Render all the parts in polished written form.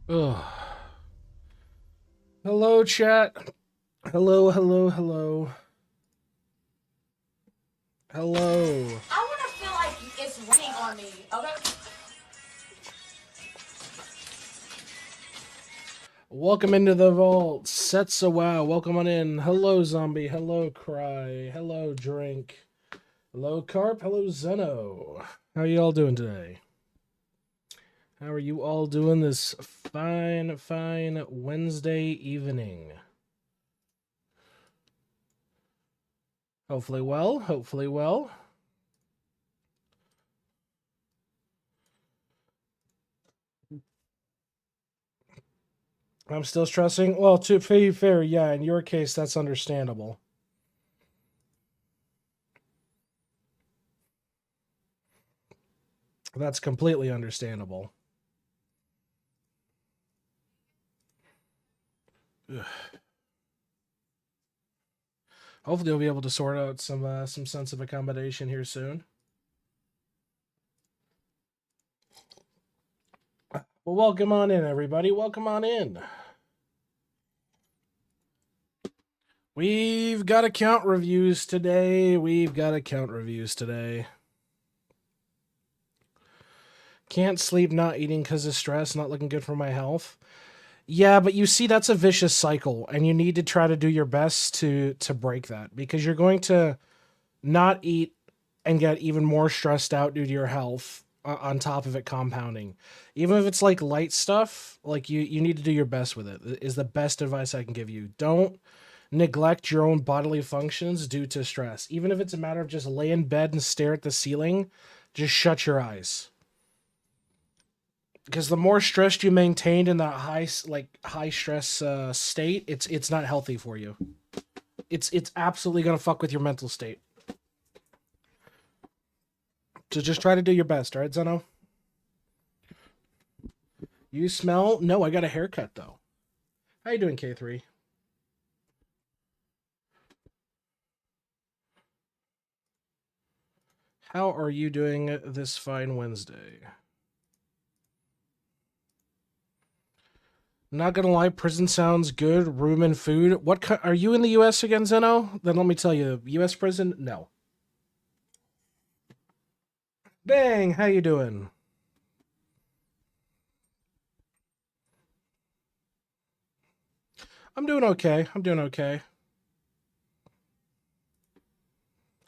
Ugh. Hello, chat. Hello, hello, hello. Hello. I want to feel like it's raining on me. Okay. Welcome into the vault. Sets a wow. Welcome on in. Hello, zombie. Hello, cry. Hello, drink. Hello, carp. Hello, Zeno. How are you all doing today? How are you all doing this fine Wednesday evening? Hopefully well. Hopefully well. I'm still stressing. Well, to be fair, yeah, in your case, that's understandable. That's completely understandable. Ugh. Hopefully, you'll be able to sort out some sense of accommodation here soon. Well, welcome on in, everybody. Welcome on in. We've got account reviews today. Can't sleep, not eating because of stress, not looking good for my health. Yeah, but you see, that's a vicious cycle, and you need to try to do your best to break that because you're going to not eat and get even more stressed out due to your health on top of it compounding. Even if it's like light stuff, like you need to do your best with it. Is the best advice I can give you. Don't neglect your own bodily functions due to stress. Even if it's a matter of just lay in bed and stare at the ceiling, just shut your eyes. Because the more stressed you maintain in that high stress state, it's not healthy for you. It's absolutely gonna fuck with your mental state. So just try to do your best, all right, Zeno? You smell? No, I got a haircut though. How you doing, K3? How are you doing this fine Wednesday? Not gonna lie, prison sounds good. Room and food. Are you in the U.S. again, Zeno? Then let me tell you, U.S. prison? No. Dang, how you doing? I'm doing okay. I'm doing okay.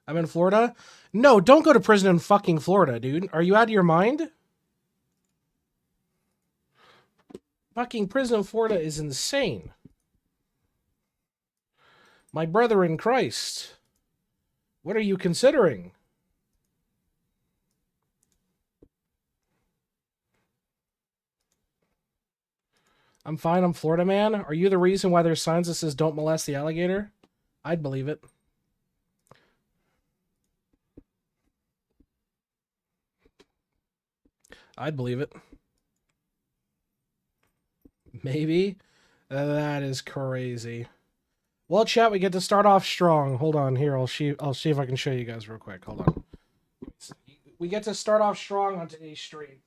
I'm in Florida. No, don't go to prison in fucking Florida, dude. Are you out of your mind? Fucking prison in Florida is insane. My brother in Christ. What are you considering? I'm fine. I'm Florida man. Are you the reason why there's signs that says "Don't molest the alligator"? I'd believe it. I'd believe it. Maybe. That is crazy. Well, chat, we get to start off strong. Hold on here. I'll see if I can show you guys real quick. Hold on. We get to start off strong on today's stream.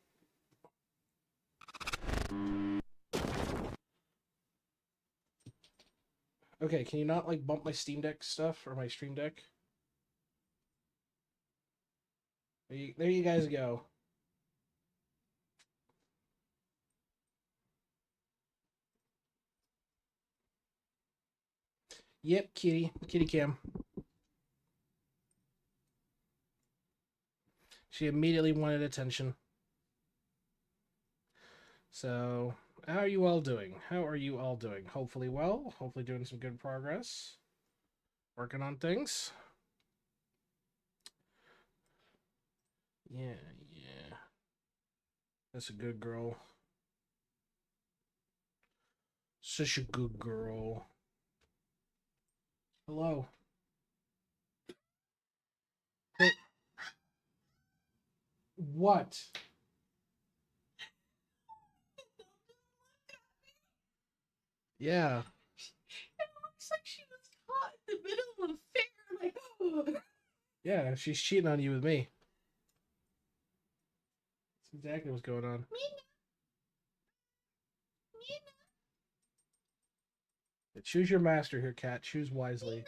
Okay, can you not like bump my Steam Deck stuff or my Stream Deck? There you guys go. Yep, kitty cam. She immediately wanted attention. So, how are you all doing? How are you all doing? Hopefully well. Hopefully doing some good progress. Working on things. Yeah, yeah. That's a good girl. Such a good girl. Hello. Hey, what? Yeah. It looks like she was caught in the middle of a fair. Like, oh. Yeah, she's cheating on you with me. That's exactly what's going on. Choose your master here, cat. Choose wisely.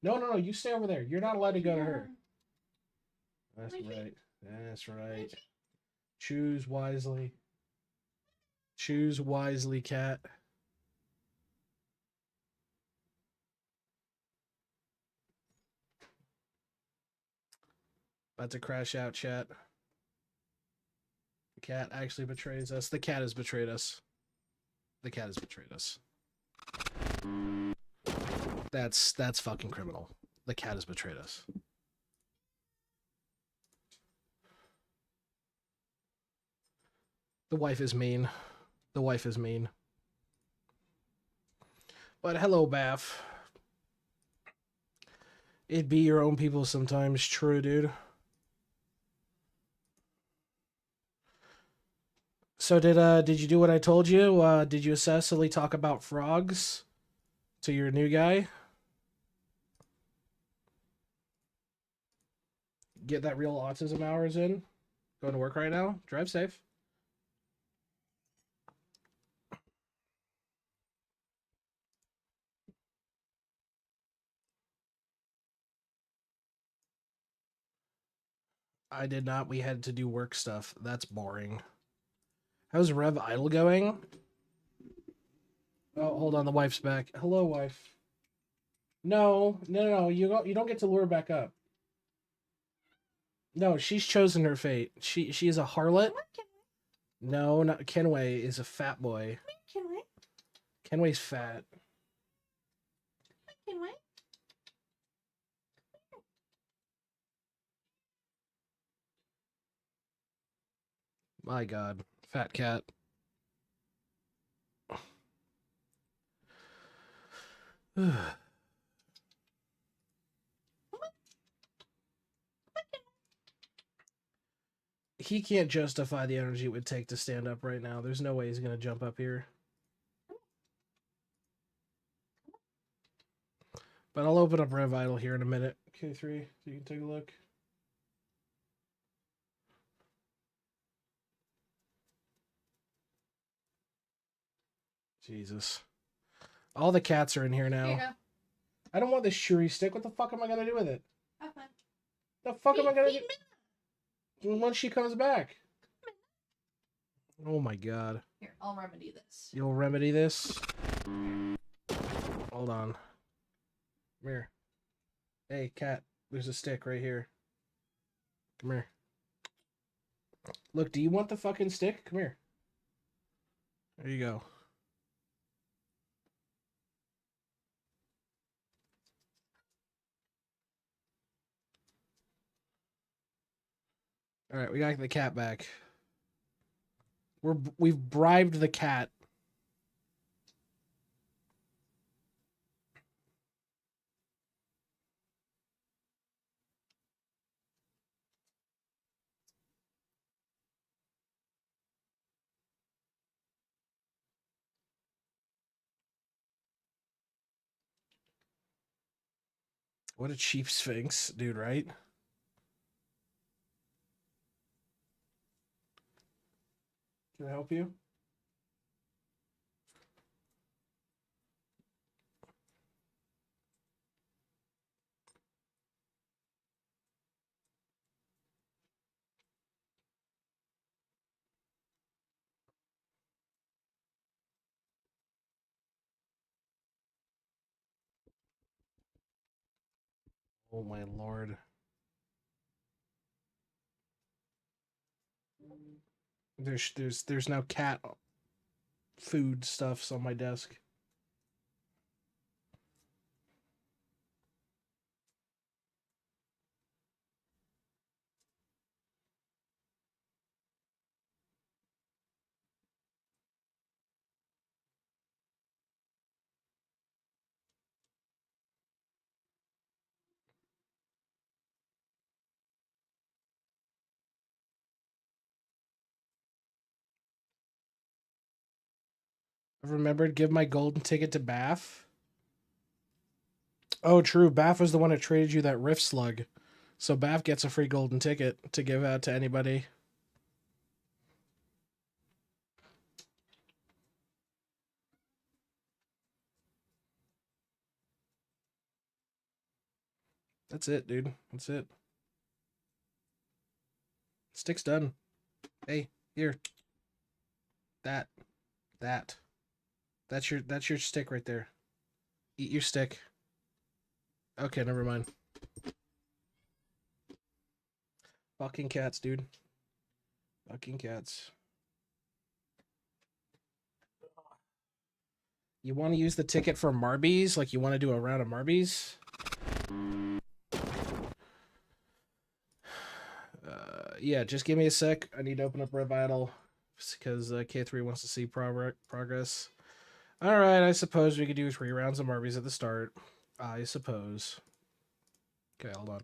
No, no, no. You stay over there. You're not allowed to go to her. That's right. That's right. Choose wisely. Choose wisely, cat. About to crash out, chat. The cat actually betrays us. The cat has betrayed us. The cat has betrayed us. That's fucking criminal. The cat has betrayed us. The wife is mean. The wife is mean. But hello, Baff. It be your own people sometimes. True, dude. So did you do what I told you? Did you incessantly talk about frogs to your new guy? Get that real autism hours in. Going to work right now. Drive safe. I did not. We had to do work stuff. That's boring. How's Rev Idle going? Oh, hold on. The wife's back. Hello, wife. No, no, no. You don't get to lure back up. No, she's chosen her fate. She is a harlot. No, not Kenway is a fat boy. Kenway. Kenway's fat. Kenway. My God, fat cat. He can't justify the energy it would take to stand up right now. There's no way he's gonna jump up here. But I'll open up Rev Idle here in a minute. K3, so you can take a look. Jesus. All the cats are in here now. Here you go. I don't want this Shuri stick. What the fuck am I gonna do with it? Have fun. The fuck am I gonna do once she comes back? Oh my God. Here, I'll remedy this. You'll remedy this? Hold on. Come here. Hey, cat. There's a stick right here. Come here. Look, do you want the fucking stick? Come here. There you go. All right, we got the cat back. We've bribed the cat. What a cheap sphinx, dude, right? Can I help you? Oh my lord. There's now cat food stuffs on my desk. I've remembered, give my golden ticket to Baff. Oh, true. Baff was the one that traded you that Rift Slug. So Baff gets a free golden ticket to give out to anybody. That's it, dude. That's it. Stick's done. Hey, here. That. That. That's your stick right there. Eat your stick. Okay, never mind. Fucking cats, dude. Fucking cats. You want to use the ticket for Marbies? Like you want to do a round of Marbies? Yeah, just give me a sec. I need to open up Red Vital because K3 wants to see progress. All right, I suppose we could do 3 rounds of Marbies at the start. I suppose. Okay, hold on.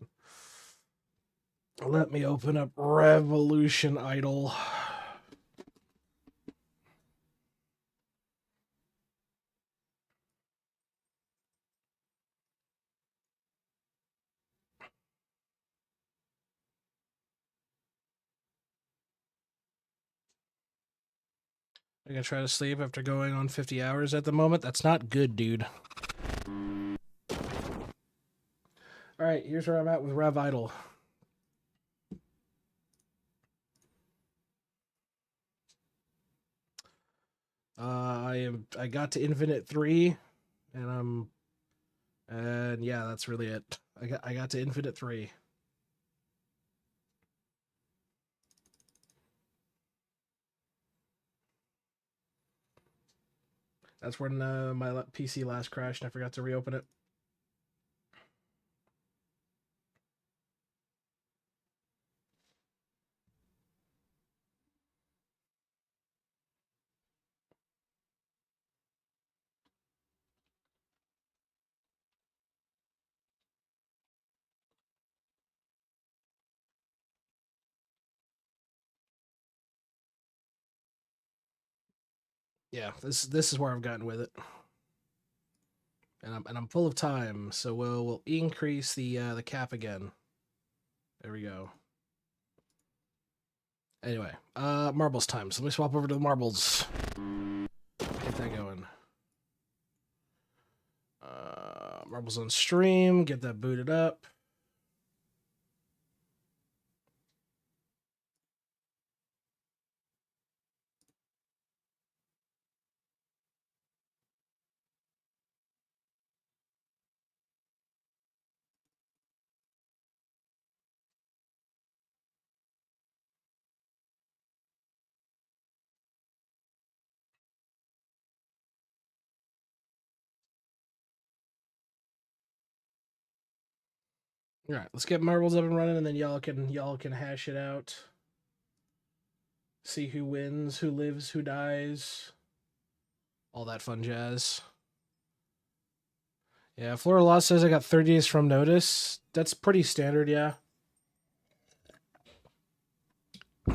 Let me open up Revolution Idol. I'm gonna try to sleep after going on 50 hours at the moment. That's not good, dude. All right, here's where I'm at with Rev Idol. I got to Infinite 3, and yeah, that's really it. I got to Infinite 3. That's when my PC last crashed and I forgot to reopen it. Yeah, this is where I've gotten with it, and I'm full of time, so we'll increase the cap again. There we go. Anyway, marbles time. So let me swap over to the marbles. Get that going. Marbles on stream. Get that booted up. All right, let's get marbles up and running, and then y'all can hash it out. See who wins, who lives, who dies, all that fun jazz. Yeah, Flora Law says I got 30 days from notice. That's pretty standard, yeah.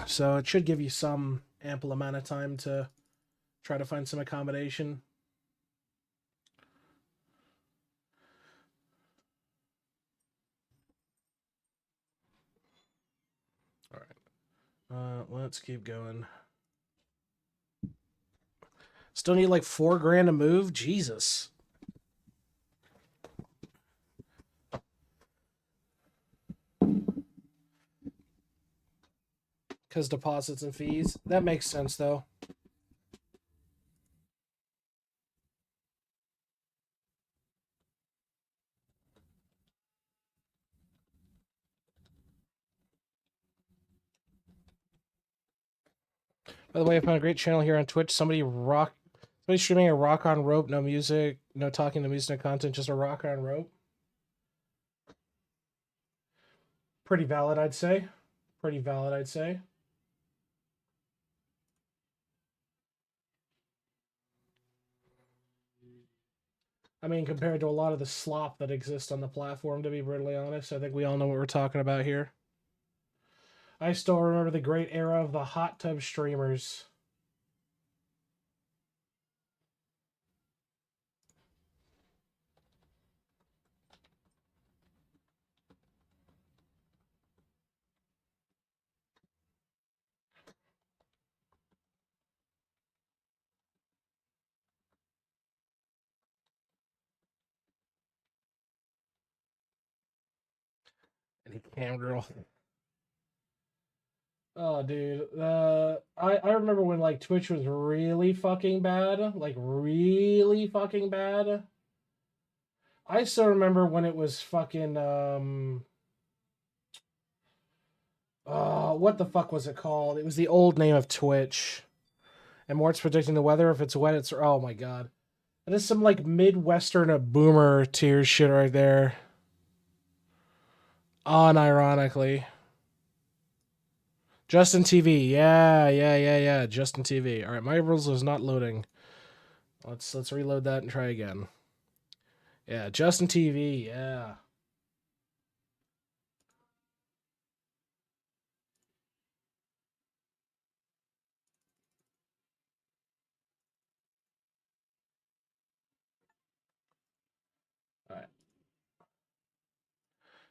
So it should give you some ample amount of time to try to find some accommodation. All right. Let's keep going. Still need like $4,000 to move? Jesus. Because deposits and fees. That makes sense, though. By the way, I found a great channel here on Twitch. Somebody streaming a rock on rope, no music, no talking, no music, no content, just a rock on rope. Pretty valid, I'd say. Pretty valid, I'd say. I mean, compared to a lot of the slop that exists on the platform, to be brutally honest, I think we all know what we're talking about here. I still remember the great era of the hot tub streamers. Any cam girl. Oh, dude. I remember when like Twitch was really fucking bad, like really fucking bad. I still remember when it was fucking what the fuck was it called? It was the old name of Twitch. And Mort's predicting the weather. If it's wet, it's oh my god. That is some like Midwestern boomer tears shit right there. Unironically. Justin TV. Yeah. Justin TV. All right, my browser is not loading. Let's reload that and try again. Yeah, Justin TV. Yeah. All right.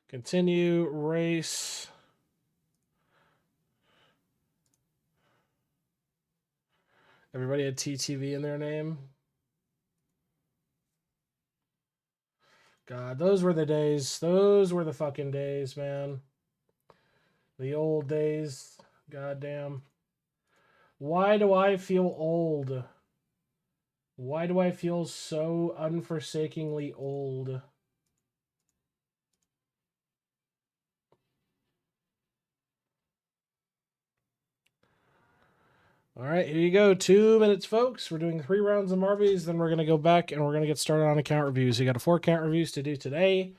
Continue race. Everybody had TTV in their name. God, those were the days. Those were the fucking days, man. The old days. Goddamn. Why do I feel old? Why do I feel so unforsakingly old? All right, here you go. 2 minutes, folks. We're doing 3 rounds of Marvies. Then we're going to go back and we're going to get started on account reviews. You got 4 account reviews to do today.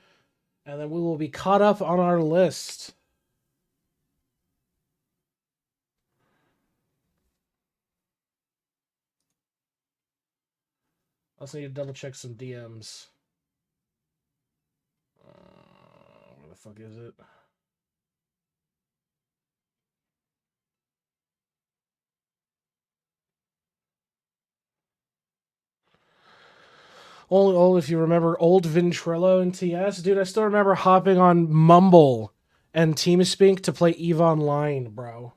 And then we will be caught up on our list. Also need to double check some DMs. Where the fuck is it? Old, if you remember old Ventrilo and TS. Dude, I still remember hopping on Mumble and TeamSpeak to play EVE Online, bro.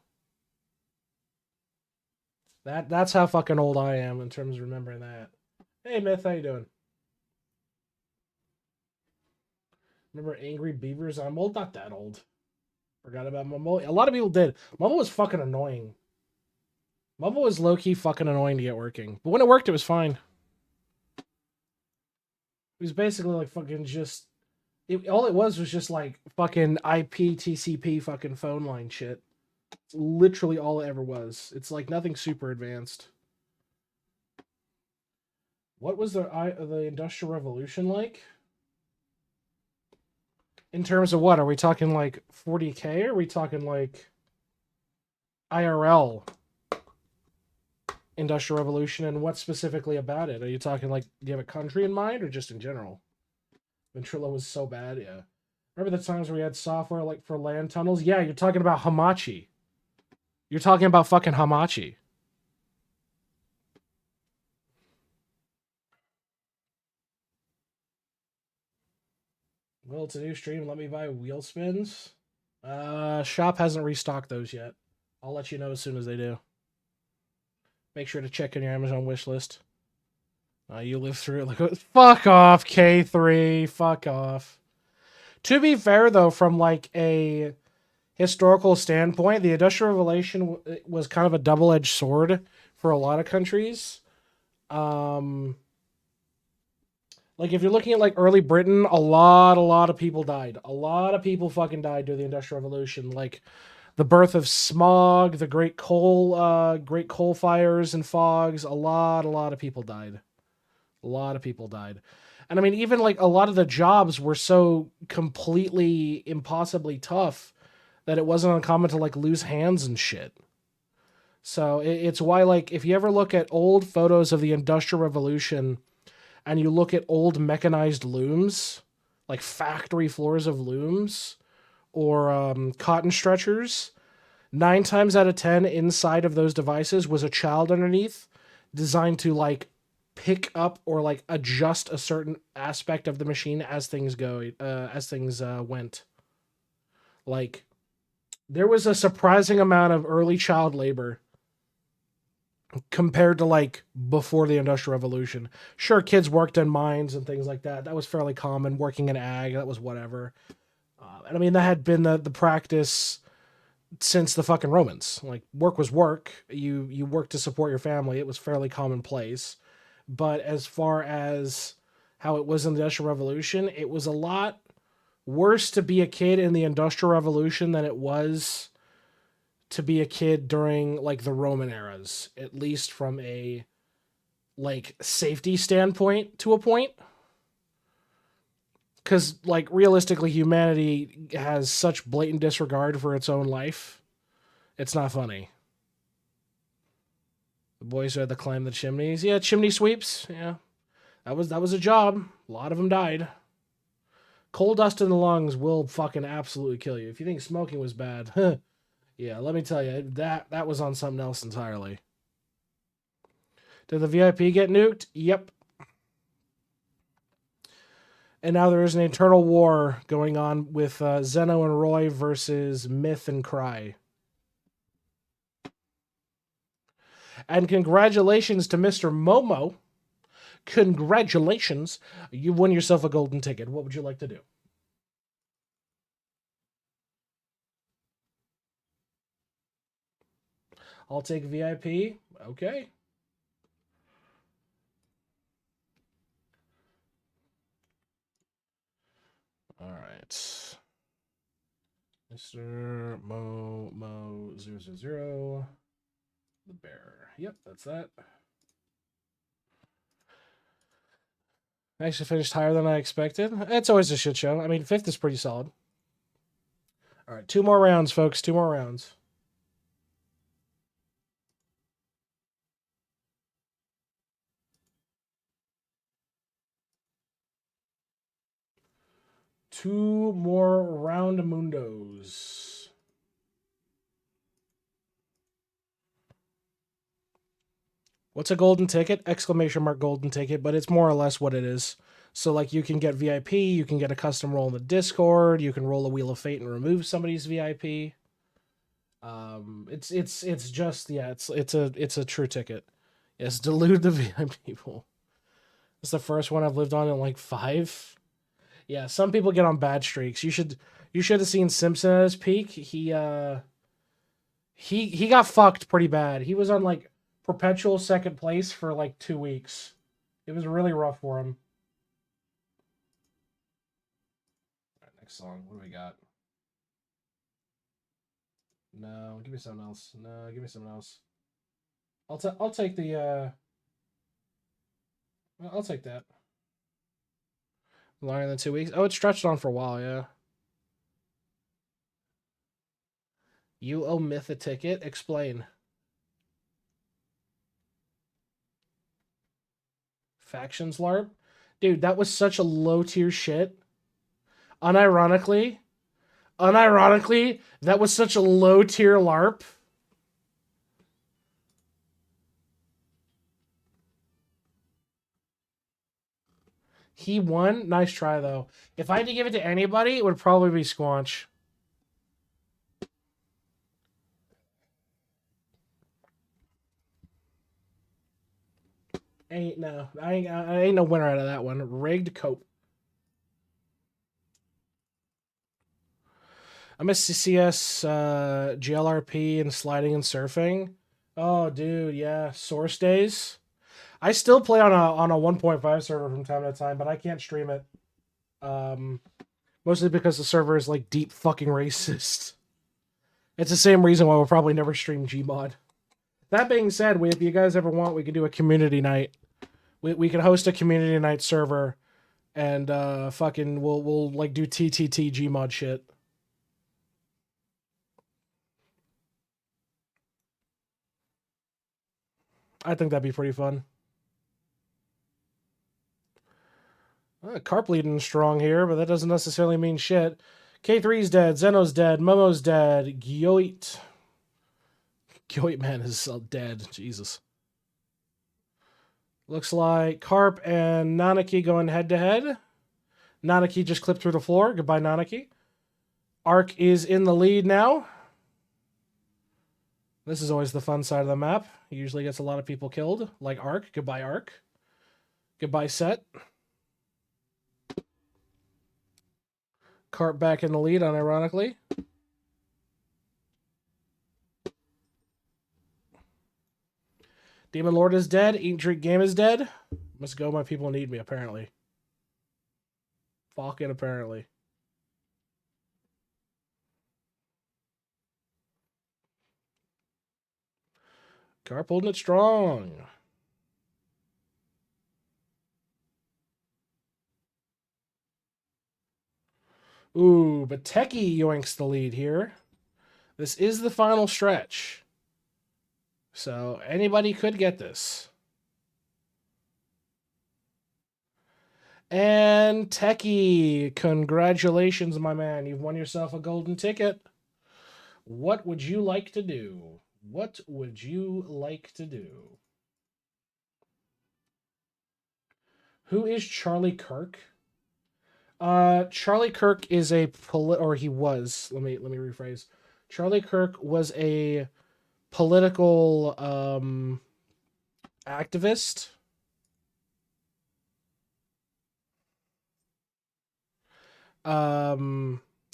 That's how fucking old I am in terms of remembering that. Hey, Myth, how you doing? Remember Angry Beavers? I'm old, not that old. Forgot about Mumble. A lot of people did. Mumble was fucking annoying. Mumble was low-key fucking annoying to get working. But when it worked, it was fine. It was basically like fucking just... all it was just like fucking IP TCP fucking phone line shit. It's literally all it ever was. It's like nothing super advanced. What was the Industrial Revolution like? In terms of what? Are we talking like 40K or are we talking like IRL Industrial Revolution, and what specifically about it? Are you talking like, do you have a country in mind or just in general? Ventrilo was so bad, yeah. Remember the times where we had software like for land tunnels? Yeah, you're talking about Hamachi. You're talking about fucking Hamachi. Well, it's a new stream. Let me buy wheel spins. Shop hasn't restocked those yet. I'll let you know as soon as they do. Make sure to check in your Amazon wish list. You live through it. Like, fuck off, K3. Fuck off. To be fair, though, from like a historical standpoint, the Industrial Revolution was kind of a double-edged sword for a lot of countries. Like if you're looking at like early Britain, a lot of people died. A lot of people fucking died during the Industrial Revolution. Like the birth of smog, the great coal fires and fogs. A lot of people died. A lot of people died. And I mean, even like a lot of the jobs were so completely impossibly tough that it wasn't uncommon to like lose hands and shit. So it's why, like, if you ever look at old photos of the Industrial Revolution and you look at old mechanized looms, like factory floors of looms or cotton stretchers, 9 times out of 10 inside of those devices was a child underneath designed to like pick up or like adjust a certain aspect of the machine as things went. Like there was a surprising amount of early child labor compared to like before the Industrial Revolution. Sure, kids worked in mines and things like that. That was fairly common. Working in ag, that was whatever. And I mean, that had been the practice since the fucking Romans. Like, work was work. You worked to support your family. It was fairly commonplace. But as far as how it was in the Industrial Revolution, it was a lot worse to be a kid in the Industrial Revolution than it was to be a kid during like the Roman eras, at least from a like safety standpoint to a point. Because like realistically, humanity has such blatant disregard for its own life. It's not funny. The boys who had to climb the chimneys. Yeah, chimney sweeps. Yeah, that was a job. A lot of them died. Coal dust in the lungs will fucking absolutely kill you. If you think smoking was bad, yeah, let me tell you, that was on something else entirely. Did the VIP get nuked? Yep. And now there is an eternal war going on with Zeno and Roy versus Myth and Cry. And congratulations to Mr. Momo. Congratulations. You won yourself a golden ticket. What would you like to do? I'll take VIP. Okay. All right. Mr. Mo 000. The bear. Yep, that's that. I actually finished higher than I expected. It's always a shit show. I mean, fifth is pretty solid. All right, 2 more rounds, folks. 2 more rounds. Two more round mundos. What's a golden ticket? Exclamation mark golden ticket, but it's more or less what it is. So like you can get VIP, you can get a custom roll in the Discord, you can roll a Wheel of Fate and remove somebody's VIP. It's just yeah, it's a true ticket. Yes, delude the VIP people. It's the first one I've lived on in like 5. Yeah, some people get on bad streaks. You should have seen Simpson at his peak. He got fucked pretty bad. He was on like perpetual second place for like 2 weeks. It was really rough for him. All right, next song. What do we got? No, give me something else. No, give me something else. I'll take the I'll take that. Longer than 2 weeks. Oh, it stretched on for a while, yeah. You owe Myth a ticket? Explain. Factions LARP? Dude, that was such a low tier shit. Unironically, that was such a low tier LARP. He won. Nice try though. If I had to give it to anybody, it would probably be Squanch. I ain't no winner out of that one. Rigged cope. I'm a CCS, GLRP, and sliding and surfing. Oh, dude, yeah. Source days. I still play on a 1.5 server from time to time, but I can't stream it. Mostly because the server is like deep fucking racist. It's the same reason why we'll probably never stream Gmod. That being said, if you guys ever want, we could do a community night. We could host a community night server, and fucking we'll like do TTT Gmod shit. I think that'd be pretty fun. Carp leading strong here, but that doesn't necessarily mean shit. K3's dead, Zeno's dead, Momo's dead, Gyoit. Gyoit man is dead. Jesus. Looks like Carp and Nanaki going head to head. Nanaki just clipped through the floor. Goodbye, Nanaki. Ark is in the lead now. This is always the fun side of the map. He usually gets a lot of people killed, like Ark. Goodbye, Ark. Goodbye, Set. Cart back in the lead, unironically. Demon Lord is dead. Eat, Drink, Game is dead. Must go. My people need me, apparently. Fucking apparently. Cart holding it strong. Ooh, but Techie yoinks the lead here. This is the final stretch. So anybody could get this. And Techie, congratulations, my man. You've won yourself a golden ticket. What would you like to do? What would you like to do? Who is Charlie Kirk? Charlie Kirk is a he was. Let me rephrase. Charlie Kirk was a political activist. Yeah,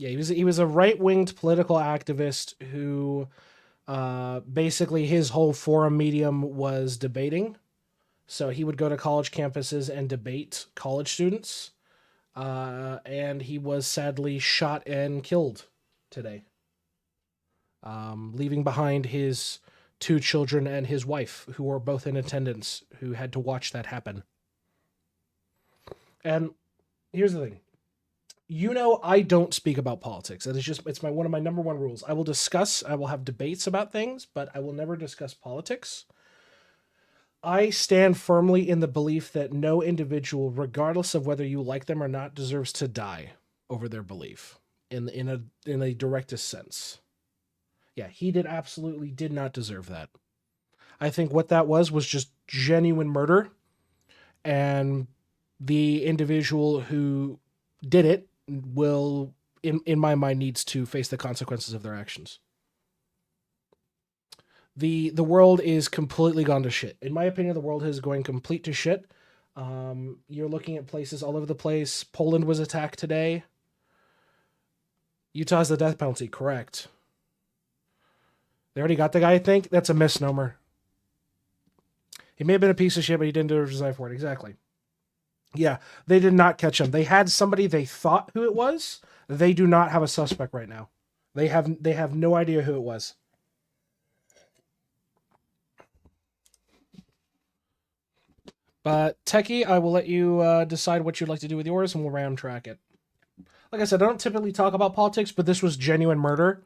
he was a right-winged political activist who basically his whole forum medium was debating. So he would go to college campuses and debate college students. And he was sadly shot and killed today, leaving behind his 2 children and his wife, who were both in attendance, who had to watch that happen. And here's the thing. You know, I don't speak about politics. It's one of my number one rules. I will have debates about things, but I will never discuss politics. I stand firmly in the belief that no individual, regardless of whether you like them or not, deserves to die over their belief in a directest sense. Yeah, he absolutely did not deserve that. I think what that was just genuine murder, and the individual who did it will, in my mind, needs to face the consequences of their actions. The world is completely gone to shit. In my opinion, the world is going complete to shit. You're looking at places all over the place. Poland was attacked today. Utah has the death penalty, correct. They already got the guy, I think. That's a misnomer. He may have been a piece of shit, but he didn't deserve for it. Exactly. Yeah, they did not catch him. They had somebody they thought who it was. They do not have a suspect right now. They have no idea who it was. But Techie, I will let you decide what you'd like to do with yours, and we'll ram track it. Like I said, I don't typically talk about politics, but this was genuine murder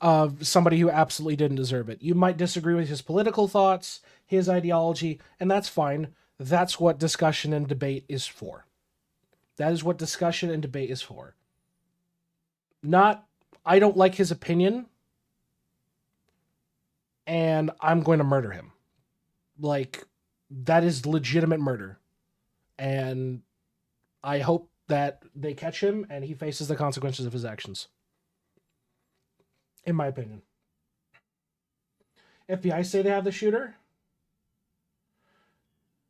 of somebody who absolutely didn't deserve it. You might disagree with his political thoughts, his ideology, and that's fine. That's what discussion and debate is for. That is what discussion and debate is for. Not, I don't like his opinion, and I'm going to murder him. Like, that is legitimate murder. And I hope that they catch him and he faces the consequences of his actions. In my opinion. FBI say they have the shooter.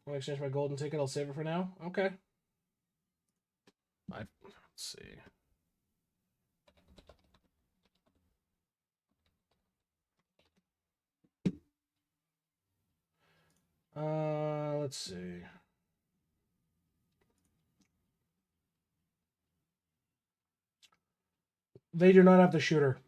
I'll exchange my golden ticket. I'll save it for now. Okay. Let's see. Let's see. They do not have the shooter.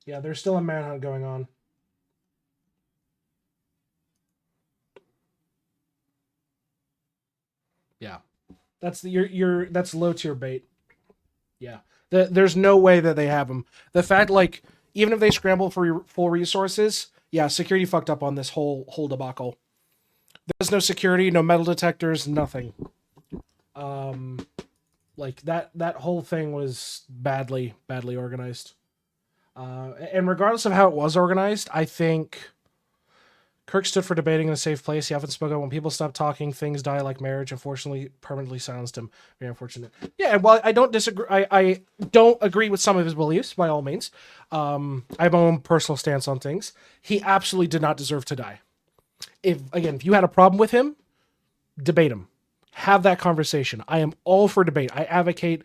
Yeah, there's still a manhunt going on. Yeah. That's that's low tier bait. Yeah. There's no way that they have them. The fact, like, even if they scramble for full resources, yeah, security fucked up on this whole debacle. There's no security, no metal detectors, nothing. Like that whole thing was badly organized. And regardless of how it was organized, I think Kirk stood for debating in a safe place. He often spoke up when people stop talking, things die like marriage. Unfortunately, permanently silenced him. Very unfortunate. Yeah, and while I don't disagree, I don't agree with some of his beliefs, by all means. I have my own personal stance on things. He absolutely did not deserve to die. if you had a problem with him, debate him. Have that conversation. I am all for debate. I advocate,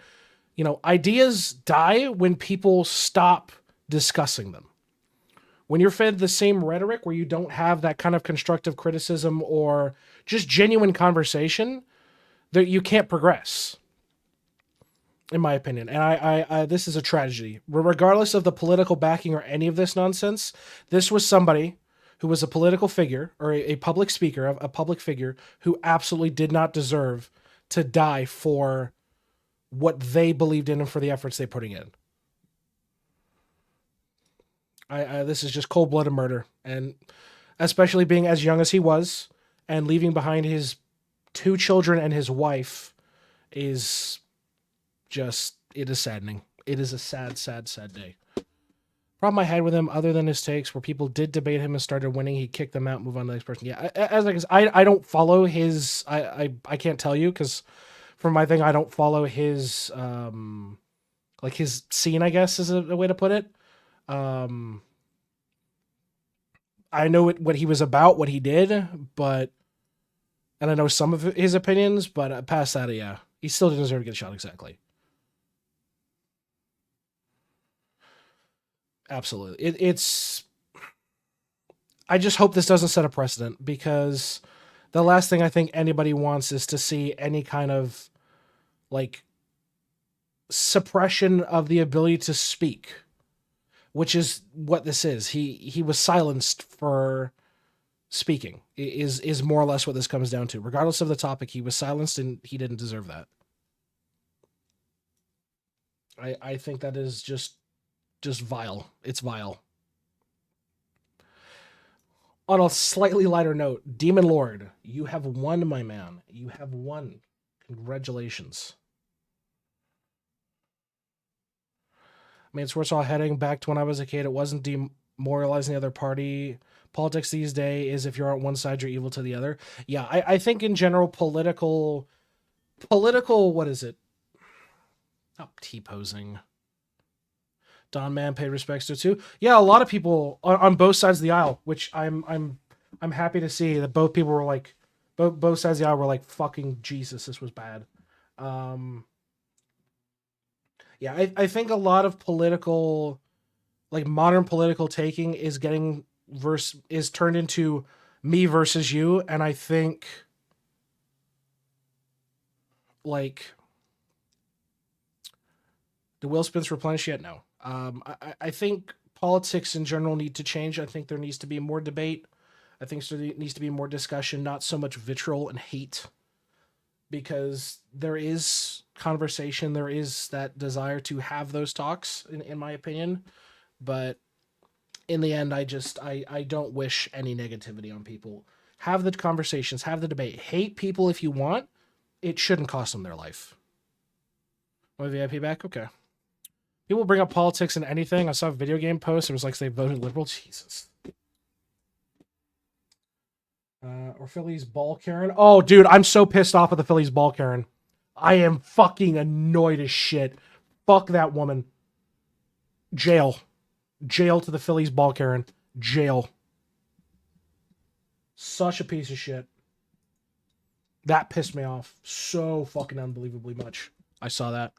ideas die when people stop discussing them. When you're fed the same rhetoric where you don't have that kind of constructive criticism or just genuine conversation, that you can't progress, in my opinion. And I this is a tragedy. Regardless of the political backing or any of this nonsense, this was somebody who was a political figure or a public speaker, a public figure who absolutely did not deserve to die for what they believed in and for the efforts they're putting in. This is just cold-blooded murder, and especially being as young as he was and leaving behind his 2 children and his wife is just, it is saddening. It is a sad, sad, sad day. Problem I had with him, other than his takes, where people did debate him and started winning, he kicked them out, move on to the next person. Yeah, I don't follow his. I can't tell you because for my thing, I don't follow his like his scene, I guess is a way to put it. I know what he was about, what he did, but and I know some of his opinions, but past that, yeah, he still didn't deserve to get shot. Exactly. Absolutely. It's. I just hope this doesn't set a precedent because the last thing I think anybody wants is to see any kind of like suppression of the ability to speak, which is what this is. He was silenced for speaking. Is more or less what this comes down to. Regardless of the topic, he was silenced and he didn't deserve that. I think that is just vile. It's vile. On a slightly lighter note, Demon Lord, you have won, my man. You have won. Congratulations. I mean, it's worse all heading back to when I was a kid. It wasn't demoralizing the other party. Politics these days is if you're on one side, you're evil to the other. Yeah, I think in general, political, what is it? Not T-posing. Don Man paid respects to too. Yeah, a lot of people on both sides of the aisle, which I'm happy to see that both people were like, both sides of the aisle were like, fucking Jesus, this was bad. Um, yeah, I think a lot of political, like modern political taking is turned into me versus you, and I think like the wheel spins replenish yet? No. I think politics in general need to change. I think there needs to be more debate. I think there needs to be more discussion, not so much vitriol and hate, because there is conversation, there is that desire to have those talks, in my opinion. But in the end, I don't wish any negativity on people. Have the conversations, have the debate. Hate people if you want. It shouldn't cost them their life. My VIP back? Okay. People bring up politics and anything. I saw a video game post. It was like they voted liberal. Jesus. Or Phillies ball Karen. Oh, dude, I'm so pissed off with the Phillies ball Karen. I am fucking annoyed as shit. Fuck that woman. Jail. Jail to the Phillies ball Karen. Jail. Such a piece of shit. That pissed me off so fucking unbelievably much. I saw that.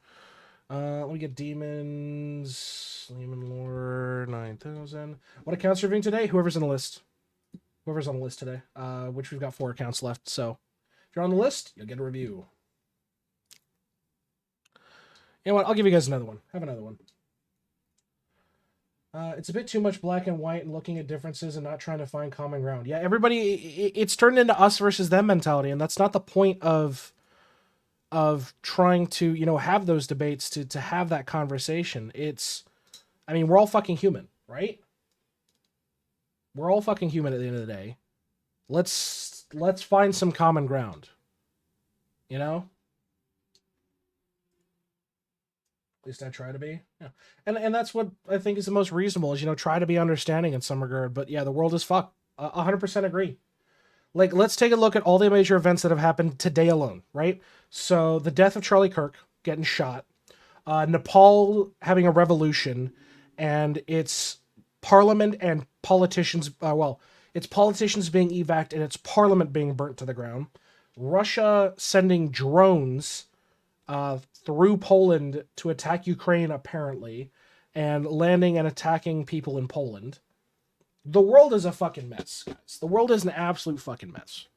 Let me get demons. Demon Lord 9000. What accounts are reviewing today? Whoever's on the list. Whoever's on the list today. Which we've got 4 accounts left. So if you're on the list, you'll get a review. You know what? I'll give you guys another one. Have another one. It's a bit too much black and white and looking at differences and not trying to find common ground. Yeah, everybody, it's turned into us versus them mentality, and that's not the point of trying to, have those debates, to have that conversation. I mean, we're all fucking human, right? We're all fucking human at the end of the day. Let's find some common ground. At least I try to be. Yeah. And that's what I think is the most reasonable is, try to be understanding in some regard. But yeah, the world is fucked. 100% agree. Like, let's take a look at all the major events that have happened today alone, right? So the death of Charlie Kirk, getting shot, Nepal having a revolution, and it's parliament and politicians, It's politicians being evac and it's parliament being burnt to the ground. Russia sending drones through Poland to attack Ukraine, apparently, and landing and attacking people in Poland. The world is a fucking mess, guys. The world is an absolute fucking mess.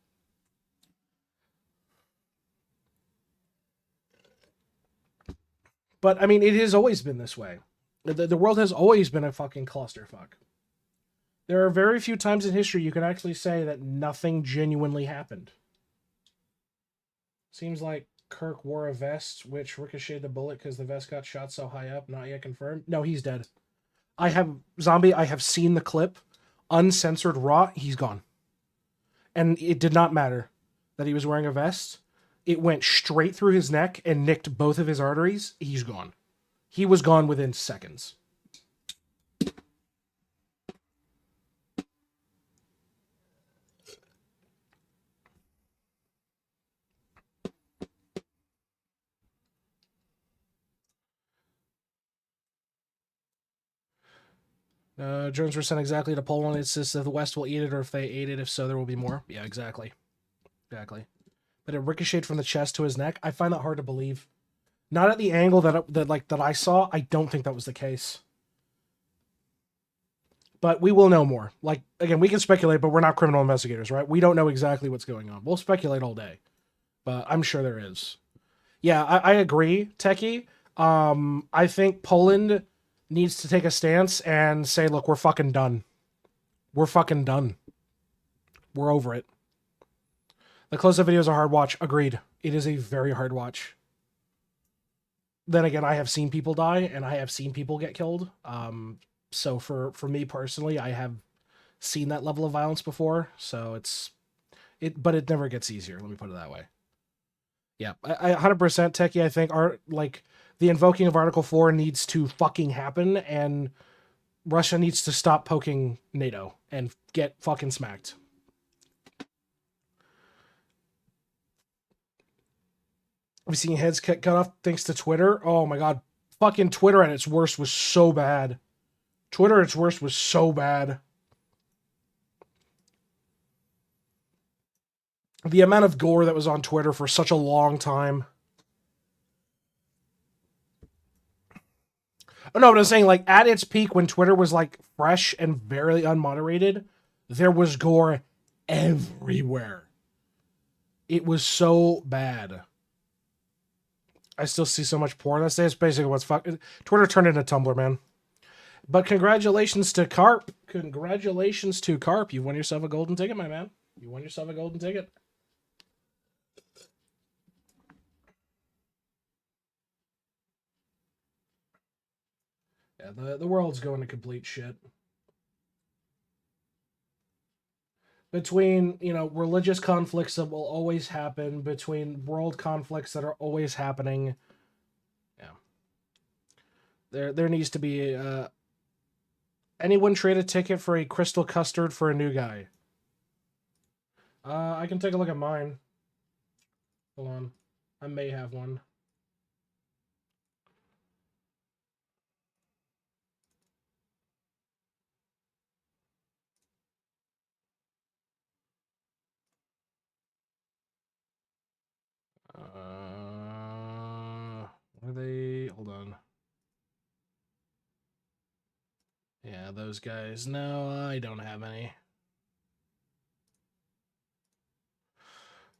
But, I mean, it has always been this way. The world has always been a fucking clusterfuck. There are very few times in history you can actually say that nothing genuinely happened. Seems like Kirk wore a vest which ricocheted the bullet because the vest got shot so high up. Not yet confirmed. No, he's dead. I have seen the clip. Uncensored raw, he's gone. And it did not matter that he was wearing a vest. It went straight through his neck and nicked both of his arteries. He's gone. He was gone within seconds. Drones were sent exactly to Poland. It's just if the West will eat it or if they ate it. If so, there will be more. Yeah, exactly. Exactly. But it ricocheted from the chest to his neck. I find that hard to believe. Not at the angle that I saw. I don't think that was the case. But we will know more. Like, again, we can speculate, but we're not criminal investigators, right? We don't know exactly what's going on. We'll speculate all day. But I'm sure there is. Yeah, I agree, Techie. I think Poland needs to take a stance and say, look, we're fucking done. We're fucking done. We're over it. The close-up video is a hard watch. Agreed. It is a very hard watch. Then again, I have seen people die, and I have seen people get killed. So for me personally, I have seen that level of violence before. So but it never gets easier. Let me put it that way. Yeah, I 100% Techie. I think the invoking of Article 4 needs to fucking happen, and Russia needs to stop poking NATO and get fucking smacked. We've seen heads cut off thanks to Twitter. Oh my god. Fucking Twitter at its worst was so bad. Twitter at its worst was so bad. The amount of gore that was on Twitter for such a long time. Oh no, but I'm saying, like, at its peak when Twitter was like fresh and very unmoderated, there was gore everywhere. It was so bad. I still see so much porn. That's basically what's fucking. Twitter turned into Tumblr, man. But congratulations to Carp. Congratulations to Carp. You won yourself a golden ticket, my man. You won yourself a golden ticket. Yeah, the world's going to complete shit. Between, religious conflicts that will always happen, between world conflicts that are always happening. Yeah. There needs to be anyone trade a ticket for a crystal custard for a new guy? I can take a look at mine. Hold on. I may have one. Are they? Hold on. Yeah, those guys. No, I don't have any.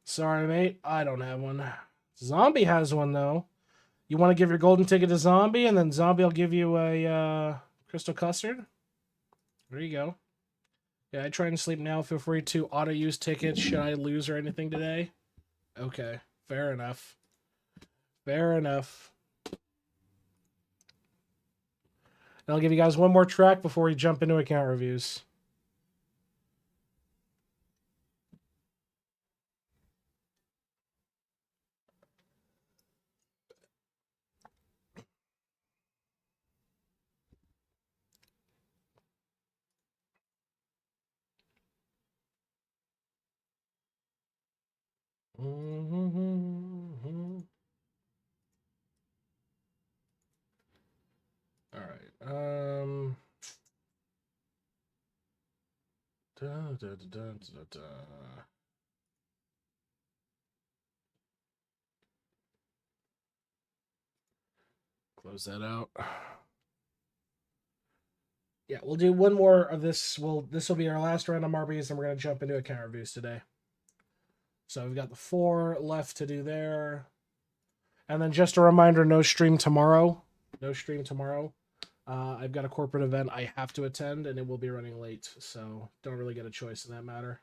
Sorry, mate. I don't have one. Zombie has one, though. You want to give your golden ticket to Zombie, and then Zombie will give you a crystal custard? There you go. Yeah, I try and sleep now. Feel free to auto-use tickets should I lose or anything today. Okay, fair enough. Fair enough. And I'll give you guys one more track before we jump into account reviews. All right. Close that out. Yeah, we'll do one more of this. This will be our last round of RBs, and we're gonna jump into account reviews today. So we've got the 4 left to do there. And then just a reminder, no stream tomorrow. No stream tomorrow. I've got a corporate event I have to attend, and it will be running late. So don't really get a choice in that matter.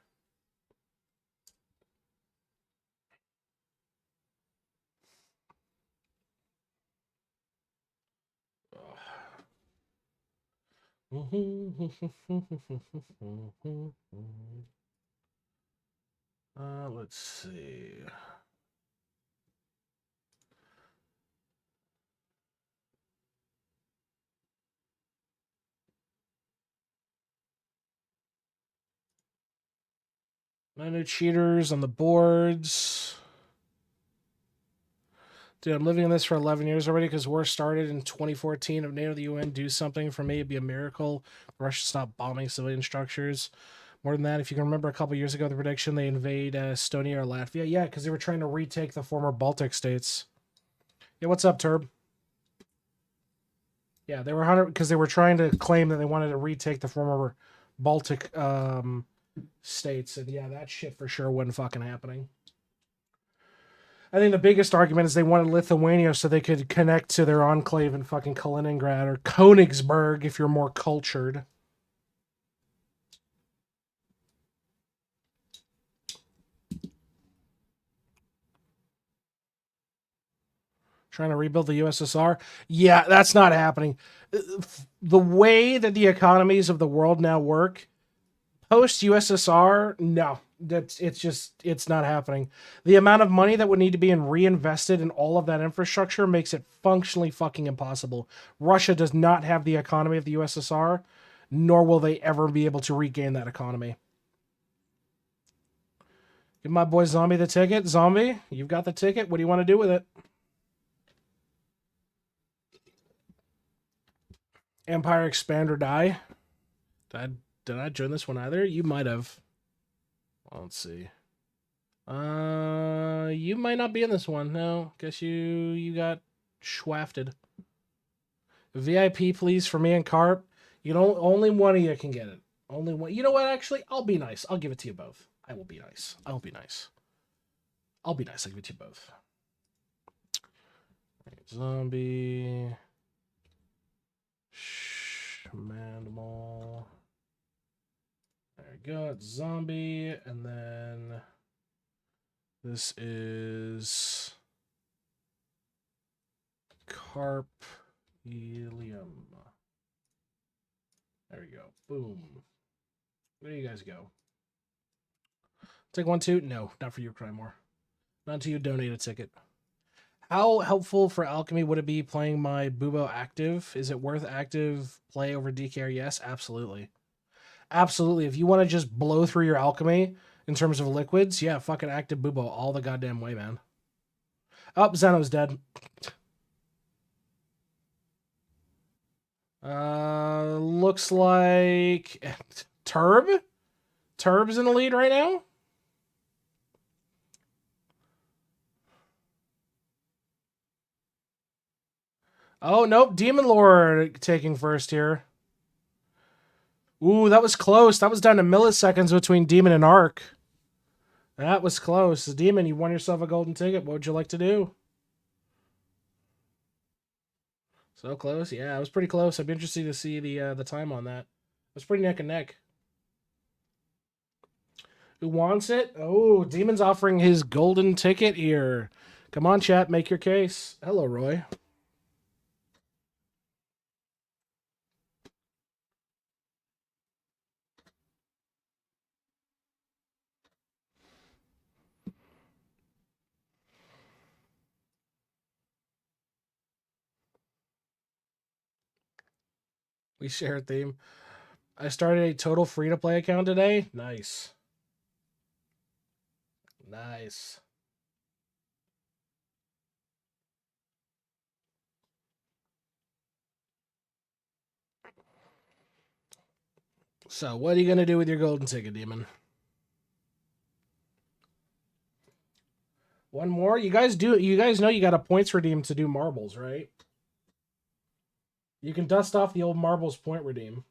Let's see. No new cheaters on the boards. Dude, I'm living in this for 11 years already because war started in 2014. If NATO and the UN do something for me, it'd be a miracle. Russia stop bombing civilian structures. More than that, if you can remember a couple years ago, the prediction they invade Estonia or Latvia. Yeah, because they were trying to retake the former Baltic states. Yeah, what's up, Turb? Yeah, they were 100 because they were trying to claim that they wanted to retake the former Baltic states, and yeah, that shit for sure wasn't fucking happening. I think the biggest argument is they wanted Lithuania so they could connect to their enclave in fucking Kaliningrad or Königsberg if you're more cultured. Trying to rebuild the USSR? Yeah, that's not happening. The way that the economies of the world now work, post USSR, no, it's not happening. The amount of money that would need to be reinvested in all of that infrastructure makes it functionally fucking impossible. Russia does not have the economy of the USSR, nor will they ever be able to regain that economy. Give my boy Zombie the ticket. Zombie, you've got the ticket. What do you want to do with it? Empire Expand or Die. Did I join this one either? You might have. Well, let's see. You might not be in this one. No, guess you got schwafted. VIP, please, for me and Carp. You don't. Only one of you can get it. Only one. You know what? Actually, I'll be nice. I'll give it to you both. I will be nice. I'll be nice. I'll be nice. I'll give it to you both. Right, zombie. Mandible. There we go. It's zombie, and then this is Carp Helium. There we go. Boom. There you guys go. Take 1, 2. No, not for you, Crymore. Not until you donate a ticket. How helpful for alchemy would it be playing my Bubo active? Is it worth active play over DKR? Yes, absolutely. Absolutely. If you want to just blow through your alchemy in terms of liquids, yeah, fucking active Bubo all the goddamn way, man. Oh, Zeno's dead. Looks like Turb? Turb's in the lead right now? Oh, nope. Demon Lord taking first here. Ooh, that was close. That was down to milliseconds between Demon and Arc. That was close. Demon, you won yourself a golden ticket. What would you like to do? So close. Yeah, it was pretty close. I'd be interested to see the time on that. It was pretty neck and neck. Who wants it? Oh, Demon's offering his golden ticket here. Come on, chat, make your case. Hello, Roy. We share a theme. I started a total free-to-play account today. Nice. Nice. So, what are you gonna do with your golden ticket, Demon? One more? You guys know you got a points redeem to do marbles, right? You can dust off the old marbles point redeem.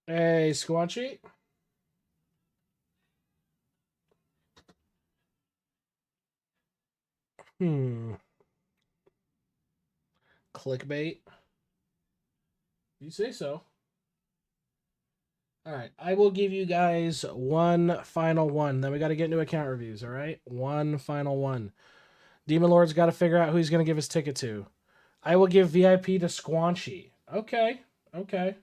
Hey, Squanchy. Clickbait. You say so. All right, I will give you guys one final one. Then we got to get into account reviews. All right, one final one. Demon Lord's got to figure out who he's going to give his ticket to. I will give VIP to Squanchy. Okay, okay.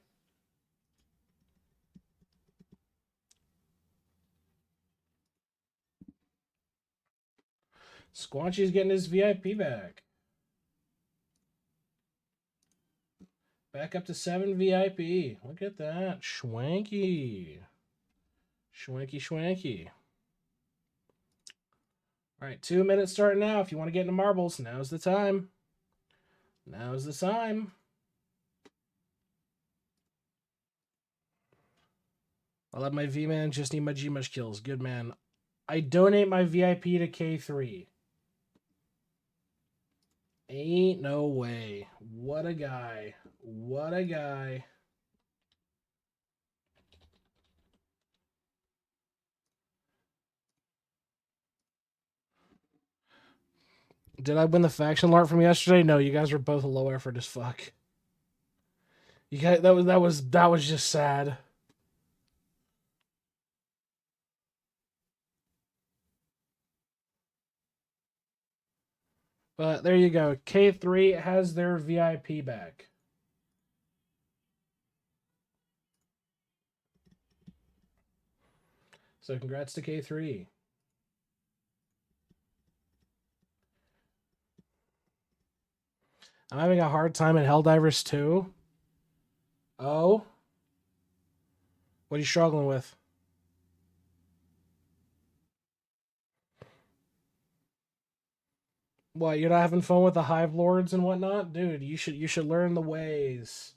Squanchy's getting his VIP back. Back up to 7 VIP. Look at that. Schwanky. Schwanky, schwanky. All right, 2 minutes starting now. If you want to get into marbles, now's the time. Now's the time. I love my V-Man. Just need my G-Mush kills. Good man. I donate my VIP to K3. Ain't no way. What a guy. What a guy. Did I win the faction alert from yesterday? No, you guys were both low effort as fuck. You guys, that was just sad. But there you go. K3 has their VIP back. So congrats to K3. I'm having a hard time at Helldivers 2. Oh? What are you struggling with? What, you're not having fun with the Hive Lords and whatnot? Dude, you should learn the ways.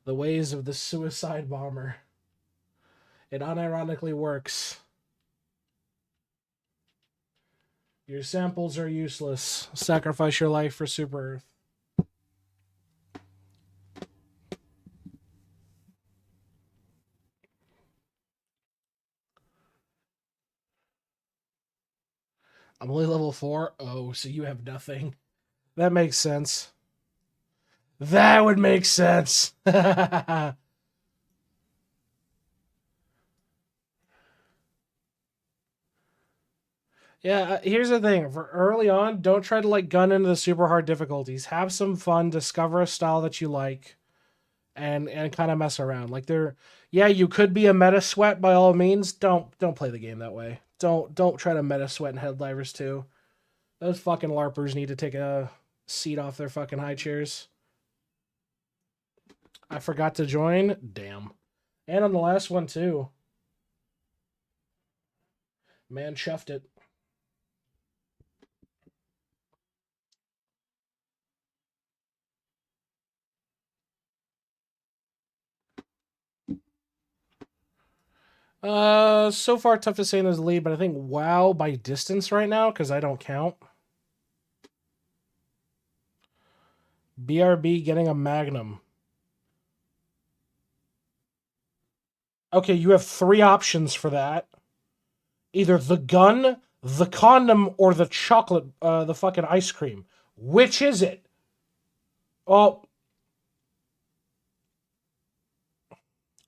The ways of the suicide bomber. It unironically works. Your samples are useless. Sacrifice your life for Super Earth. I'm only level 4. Oh, so you have nothing. That makes sense. That would make sense. Yeah, here's the thing. For early on, don't try to like gun into the super hard difficulties. Have some fun, discover a style that you like, and kind of mess around. Like yeah, you could be a meta sweat by all means. Don't play the game that way. Don't try to meta sweat in Helldivers 2. Those fucking larpers need to take a seat off their fucking high chairs. I forgot to join. Damn. And on the last one too. Man chuffed it. So far tough to say in the lead, but I think WoW by distance right now because I don't count. BRB getting a Magnum. Okay, you have 3 options for that. Either the gun, the condom, or the chocolate, the fucking ice cream. Which is it? Oh,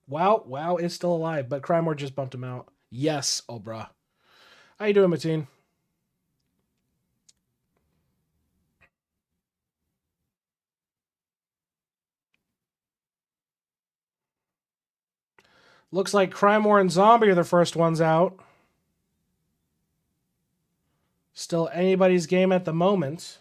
WoW is still alive, but Crymore just bumped him out. Yes, Obra. How you doing, Mateen? Looks like Crymore and Zombie are the first ones out. Still anybody's game at the moment.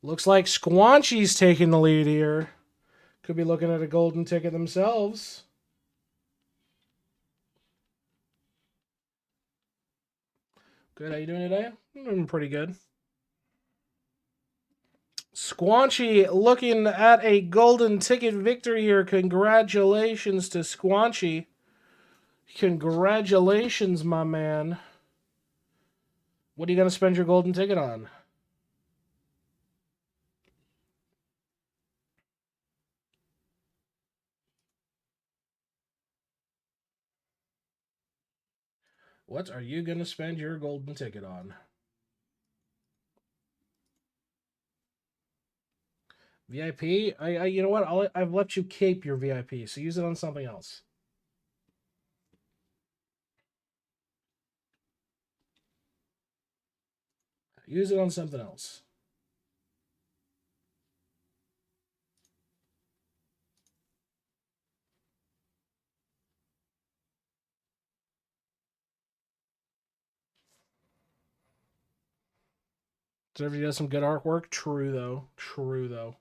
Looks like Squanchy's taking the lead here. Could be looking at a golden ticket themselves. Good. How you doing today? I'm doing pretty good. Squanchy looking at a golden ticket victory here. Congratulations to Squanchy. Congratulations, my man. What are you going to spend your golden ticket on? What are you going to spend your golden ticket on? VIP? You know what? I've let you keep your VIP, so use it on something else. Use it on something else. Deserve does some good artwork. True though. True though.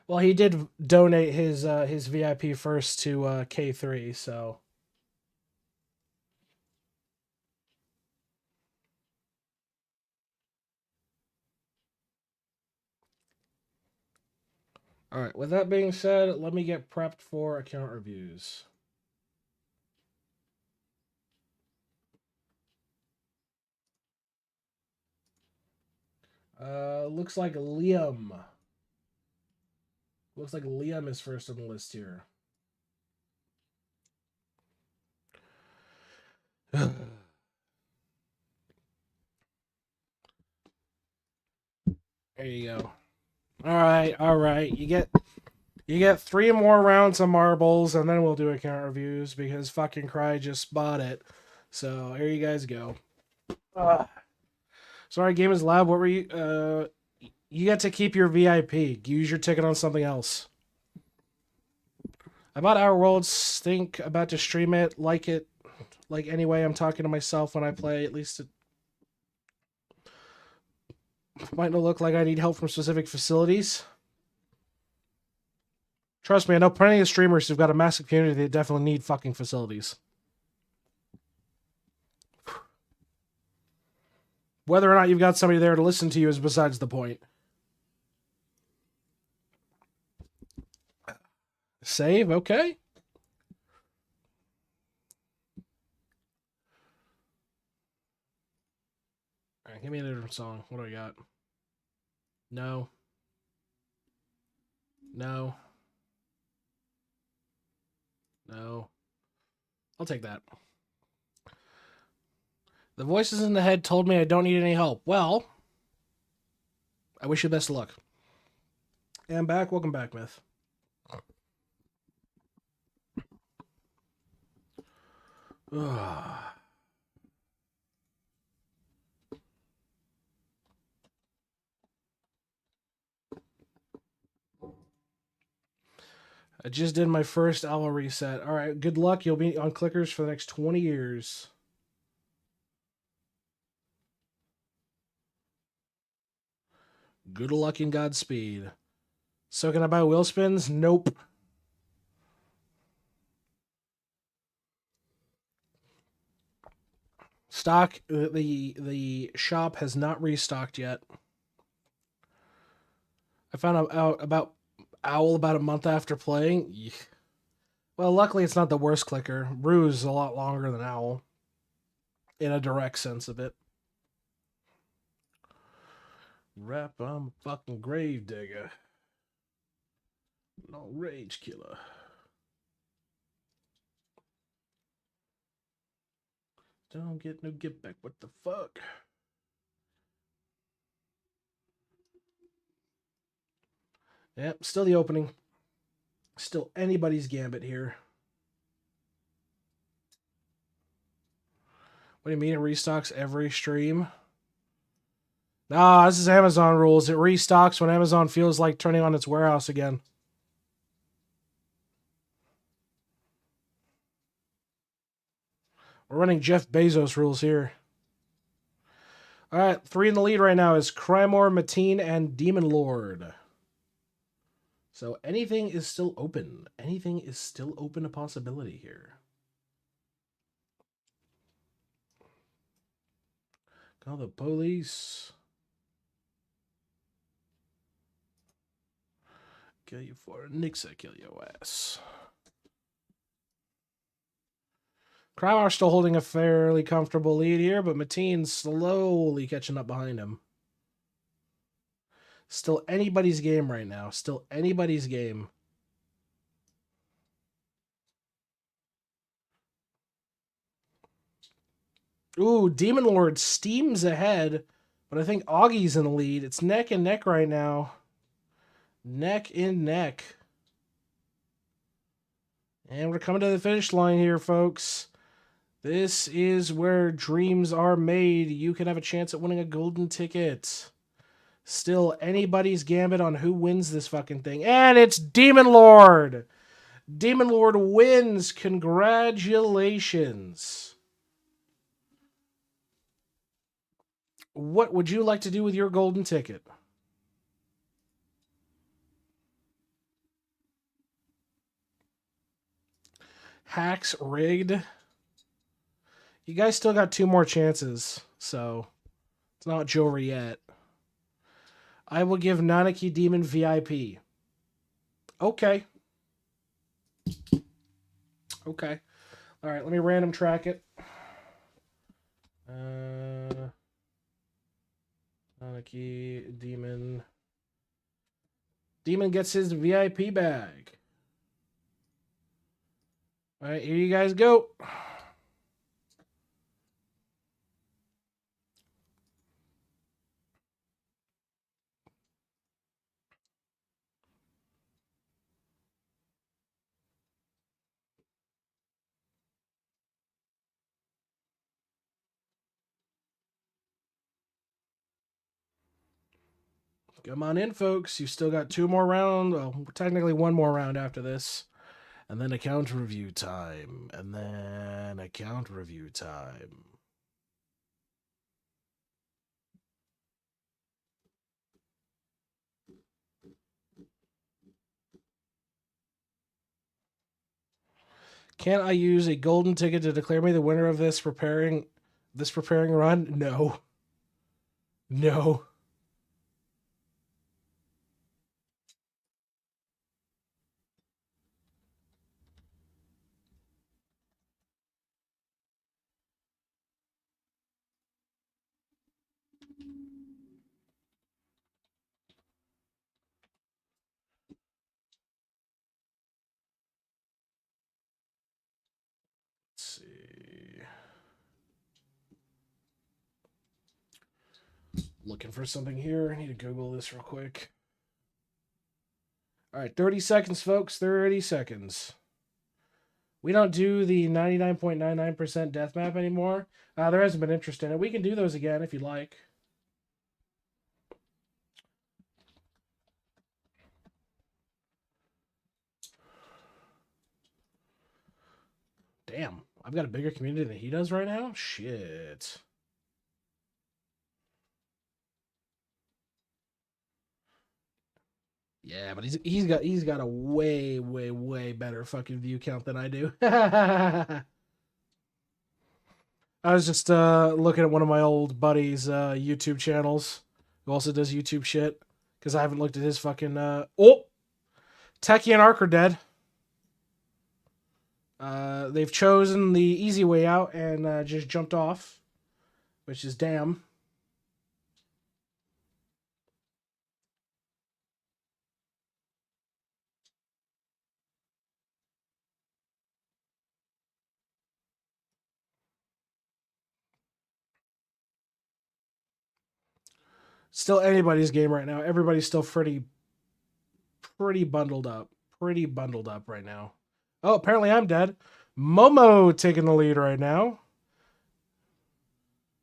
Well, he did donate his VIP first to K3, so. All right. With that being said, let me get prepped for account reviews. Looks like Liam. Looks like Liam is first on the list here. There you go. All right, all right. You get 3 more rounds of marbles, and then we'll do account reviews because fucking Cry just bought it. So here you guys go. Sorry, Game is Lab. What were you? You get to keep your VIP. Use your ticket on something else. About Our Worlds, think about to stream it. Like anyway, I'm talking to myself when I play. At least it might not look like I need help from specific facilities. Trust me, I know plenty of streamers who've got a massive community that definitely need fucking facilities. Whether or not you've got somebody there to listen to you is besides the point. Save, okay. All right, give me a different song. What do I got? No. No. No. I'll take that. The voices in the head told me I don't need any help. Well, I wish you best of luck. And I'm back. Welcome back, Myth. I just did my first allo reset. All right, good luck. You'll be on clickers for the next 20 years. Good luck and Godspeed. So can I buy wheel spins? Nope. Stock, the shop has not restocked yet. I found out about Owl about a month after playing. Well, luckily it's not the worst clicker. Ruse is a lot longer than Owl. In a direct sense of it. Rap, I'm a fucking grave digger. No rage killer. Don't get no get back. What the fuck? Yep, still the opening. Still anybody's gambit here. What do you mean it restocks every stream? Nah, this is Amazon rules. It restocks when Amazon feels like turning on its warehouse again. We're running Jeff Bezos rules here. All right, 3 in the lead right now is Crymore, Mateen, and Demon Lord. So anything is still open. Anything is still open a possibility here. Call the police. Kill you for Nixa, kill your ass. Kraumar's still holding a fairly comfortable lead here, but Mateen's slowly catching up behind him. Still anybody's game right now. Still anybody's game. Ooh, Demon Lord steams ahead, but I think Augie's in the lead. It's neck and neck right now. Neck and neck. And we're coming to the finish line here, folks. This is where dreams are made. You can have a chance at winning a golden ticket. Still anybody's gambit on who wins this fucking thing. And it's Demon Lord. Demon Lord wins. Congratulations. What would you like to do with your golden ticket? Hacks rigged. You guys still got 2 more chances, so it's not over yet. I will give Nanaki Demon VIP. Okay. Okay. All right, let me random track it. Nanaki Demon. Demon gets his VIP bag. All right, here you guys go. Come on in, folks. You still got 2 more rounds. Well, technically 1 more round after this. And then account review time. And then account review time. Can't I use a golden ticket to declare me the winner of this preparing run? No. No. Let's see. Looking for something here. I need to Google this real quick. All right, 30 seconds, folks. 30 seconds. We don't do the 99.99% death map anymore. There hasn't been interest in it. We can do those again if you'd like. Damn, I've got a bigger community than he does right now? Shit. Yeah, but he's got a way better fucking view count than I do. I was just looking at one of my old buddies' YouTube channels, who also does YouTube shit, because I haven't looked at his fucking Techie and Ark are dead. They've chosen the easy way out and just jumped off, which is damn. Still anybody's game right now. Everybody's still pretty bundled up. Pretty bundled up right now. Oh, apparently I'm dead. Momo taking the lead right now.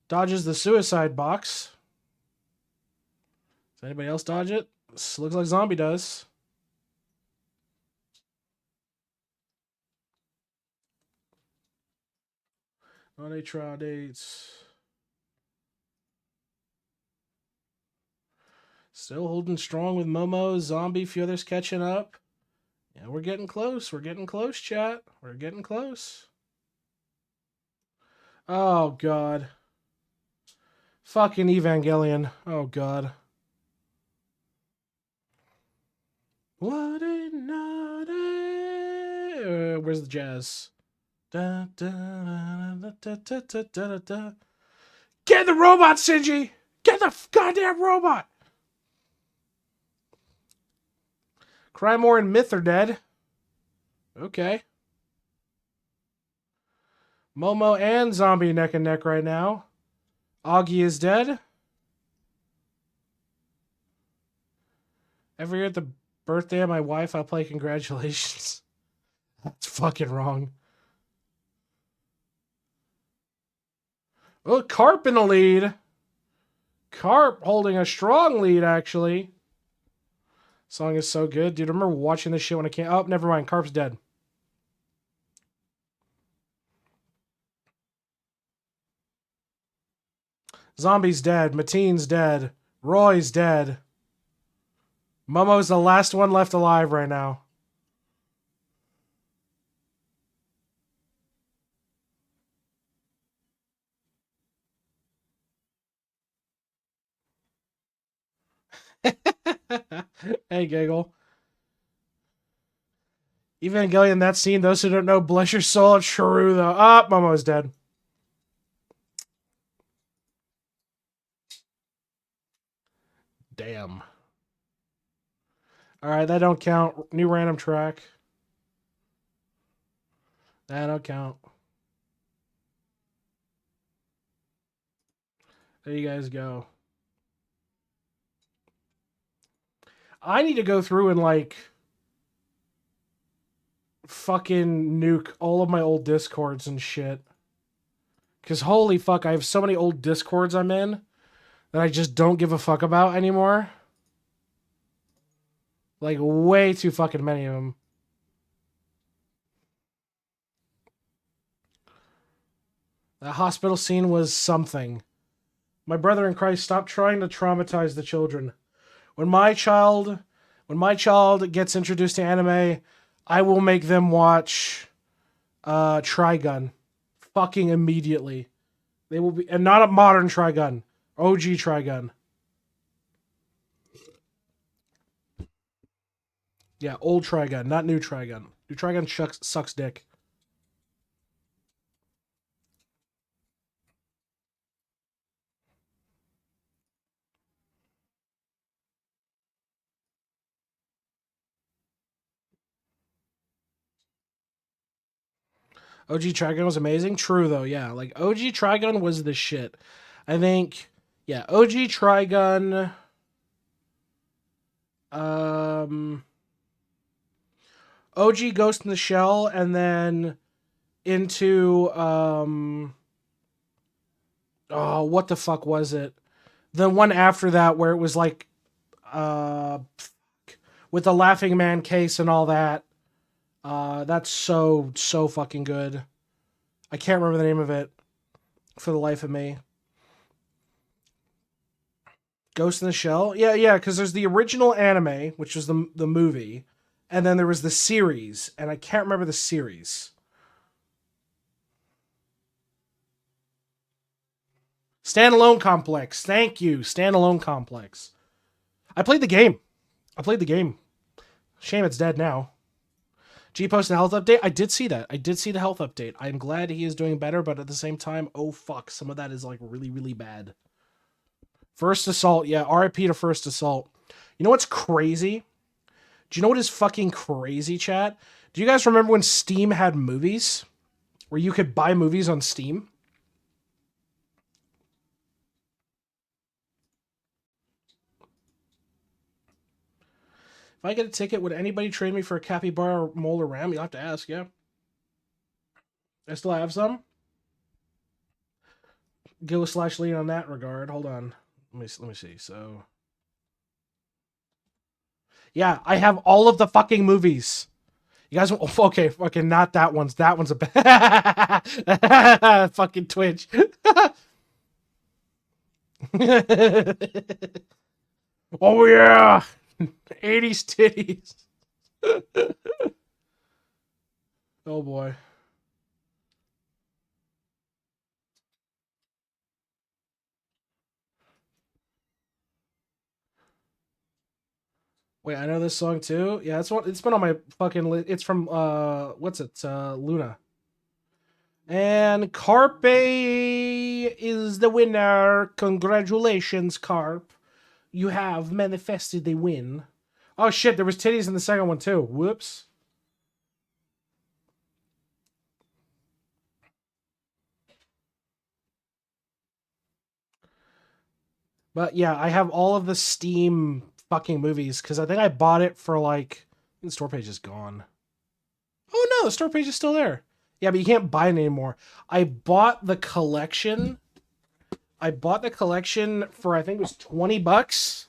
Dodges the suicide box. Does anybody else dodge it? This looks like Zombie does. On a trial dates. Still holding strong with Momo, Zombie, few others catching up. Yeah, we're getting close. We're getting close, chat. We're getting close. Oh, God. Fucking Evangelion. Oh, God. What a night. Where's the jazz? Da, da, da, da, da, da, da, da. Get the robot, Shinji! Get the goddamn robot! Crymore and Myth are dead. Okay. Momo and Zombie neck and neck right now. Augie is dead. Every year at the birthday of my wife, I'll play congratulations. That's fucking wrong. Oh, Carp in the lead. Carp holding a strong lead, actually. Song is so good. Dude, I remember watching this shit when I came. Oh, never mind. Carp's dead. Zombie's dead. Mateen's dead. Roy's dead. Momo's the last one left alive right now. Hey, Giggle. Evangelion, that scene, those who don't know, bless your soul, it's true, though. Ah, Momo's dead. Damn. Alright, that don't count. New random track. That don't count. There you guys go. I need to go through and, like, fucking nuke all of my old Discords and shit. Because holy fuck, I have so many old Discords I'm in that I just don't give a fuck about anymore. Like, way too fucking many of them. That hospital scene was something. My brother in Christ, stop trying to traumatize the children. When my child gets introduced to anime, I will make them watch Trigun. Fucking immediately. They will be, and not a modern Trigun. OG Trigun. Yeah, old Trigun, not new Trigun. New Trigun sucks dick. OG Trigun was amazing. True though, yeah. Like OG Trigun was the shit. I think, yeah, OG Trigun. Um, OG Ghost in the Shell, and then into oh, what the fuck was it? The one after that where it was like uh with the Laughing Man case and all that. That's so fucking good. I can't remember the name of it for the life of me. Ghost in the Shell? Yeah, because there's the original anime, which was the movie, and then there was the series, and I can't remember the series. Standalone Complex. Thank you. Standalone Complex. I played the game. I played the game. Shame it's dead now. G posted a health update. I did see that. I did see the health update. I'm glad he is doing better, but at the same time, oh fuck, some of that is like really, really bad. First Assault, yeah, RIP to First Assault. You know what's crazy? Do you know what is fucking crazy, chat? Do you guys remember when Steam had movies? Where you could buy movies on Steam? If I get a ticket, would anybody trade me for a capybara, mole, or ram? You'll have to ask, yeah. I still have some. Go slash lean on that regard. Hold on. Let me see. So, yeah, I have all of the fucking movies. You guys, okay, fucking not that one's. That one's a bad. Fucking Twitch. Oh yeah, 80s titties. Oh boy. Wait, I know this song too. Yeah, it's been on my fucking It's from what's it? Luna. And Carpe is the winner. Congratulations, Carp. You have manifested the win. Oh shit, there was titties in the second one too. Whoops. But yeah, I have all of the Steam fucking movies because I think I bought it for like the store page is gone. Oh no, the store page is still there. Yeah, but you can't buy it anymore. I bought the collection. I bought the collection for I think it was $20.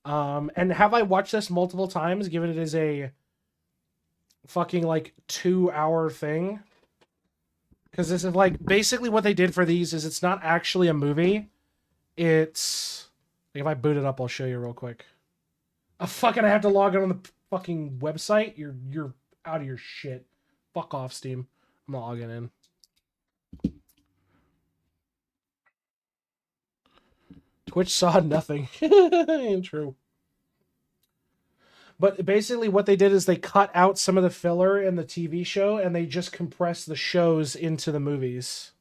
And have I watched this multiple times, given it is a fucking like 2 hour thing? Because this is like basically what they did for these is it's not actually a movie. It's like if I boot it up, I'll show you real quick. Oh fucking I have to log in on the fucking website. You're out of your shit. Fuck off, Steam. I'm not logging in. Twitch saw nothing. Ain't true. But basically, what they did is they cut out some of the filler in the TV show and they just compressed the shows into the movies.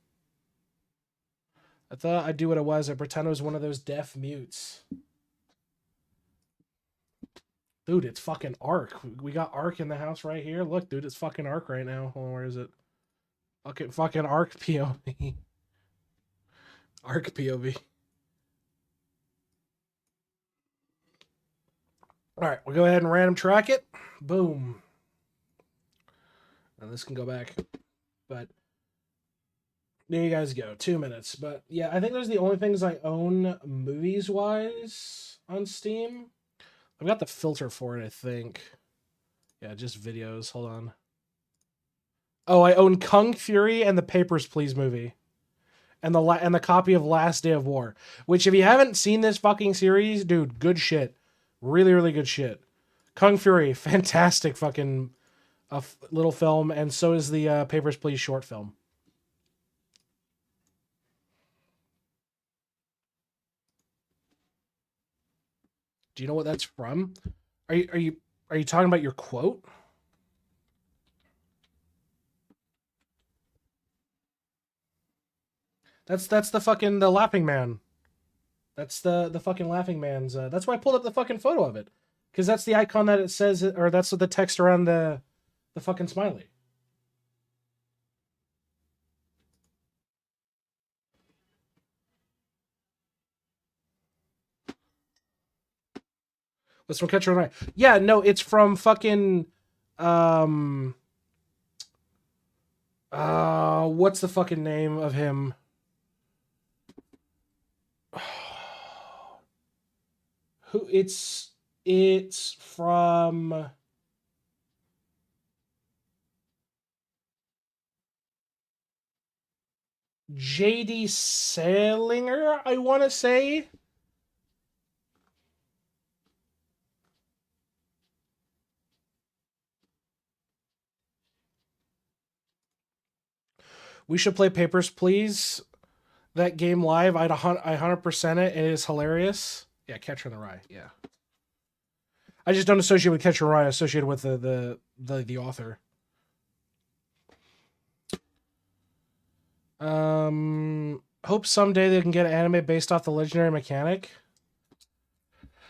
I thought I'd do what it was. I pretend I was one of those deaf mutes. Dude, it's fucking Ark. We got Ark in the house right here. Look, dude, it's fucking Ark right now. Hold on, where is it? Okay, fucking Ark POV. Ark POV. All right, we'll go ahead and random track it. Boom. And this can go back. But there you guys go. 2 minutes. But yeah, I think those are the only things I own movies wise on Steam. I've got the filter for it, I think. Yeah, just videos. Hold on. Oh, I own Kung Fury and the Papers, Please movie. And the copy of Last Day of War. Which, if you haven't seen this fucking series, dude, good shit. Really, really good shit. Kung Fury, fantastic fucking little film, and so is the Papers, Please short film. Do you know what that's from? Are you talking about your quote? That's the fucking the Laughing Man. That's the fucking Laughing Man's. That's why I pulled up the fucking photo of it, because that's the icon that it says, or that's what the text around the fucking smiley. That's from Catcher in the Rye. Yeah, no, it's from fucking um what's the fucking name of him? Who it's from JD Salinger, I want to say. We should play Papers, Please. That game live. I 100% it. It is hilarious. Yeah, Catcher in the Rye. Yeah. I just don't associate with Catcher in the Rye. I associate with the author. Hope someday they can get an anime based off the legendary mechanic.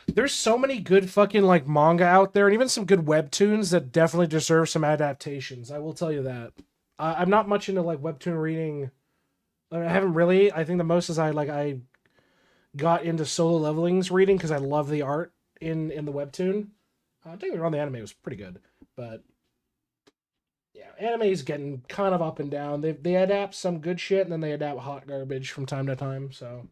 There's so many good fucking like manga out there, and even some good webtoons that definitely deserve some adaptations. I will tell you that. I'm not much into like webtoon reading. I haven't really. I think the most is I got into Solo Leveling's reading because I love the art in the webtoon. Don't get me wrong, the anime was pretty good, but yeah, anime is getting kind of up and down. They adapt some good shit and then they adapt hot garbage from time to time. So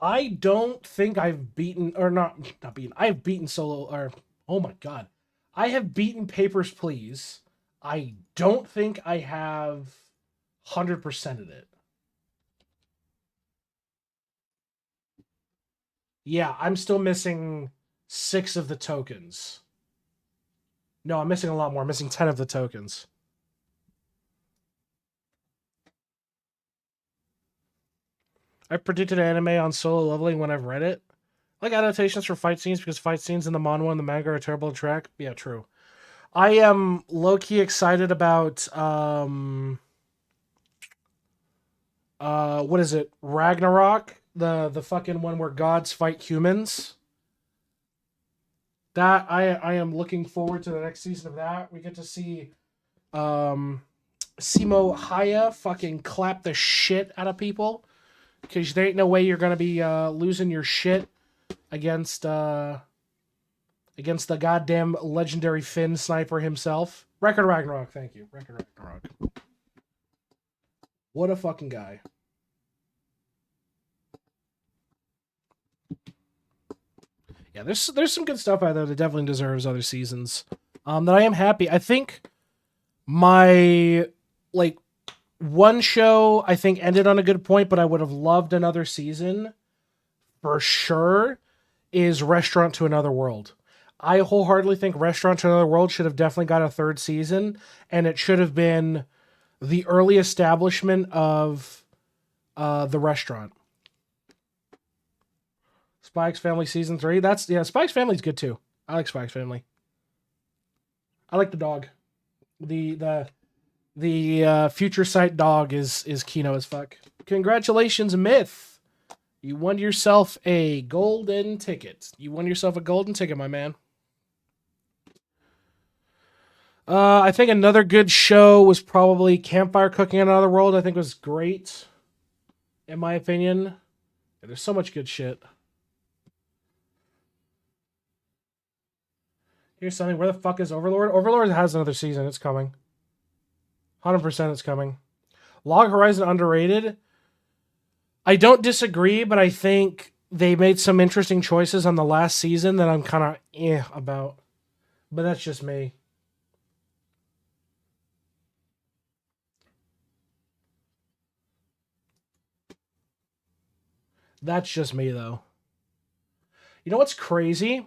I don't think I've beaten or not beaten. I've beaten Solo or oh my god, I have beaten Papers, Please. I don't think I have 100% of it. Yeah, I'm still missing 6 of the tokens. No, I'm missing a lot more. I'm missing 10 of the tokens. I predicted anime on Solo Leveling when I've read it. Like adaptations for fight scenes because fight scenes in the manhwa and the manga are terrible to track. Yeah, true. I am low key excited about what is it? Ragnarok, the fucking one where gods fight humans. That I am looking forward to the next season of that. We get to see um Simo Haya fucking clap the shit out of people because there ain't no way you're gonna be losing your shit against against the goddamn legendary Finn sniper himself. Record Ragnarok, thank you. Record Ragnarok. What a fucking guy. Yeah, there's some good stuff out there that definitely deserves other seasons. That I am happy. I think my like one show I think ended on a good point, but I would have loved another season for sure. Is Restaurant to Another World. I wholeheartedly think Restaurant to Another World should have definitely got a third season, and it should have been the early establishment of the restaurant. Spike's Family season 3. That's yeah. Spike's Family's good too. I like Spike's Family. I like the dog. The future sight dog is Kino as fuck. Congratulations, Myth. You won yourself a golden ticket. You won yourself a golden ticket, my man. I think another good show was probably Campfire Cooking in Another World. I think was great, in my opinion. Yeah, there's so much good shit. Here's something. Where the fuck is Overlord? Overlord has another season. It's coming. 100% it's coming. Log Horizon underrated. I don't disagree, but I think they made some interesting choices on the last season that I'm kind of about. But that's just me. That's just me, though. You know what's crazy?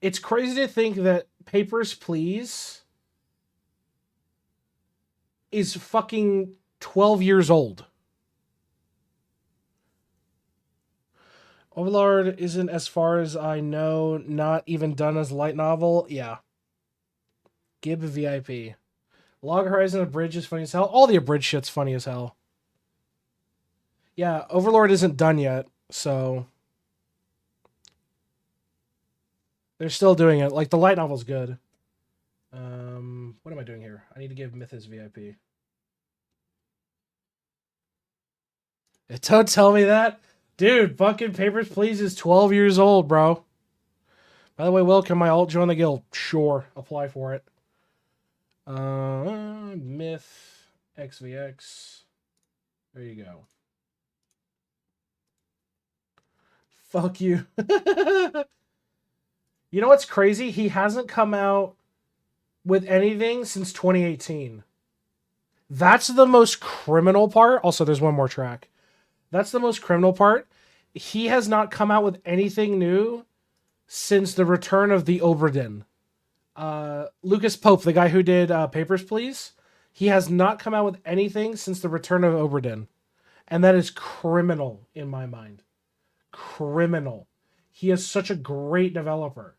It's crazy to think that Papers, Please is fucking 12 years old. Overlord isn't, as far as I know, not even done as a light novel. Yeah. Gib VIP. Log Horizon Abridged is funny as hell. All the abridged shit's funny as hell. Yeah, Overlord isn't done yet, so they're still doing it. Like, the light novel's good. What am I doing here? I need to give Myth his VIP. Don't tell me that. Dude, fucking Papers, Please is 12 years old, bro. By the way, Will, can my alt join the guild? Sure. Apply for it. Myth XVX. There you go. Fuck you. You know what's crazy? He hasn't come out with anything since 2018. That's the most criminal part. Also, there's one more track. That's the most criminal part. He has not come out with anything new since the return of the Oberdin. Lucas Pope, the guy who did Papers, Please, he has not come out with anything since the return of Oberdin. And that is criminal in my mind. Criminal. He is such a great developer.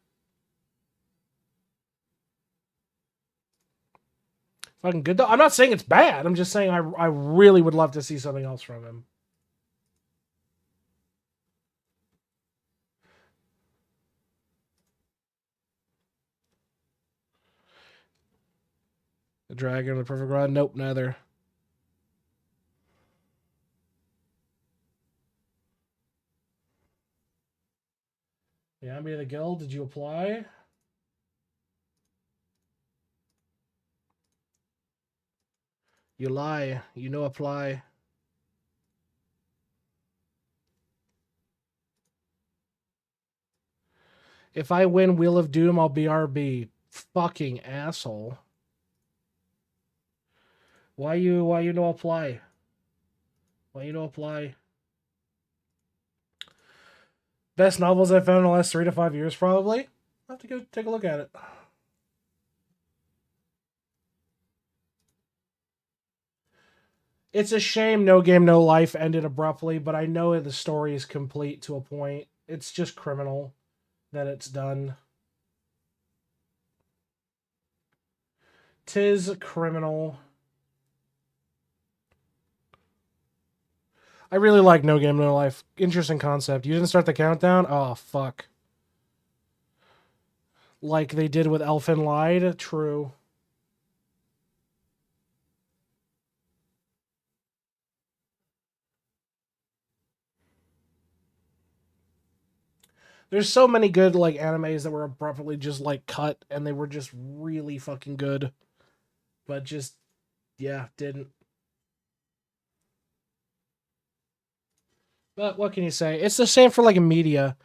Fucking good though. I'm not saying it's bad. I'm just saying I really would love to see something else from him. The Dragon, the Perfect Rod? Nope, neither. Yeah, I'm in the guild. Did you apply? You lie. You know apply. If I win Wheel of Doom, I'll be RB. Fucking asshole. Why you no apply? Why you no apply? Best novels I've found in the last 3 to 5 years, probably. I'll have to go take a look at it. It's a shame No Game No Life ended abruptly, but I know the story is complete to a point. It's just criminal that it's done. 'Tis criminal. I really like No Game No Life. Interesting concept. You didn't start the countdown? Oh, fuck. Like they did with Elfin Lied? True. There's so many good like animes that were abruptly just like cut and they were just really fucking good. But just yeah, didn't. But what can you say? It's the same for like media.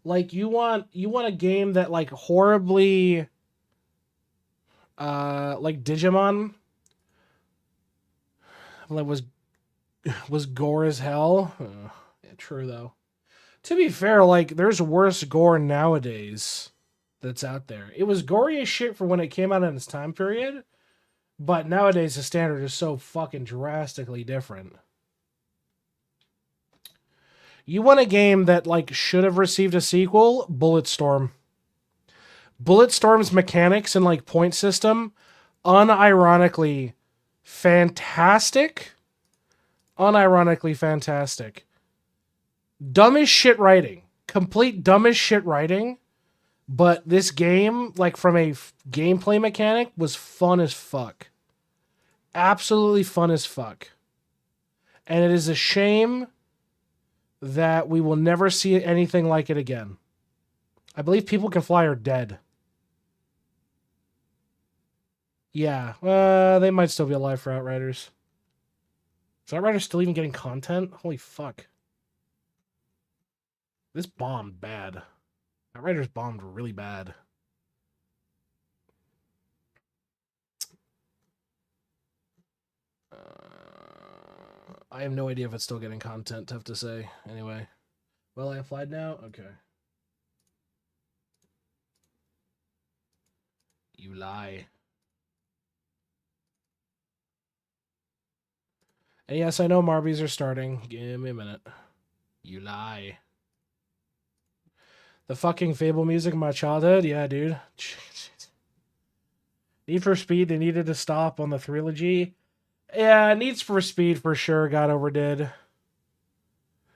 Like you want a game that like horribly like Digimon like was gore as hell. Yeah, true though. To be fair, like there's worse gore nowadays that's out there. It was gory as shit for when it came out in its time period, but nowadays the standard is so fucking drastically different. You want a game that like should have received a sequel? Bulletstorm. Bulletstorm's mechanics and like point system, unironically fantastic. Unironically fantastic. Dumb as shit writing. Complete dumb as shit writing. But this game, like from a gameplay mechanic, was fun as fuck. Absolutely fun as fuck. And it is a shame that we will never see anything like it again. I believe People Can Fly are dead. Yeah, they might still be alive for Outriders. Is Outriders still even getting content? Holy fuck. This bombed bad. Outriders bombed really bad. I have no idea if it's still getting content, tough to say. Anyway. Well, I applied now? Okay. You lie. And yes, I know Marbies are starting. Give me a minute. You lie. The fucking Fable music of my childhood? Yeah, dude. Need for Speed, they needed to stop on the trilogy. Yeah, Need for Speed for sure got overdid.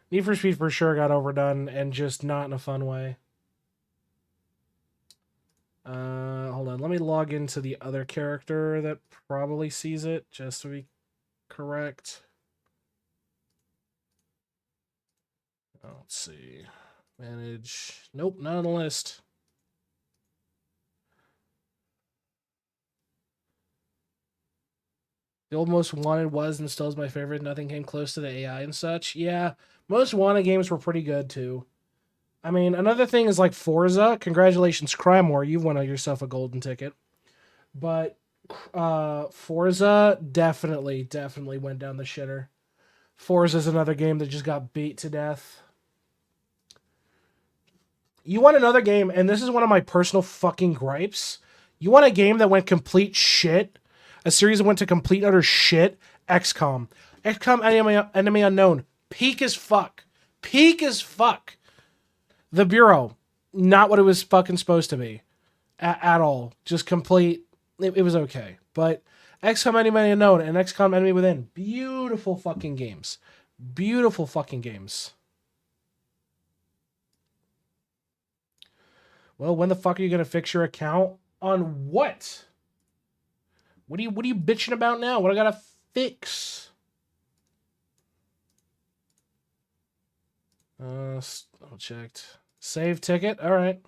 Need for Speed for sure got overdone and just not in a fun way. Hold on. Let me log into the other character that probably sees it just to be correct. Let's see. Manage. Nope, not on the list. The old Most Wanted was and still is my favorite. Nothing came close to the AI and such. Yeah, Most Wanted games were pretty good too. I mean, another thing is like Forza. Congratulations, Crime War. You've won yourself a golden ticket. But Forza definitely went down the shitter. Forza's another game that just got beat to death. You want another game, and this is one of my personal fucking gripes. You want a game that went complete shit? A series that went to complete utter shit? XCOM. XCOM Enemy Unknown. Peak as fuck. Peak as fuck. The Bureau. Not what it was fucking supposed to be. At all. Just complete. It was okay. But XCOM Enemy Unknown and XCOM Enemy Within. Beautiful fucking games. Beautiful fucking games. Well, when the fuck are you gonna fix your account? On what? What are you bitching about now? What I gotta fix? Checked. Save ticket. All right.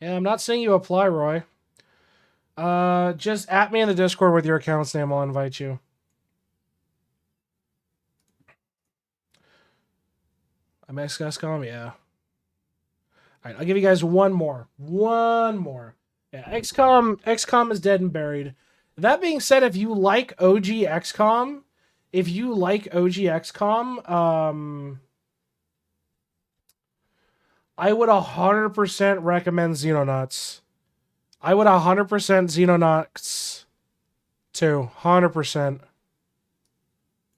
Yeah, I'm not seeing you apply, Roy. Just at me in the Discord with your account's name. I'll invite you. I'm XCOM. Yeah. All right, I'll give you guys one more. One more. Yeah, XCOM is dead and buried. That being said, if you like OG XCOM, I would 100% recommend Xenonauts. I would 100% Xenonauts too. 100%.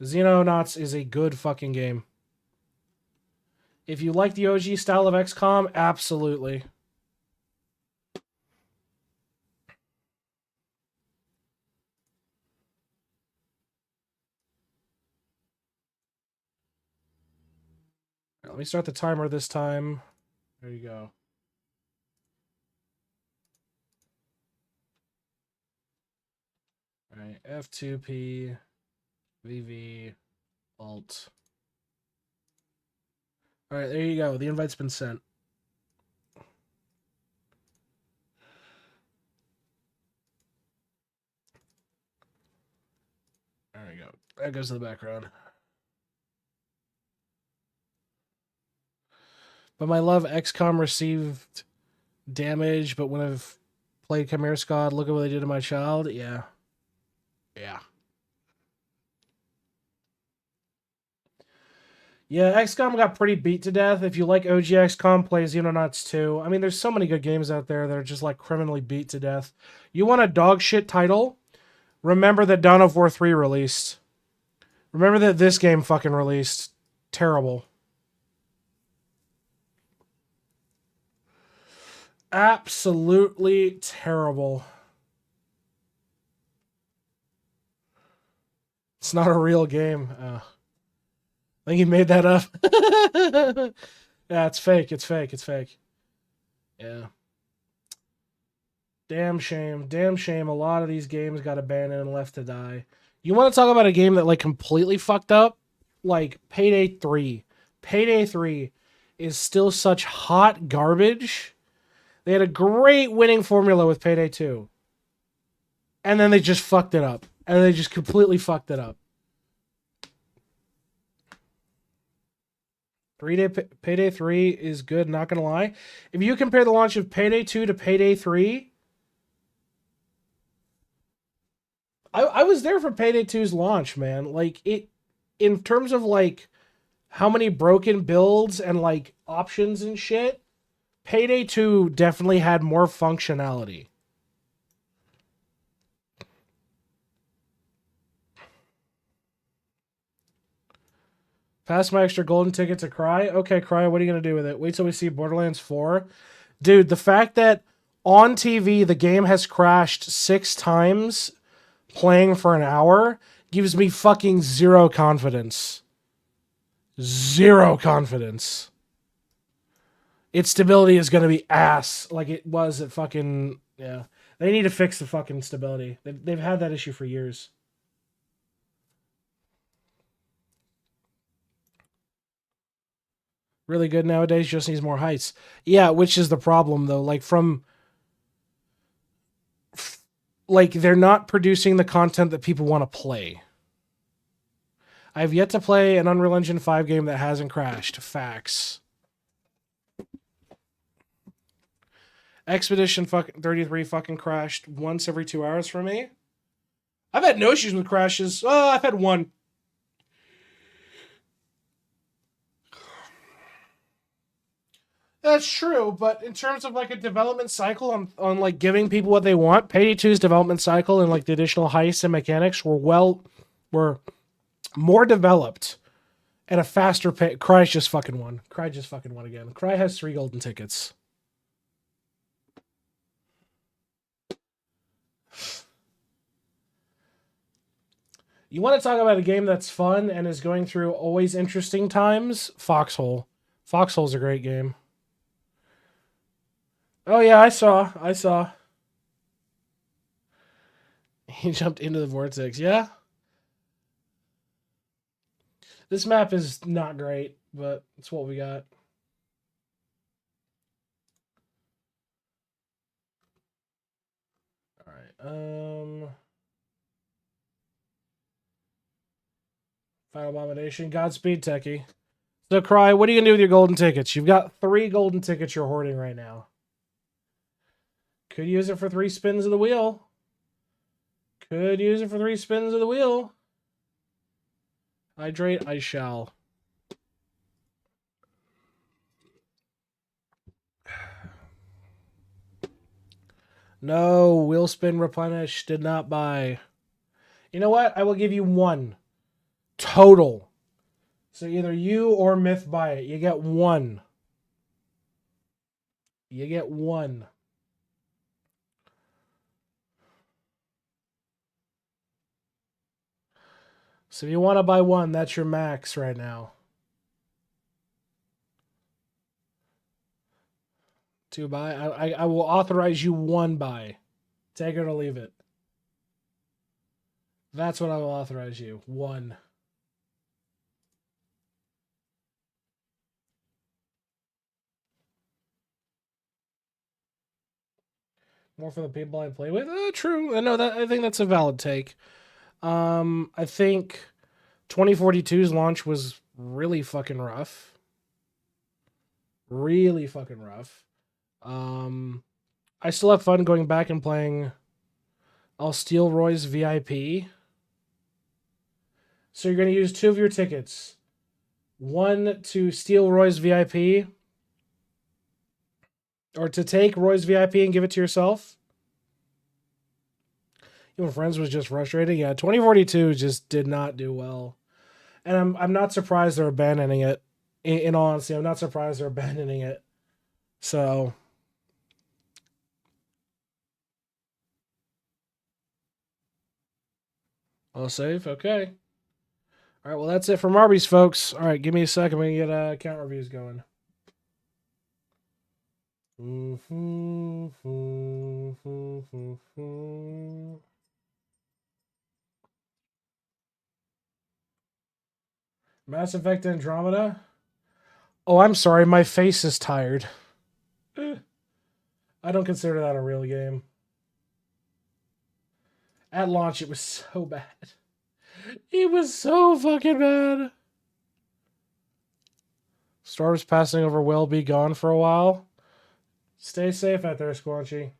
Xenonauts is a good fucking game. If you like the OG style of XCOM, absolutely. Let me start the timer this time. There you go. All right, F2P, VV, Alt. All right, there you go. The invite's been sent. There you go. That goes to the background. But my love XCOM received damage, but when I've played Chimera Squad, look at what they did to my child. Yeah. Yeah. Yeah, XCOM got pretty beat to death. If you like OG XCOM, play Xenonauts 2. I mean, there's so many good games out there that are just like criminally beat to death. You want a dog shit title? Remember that Dawn of War 3 released. Remember that this game fucking released. Terrible. Absolutely terrible. It's not a real game. I think he made that up. Yeah, it's fake. It's fake. It's fake. Yeah. Damn shame. Damn shame. A lot of these games got abandoned and left to die. You want to talk about a game that like completely fucked up? Like Payday 3. Payday 3 is still such hot garbage. They had a great winning formula with Payday 2. And then they just fucked it up. And they just completely fucked it up. Payday 3 is good, not gonna lie. If you compare the launch of Payday 2 to Payday 3, I was there for Payday 2's launch, man. Like it in terms of like how many broken builds and like options and shit, Payday 2 definitely had more functionality. Pass my extra golden ticket to Cry. Okay, Cry, what are you going to do with it? Wait till we see Borderlands 4. Dude, the fact that on TV the game has crashed 6 times playing for an hour gives me fucking zero confidence. Zero confidence. Its stability is going to be ass like it was at fucking... Yeah. They need to fix the fucking stability. They've had that issue for years. Really good nowadays, just needs more heights. Yeah, which is the problem though. Like they're not producing the content that people want to play. I've yet to play an Unreal Engine 5 game that hasn't crashed. Facts. Expedition fucking 33 fucking crashed once every 2 hours for me. I've had no issues with crashes. Oh, I've had one. That's true, but in terms of like a development cycle on like giving people what they want, Payday 2's development cycle and like the additional heists and mechanics were more developed at a faster pace. Cry just fucking won. Cry just fucking won again. Cry has 3 golden tickets. You want to talk about a game that's fun and is going through always interesting times? Foxhole. Foxhole's a great game. Oh yeah, I saw. He jumped into the vortex. Yeah. This map is not great, but it's what we got. All right. Final Abomination. Godspeed, Techie. So, Cry, what are you going to do with your golden tickets? You've got 3 golden tickets you're hoarding right now. Could use it for 3 spins of the wheel. Could use it for 3 spins of the wheel. Hydrate, I shall. No, wheel spin replenish, did not buy. You know what? I will give you 1. Total. So either you or Myth buy it. You get one. You get one. So if you want to buy one, that's your max right now. 2 buy. I will authorize you 1 buy. Take it or leave it. That's what I will authorize you. 1. More for the people I play with. True. I know that. I think that's a valid take. I think 2042's launch was really fucking rough. Really fucking rough. I still have fun going back and playing. I'll steal Roy's VIP. So you're going to use 2 of your tickets. 1 to steal Roy's VIP, or to take Roy's VIP and give it to yourself. Even Friends was just frustrating. Yeah, 2042 just did not do well, and I'm not surprised they're abandoning it. In all honesty, I'm not surprised they're abandoning it. So, all safe. Okay. All right. Well, that's it from Arby's, folks. All right, give me a second. We can get account reviews going. Mass Effect Andromeda. Oh, I'm sorry. My face is tired. I don't consider that a real game. At launch, it was so bad. It was so fucking bad. Storms passing over will be gone for a while. Stay safe out there, Squanchy.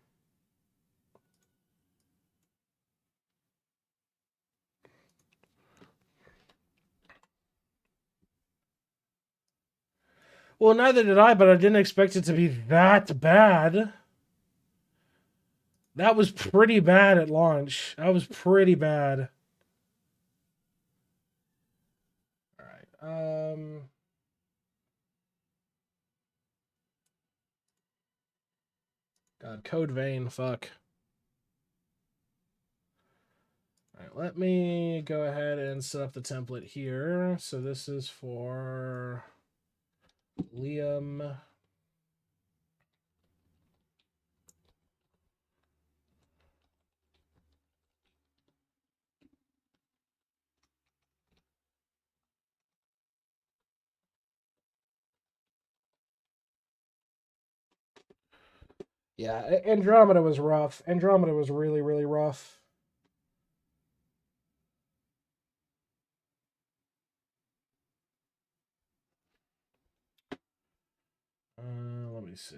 Well, neither did I, but I didn't expect it to be that bad. That was pretty bad at launch. That was pretty bad. All right. God, Code Vein. Fuck. All right. Let me go ahead and set up the template here. So this is for Liam. Yeah, Andromeda was rough. Andromeda was really, really rough. Let me see.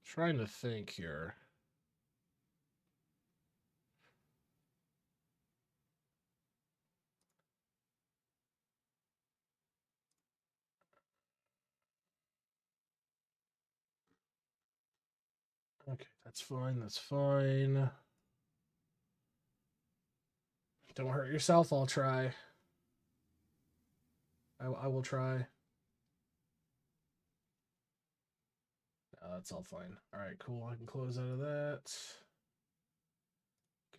Trying to think here. Okay, that's fine. That's fine. Don't hurt yourself. I'll try. I will try. That's all fine. All right, cool. I can close out of that.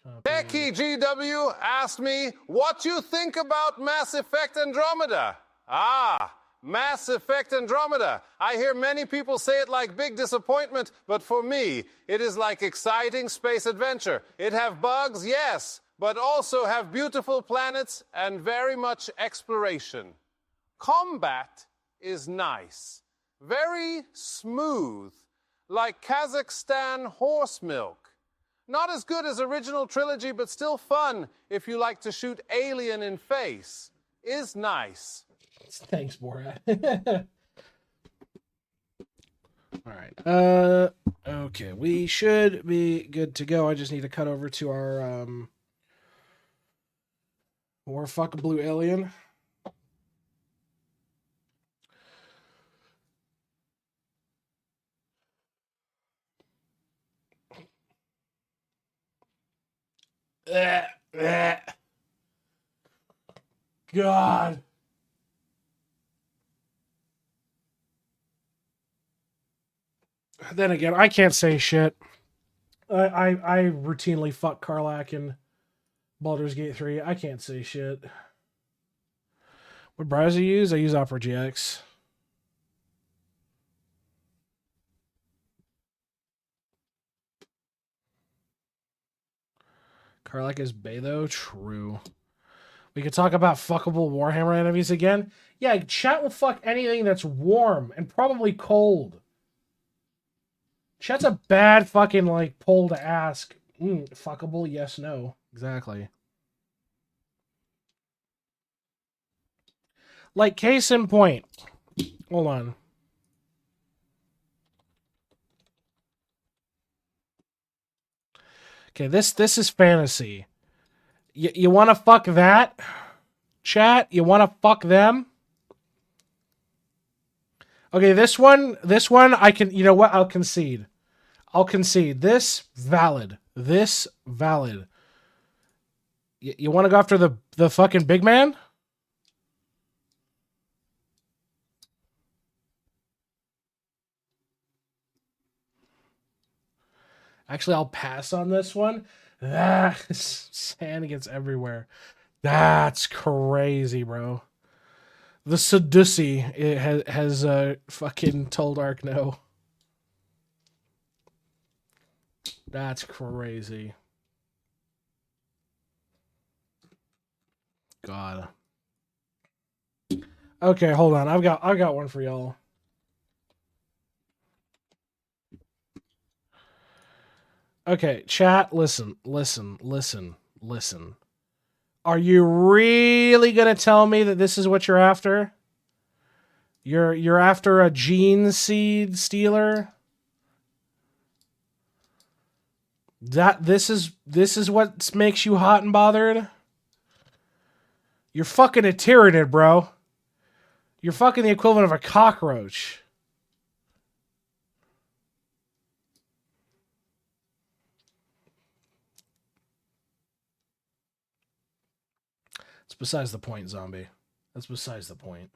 Copy. Becky GW asked me what you think about Mass Effect Andromeda. Mass Effect Andromeda. I hear many people say it like big disappointment, but for me, it is like exciting space adventure. It have bugs, yes, but also have beautiful planets and very much exploration. Combat is nice, very smooth, like Kazakhstan horse milk. Not as good as original trilogy, but still fun if you like to shoot alien in face. Is nice. Thanks, Borat. All right. Okay, we should be good to go. I just need to cut over to our War Fuck Blue Alien. God. Then again, I can't say shit. I routinely fuck Karlach in Baldur's Gate 3. I can't say shit. What browser you use? I use Opera GX. Karlach is Bay, though? True. We could talk about fuckable Warhammer enemies again. Yeah, chat will fuck anything that's warm and probably cold. Chat's a bad fucking, like, poll to ask. Fuckable? Yes, no. Exactly. Like, case in point. Hold on. Okay, this is fantasy. You want to fuck that? Chat? You want to fuck them? Okay, this one, I can, you know what? I'll concede. This, valid. This, valid. You want to go after the fucking big man? Actually, I'll pass on this one. Sand gets everywhere. That's crazy, bro. The Sedusi has fucking told Ark no. That's crazy. God. Okay, hold on. I've got one for y'all. Okay, chat, listen. Are you really gonna tell me that this is what you're after? You're after a gene seed stealer? This is what makes you hot and bothered? You're fucking a Tyranid, bro. You're fucking the equivalent of a cockroach. It's besides the point, zombie. That's besides the point.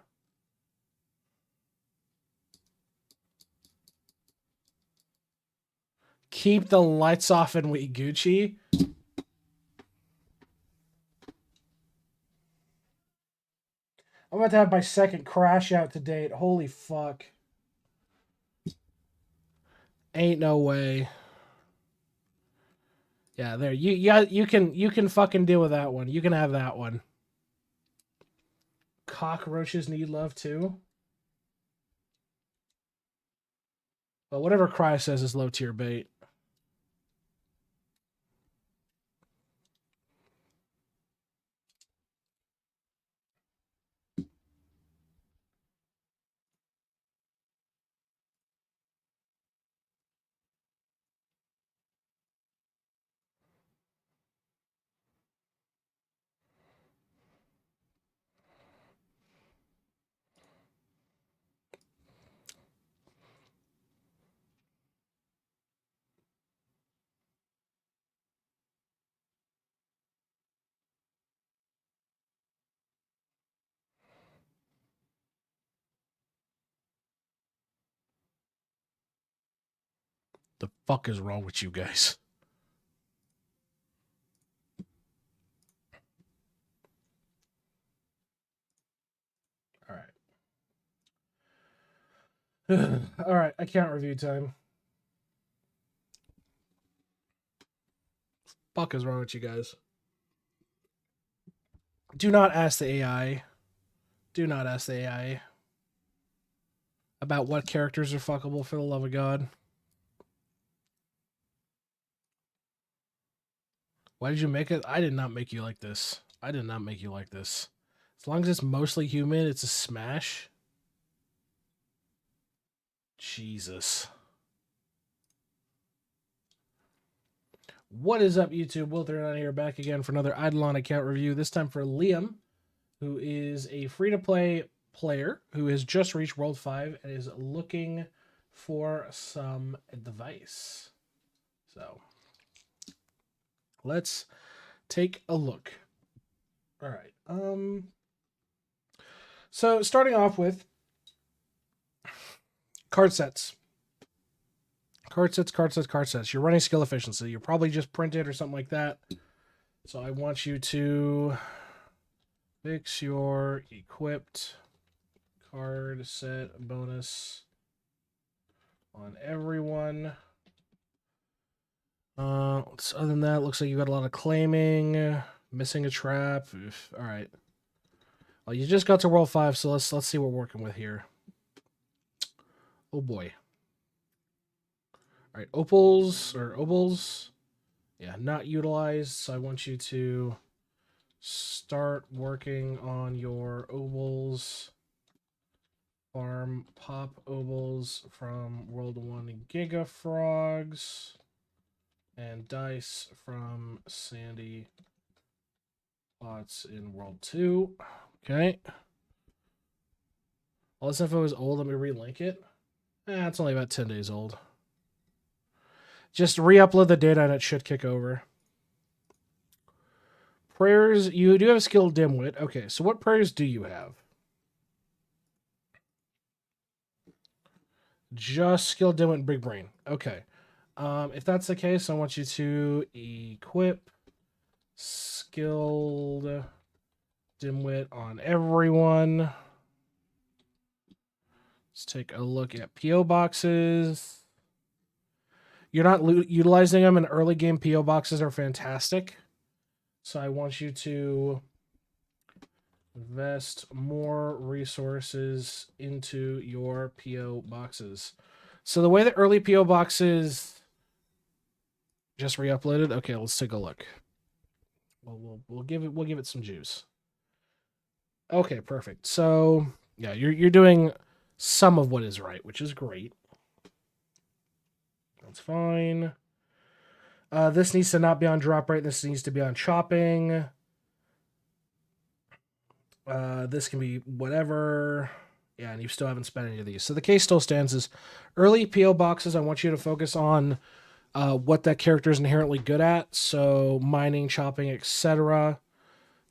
Keep the lights off and we Gucci. I'm about to have my second crash out to date. Holy fuck. Ain't no way. Yeah, there. You can fucking deal with that one. You can have that one. Cockroaches need love too. Well, whatever Cry says is low tier bait. The fuck is wrong with you guys? All right. All right, account review time. Fuck is wrong with you guys? Do not ask the AI. Do not ask the AI about what characters are fuckable, for the love of God. Why did you make it? I did not make you like this. I did not make you like this. As long as it's mostly human, it's a smash. Jesus. What is up, YouTube? Will39 here, back again for another Idleon account review, this time for Liam, who is a free-to-play player who has just reached World 5 and is looking for some advice. So, let's take a look. All right. So starting off with card sets. Card sets. You're running skill efficiency. You're probably just printed or something like that. So I want you to fix your equipped card set bonus on everyone. Other than that, looks like you got a lot of claiming, missing a trap. Oof. All right. Well, you just got to World 5, so let's see what we're working with here. Oh boy. All right, obols. Yeah, not utilized. So I want you to start working on your obols. Farm pop obols from World 1 Giga Frogs. And dice from Sandy Pots in World 2. Okay. All this info is old. Let me relink it. It's only about 10 days old. Just re-upload the data and it should kick over. Prayers. You do have a skill dimwit. Okay, so what prayers do you have? Just skill dimwit and big brain. Okay. If that's the case, I want you to equip skilled dimwit on everyone. Let's take a look at PO boxes. You're not utilizing them in early game. PO boxes are fantastic. So I want you to invest more resources into your PO boxes. So the way that early PO boxes just re-uploaded. Okay, let's take a look. We'll give it some juice. Okay, perfect. So yeah, you're doing some of what is right, which is great. That's fine. This needs to not be on drop rate. This needs to be on chopping. This can be whatever. Yeah, and you still haven't spent any of these. So the case still stands as early PO boxes. I want you to focus on what that character is inherently good at. So mining, chopping, etc.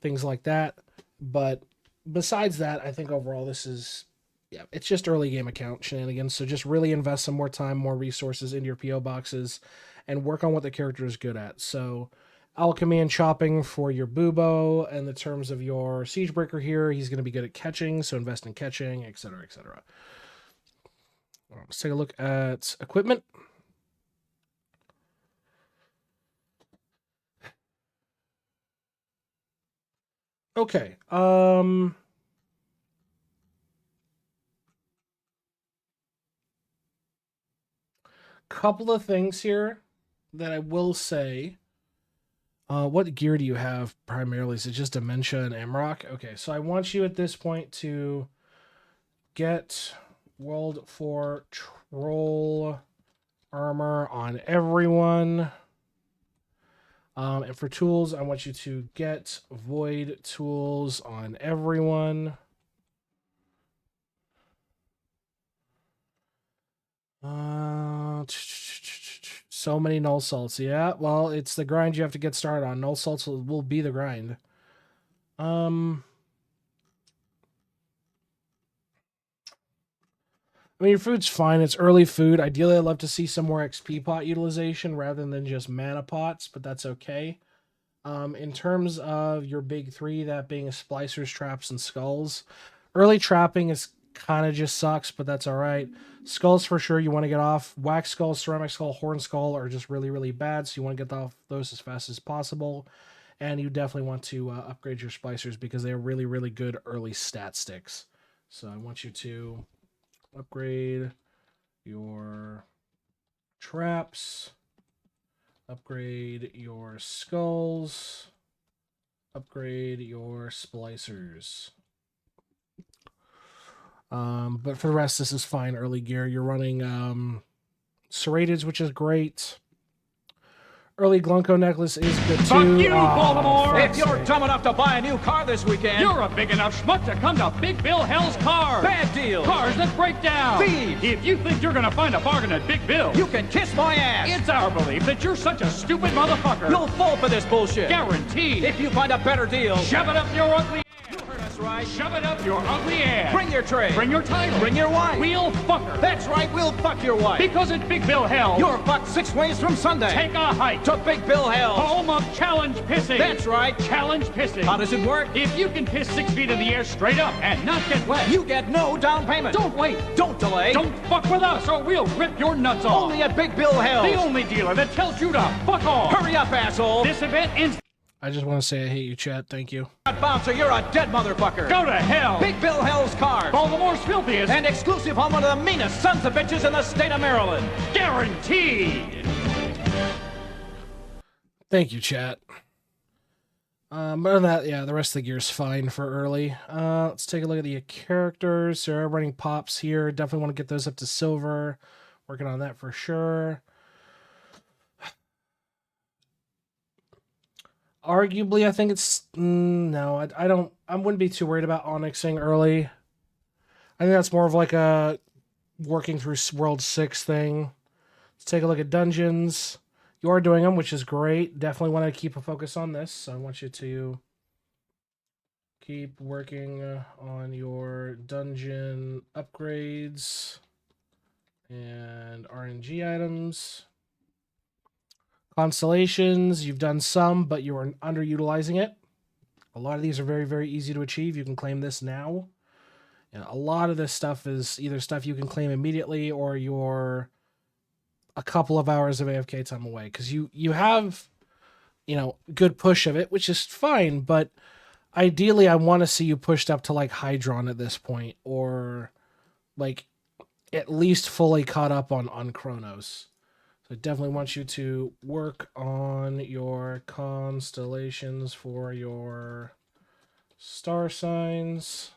Things like that. But besides that, I think overall this is, yeah, it's just early game account shenanigans. So just really invest some more time, more resources into your PO boxes and work on what the character is good at. So alchemy and chopping for your Bubo, and the terms of your Siegebreaker here, he's going to be good at catching, so invest in catching, etc., etc. Let's take a look at equipment. Okay. Couple of things here that I will say. What gear do you have primarily? Is it just Dementia and Amrock? Okay, so I want you at this point to get World 4 Troll armor on everyone. And for tools, I want you to get Void tools on everyone. So many null salts. Yeah, well, it's the grind you have to get started on. Null salts will be the grind. I mean, your food's fine. It's early food. Ideally, I'd love to see some more XP pot utilization rather than just mana pots, but that's okay. In terms of your big three, that being splicers, traps, and skulls, early trapping is kind of just sucks, but that's all right. Skulls for sure you want to get off. Wax skull, ceramic skull, horn skull are just really, really bad, so you want to get off those as fast as possible. And you definitely want to upgrade your splicers because they are really, really good early stat sticks. So I want you to upgrade your traps, upgrade your skulls, upgrade your splicers. But for the rest, this is fine early gear. You're running serrateds, which is great. Early Glunko necklace is good too. Fuck you, Oh, Baltimore! fuck's If you're sake. dumb enough to buy a new car this weekend, You're a big enough schmuck to come to Big Bill Hell's Cars. bad deal. Cars that break down. Thieves. If you think you're gonna find a bargain at Big Bill, You can kiss my ass. it's our belief that you're such a stupid motherfucker. You'll fall for this bullshit. Guaranteed. If you find a better deal, Shove it up your ugly ass. you heard us right. Shove it up your ugly ass. Bring your tray. Bring your title. Bring your wife. We'll fuck her. That's right, we'll fuck your wife. Because at Big Bill Hell, You're fucked 6 ways from Sunday. take a hike to Big Bill Hell. home of challenge pissing. That's right. Challenge pissing. How does it work? If you can piss 6 feet in the air straight up and not get wet, You get no down payment. don't wait. Don't delay. Don't fuck with us or we'll rip your nuts off. Only at Big Bill Hell. The only dealer that tells you to fuck off. Hurry up, asshole. This event ends. I just want to say I hate you, chat. Thank you. Bouncer, you're a dead motherfucker. Go to hell. Big Bill Hell's Cars. Baltimore's filthiest. And exclusive on one of the meanest sons of bitches in the state of Maryland. Guaranteed. Thank you, chat. Other than that, yeah, the rest of the gear's fine for early. Let's take a look at the characters. There are running pops here. Definitely want to get those up to silver. Working on that for sure. Arguably, I think it's no. I wouldn't be too worried about onyxing early. I think that's more of like a working through World 6 thing. Let's take a look at dungeons. You are doing them, which is great. Definitely want to keep a focus on this. So I want you to keep working on your dungeon upgrades and RNG items. Constellations, you've done some, but you are underutilizing it. A lot of these are very, very easy to achieve. You can claim this now. And a lot of this stuff is either stuff you can claim immediately or you're a couple of hours of AFK time away. Because you have, good push of it, which is fine. But ideally, I want to see you pushed up to like Hydron at this point. Or like at least fully caught up on Chronos. So I definitely want you to work on your constellations for your star signs.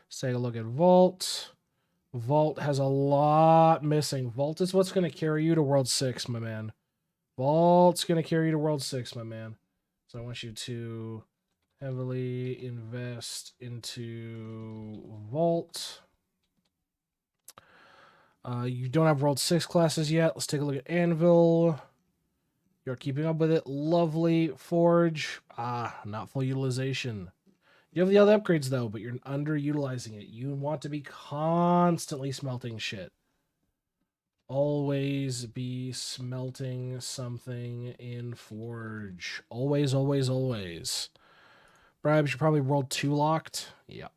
Let's take a look at Vault. Vault has a lot missing. Vault is what's going to carry you to World 6, my man. Vault's going to carry you to World 6, my man. So I want you to heavily invest into Vault. You don't have World 6 classes yet. Let's take a look at Anvil. You're keeping up with it. Lovely. Forge. Not full utilization. You have the other upgrades, though, but you're underutilizing it. You want to be constantly smelting shit. Always be smelting something in Forge. Always, always, always. Bribes, you're probably World 2 locked. Yeah.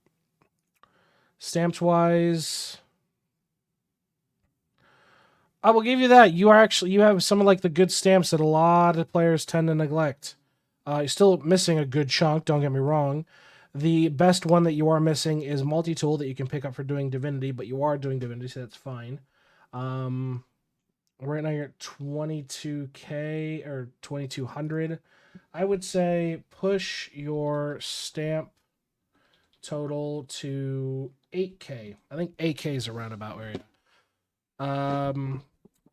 Stamps-wise, I will give you that. You have some of like the good stamps that a lot of players tend to neglect. You're still missing a good chunk, don't get me wrong. The best one that you are missing is multi-tool that you can pick up for doing Divinity, but you are doing Divinity, so that's fine. Right now you're at 22k or 2200. I would say push your stamp total to 8k. I think 8k is around about where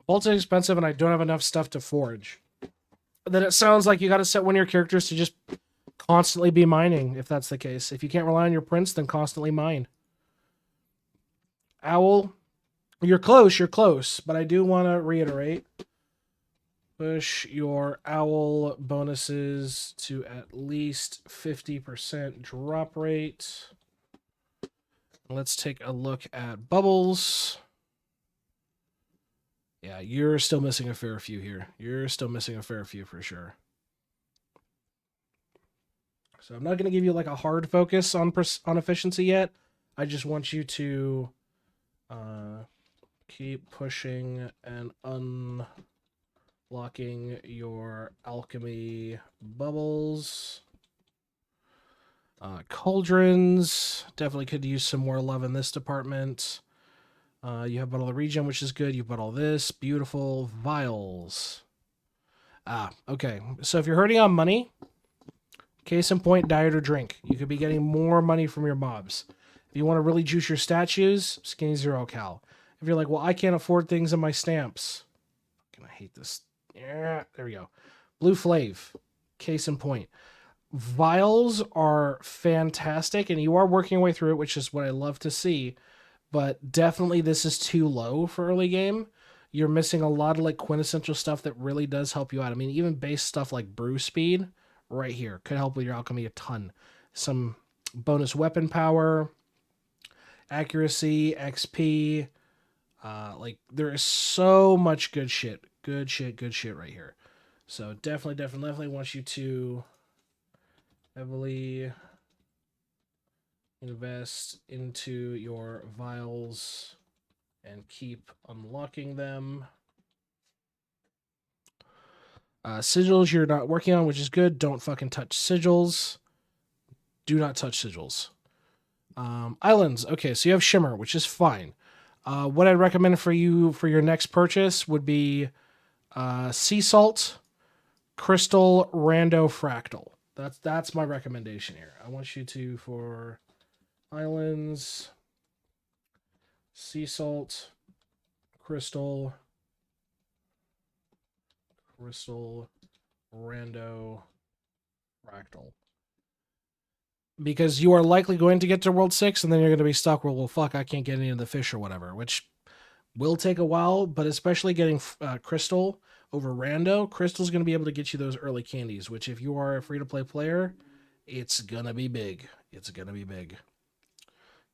Bolt's expensive and I don't have enough stuff to forge. Then it sounds like you got to set one of your characters to just constantly be mining, if that's the case. If you can't rely on your prints, then constantly mine. Owl, you're close, but I do want to reiterate. Push your owl bonuses to at least 50% drop rate. Let's take a look at bubbles. Yeah, you're still missing a fair few here. You're still missing a fair few for sure. So I'm not going to give you like a hard focus on efficiency yet. I just want you to keep pushing and unlocking your alchemy bubbles. Cauldrons. Definitely could use some more love in this department. You have bought all the regen, which is good. You've bought all this. Beautiful. Vials. Okay. So if you're hurting on money, case in point, diet or drink. You could be getting more money from your mobs. If you want to really juice your statues, Skinny Zero Cal. If you're like, well, I can't afford things in my stamps. I hate this Yeah, there we go. Blue Flave, case in point. Vials are fantastic, and you are working your way through it, which is what I love to see. But definitely, this is too low for early game. You're missing a lot of like quintessential stuff that really does help you out. I mean, even base stuff like brew speed, right here, could help with your alchemy a ton. Some bonus weapon power, accuracy, XP. Like there is so much good shit right here. So definitely want you to heavily invest into your vials and keep unlocking them. Sigils you're not working on, which is good. Don't fucking touch sigils. Do not touch sigils. Islands. Okay, so you have Shimmer, which is fine. What I'd recommend for you for your next purchase would be Sea Salt, Crystal, Rando, Fractal. That's my recommendation here. I want you to, for Islands, Sea Salt, Crystal, Rando, Fractal. Because you are likely going to get to World 6, and then you're going to be stuck where, well, fuck, I can't get any of the fish or whatever, which will take a while, but especially getting Crystal over Rando, Crystal's going to be able to get you those early candies, which if you are a free-to-play player, it's going to be big. It's going to be big.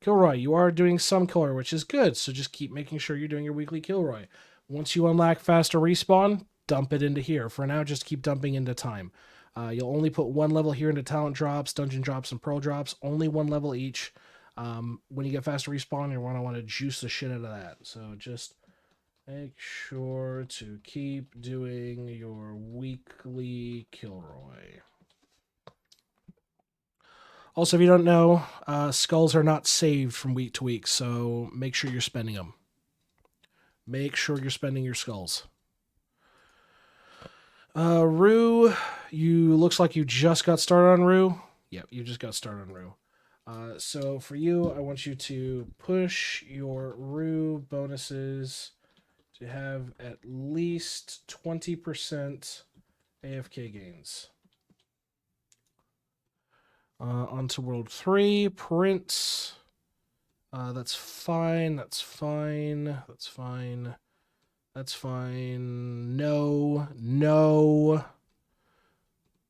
Kilroy, you are doing some Kilroy, which is good, so just keep making sure you're doing your weekly Kilroy. Once you unlock faster respawn, dump it into here. For now, just keep dumping into time. You'll only put one level here into talent drops, dungeon drops, and pearl drops. Only one level each. When you get faster respawn, you're going to want to juice the shit out of that. So just make sure to keep doing your weekly Kilroy. Also, if you don't know, skulls are not saved from week to week, so make sure you're spending them. Make sure you're spending your skulls. Rue, looks like you just got started on Rue. Yep, you just got started on Rue. So for you, I want you to push your Rue bonuses to have at least 20% AFK gains. Onto World 3, Prince. That's fine. No.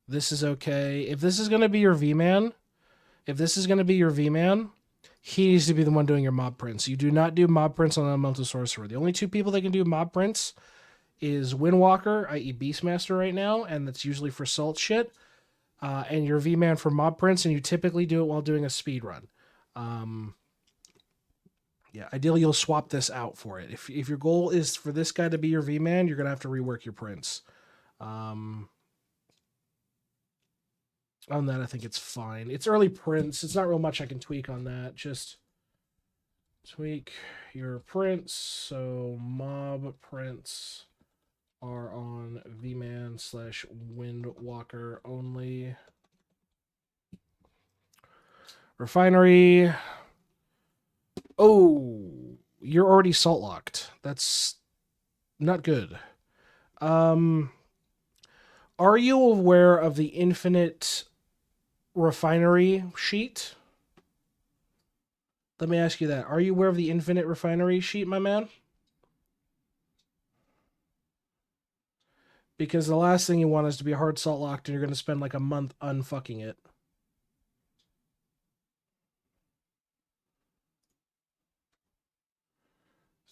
This is okay. If this is going to be your V-Man, he needs to be the one doing your mob prints. You do not do mob prints on Elemental Sorcerer. The only two people that can do mob prints is Windwalker, i.e. Beastmaster right now, and that's usually for salt shit, and your V-Man for mob prints, and you typically do it while doing a speed run. Yeah, ideally you'll swap this out for it. If your goal is for this guy to be your V-Man, you're going to have to rework your prints. On that, I think it's fine. It's early prints. It's not real much I can tweak on that. Just tweak your prints. So mob prints are on V-Man / Windwalker only. Refinery. Oh, you're already salt locked. That's not good. Are you aware of the infinite refinery sheet? Let me ask you that. Are you aware of the infinite refinery sheet, my man? Because the last thing you want is to be hard salt locked and you're going to spend like a month unfucking it.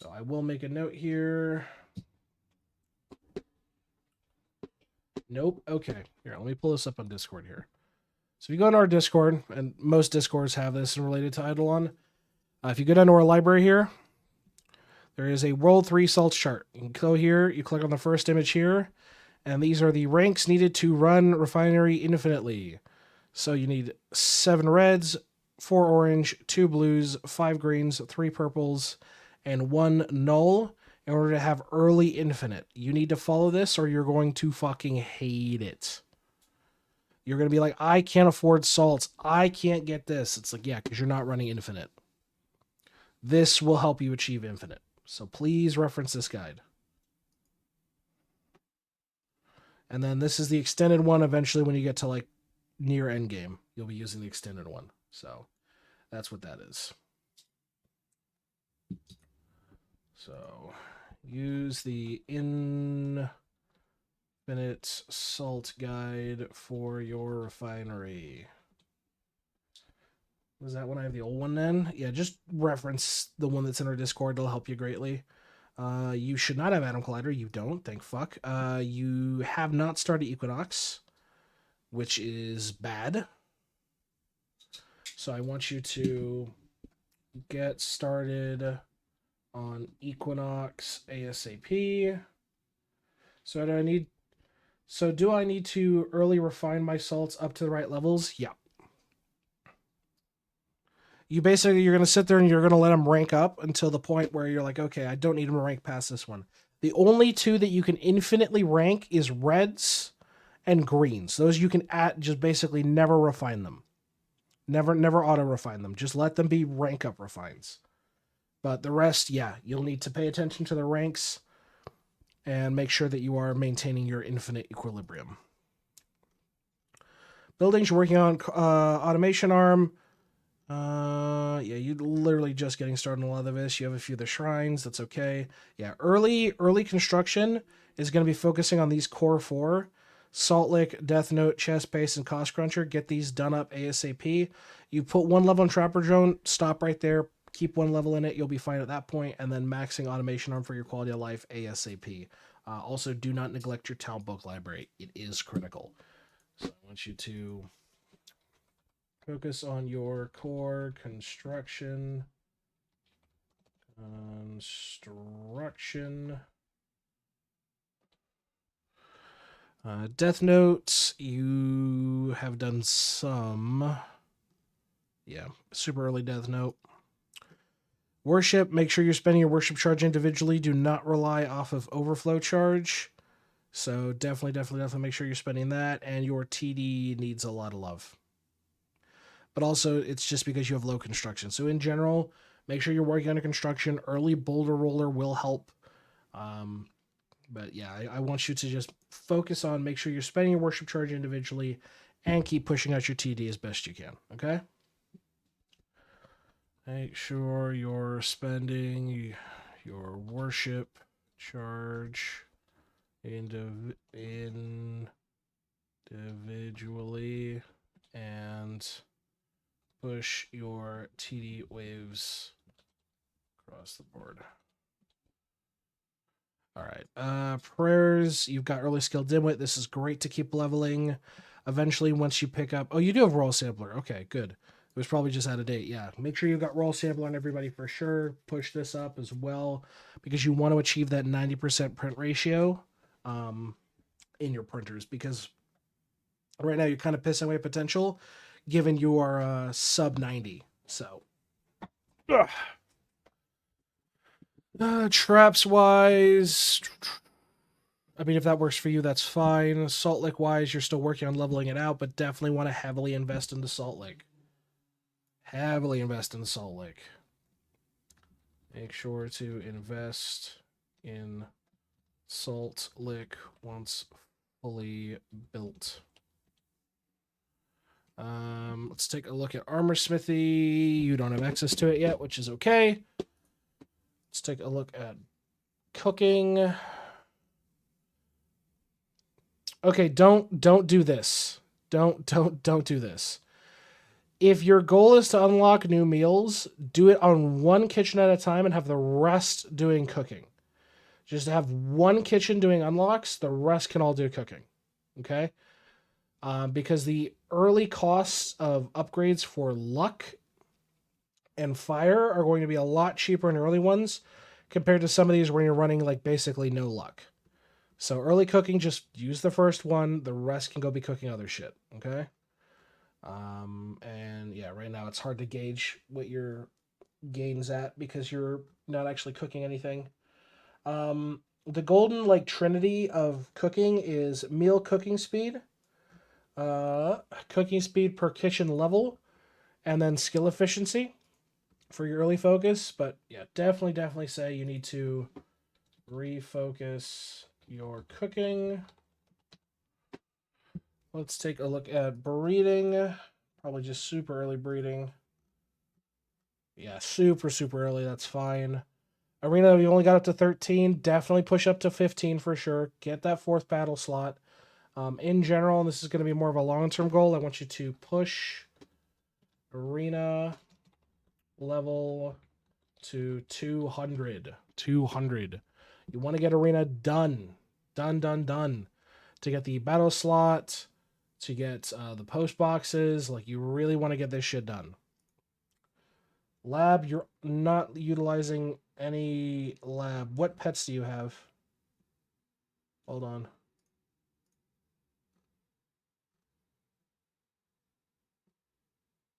So I will make a note here. Nope. Okay. Here, let me pull this up on Discord here. So if you go into our Discord, and most Discords have this and related to Idleon, if you go down to our library here, there is a World 3 salts chart. You can go here, you click on the first image here, and these are the ranks needed to run Refinery infinitely. So you need 7 reds, 4 orange, 2 blues, 5 greens, 3 purples, and 1 null in order to have early infinite. You need to follow this or you're going to fucking hate it. You're going to be like, I can't afford salts. I can't get this. It's like, yeah, because you're not running infinite. This will help you achieve infinite. So please reference this guide. And then this is the extended one. Eventually, when you get to like near end game, you'll be using the extended one. So that's what that is. So use the infinite salt guide for your refinery. Was that when I have the old one then? Yeah, just reference the one that's in our Discord. It'll help you greatly. You should not have Atom Collider. You don't, thank fuck. You have not started Equinox, which is bad. So I want you to get started on Equinox ASAP. So do I need to early refine my salts up to the right levels? Yeah. You're going to sit there and you're going to let them rank up until the point where you're like, okay, I don't need them to rank past this one. The only two that you can infinitely rank is reds and greens. Those you can just basically never refine them. Never auto refine them. Just let them be rank up refines. But the rest, yeah, you'll need to pay attention to the ranks and make sure that you are maintaining your infinite equilibrium. Buildings, you're working on automation arm. Yeah, you're literally just getting started on a lot of this. You have a few of the shrines. That's okay. Yeah, early construction is going to be focusing on these core 4. Salt Lick, Death Note, Chest Base, and Cost Cruncher. Get these done up ASAP. You put 1 level on Trapper Drone. Stop right there. Keep 1 level in it. You'll be fine at that point. And then maxing automation arm for your quality of life ASAP. Also, do not neglect your town book library. It is critical. So I want you to focus on your core construction. Death Notes, you have done some. Yeah, super early Death Note. Worship, make sure you're spending your worship charge individually. Do not rely off of overflow charge. So definitely make sure you're spending that. And your TD needs a lot of love. But also, it's just because you have low construction. So in general, make sure you're working on a construction. Early boulder roller will help. But yeah, I want you to just focus on, make sure you're spending your worship charge individually and keep pushing out your TD as best you can. Okay? Make sure you're spending your worship charge individually and push your TD waves across the board. All right. Prayers, you've got early skill dimwit. This is great to keep leveling. Eventually, once you pick up... Oh, you do have Royal Sampler. Okay, good. It was probably just out of date. Yeah, make sure you've got Royal Sampler on everybody for sure. Push this up as well because you want to achieve that 90% print ratio in your printers, because right now you're kind of pissing away potential given you are sub 90. So... traps wise, I mean, if that works for you, that's fine. Salt Lick wise, you're still working on leveling it out, but definitely want to heavily invest into Salt Lick. Heavily invest in Salt Lick. Make sure to invest in Salt Lick once fully built. Let's take a look at Armor Smithy. You don't have access to it yet, which is okay. Let's take a look at cooking. Okay, don't do this. Don't do this. If your goal is to unlock new meals, do it on one kitchen at a time and have the rest doing cooking. Just have one kitchen doing unlocks, the rest can all do cooking. Okay? Because the early costs of upgrades for luck and fire are going to be a lot cheaper in early ones compared to some of these where you're running like basically no luck. So early cooking, just use the first one. The rest can go be cooking other shit. Okay. And yeah, right now it's hard to gauge what your gains at because you're not actually cooking anything. The golden like trinity of cooking is meal cooking speed, cooking speed per kitchen level, and then skill efficiency for your early focus. But yeah, definitely say you need to refocus your cooking. Let's take a look at breeding. Probably just super early breeding. Yeah, super early. That's fine. Arena, you only got up to 13. Definitely push up to 15 for sure. Get that 4th battle slot. In general, and this is going to be more of a long-term goal, I want you to push arena level to 200. 200. You want to get arena done. Done. To get the battle slot, to get the post boxes. Like, you really want to get this shit done. Lab, you're not utilizing any lab. What pets do you have? Hold on.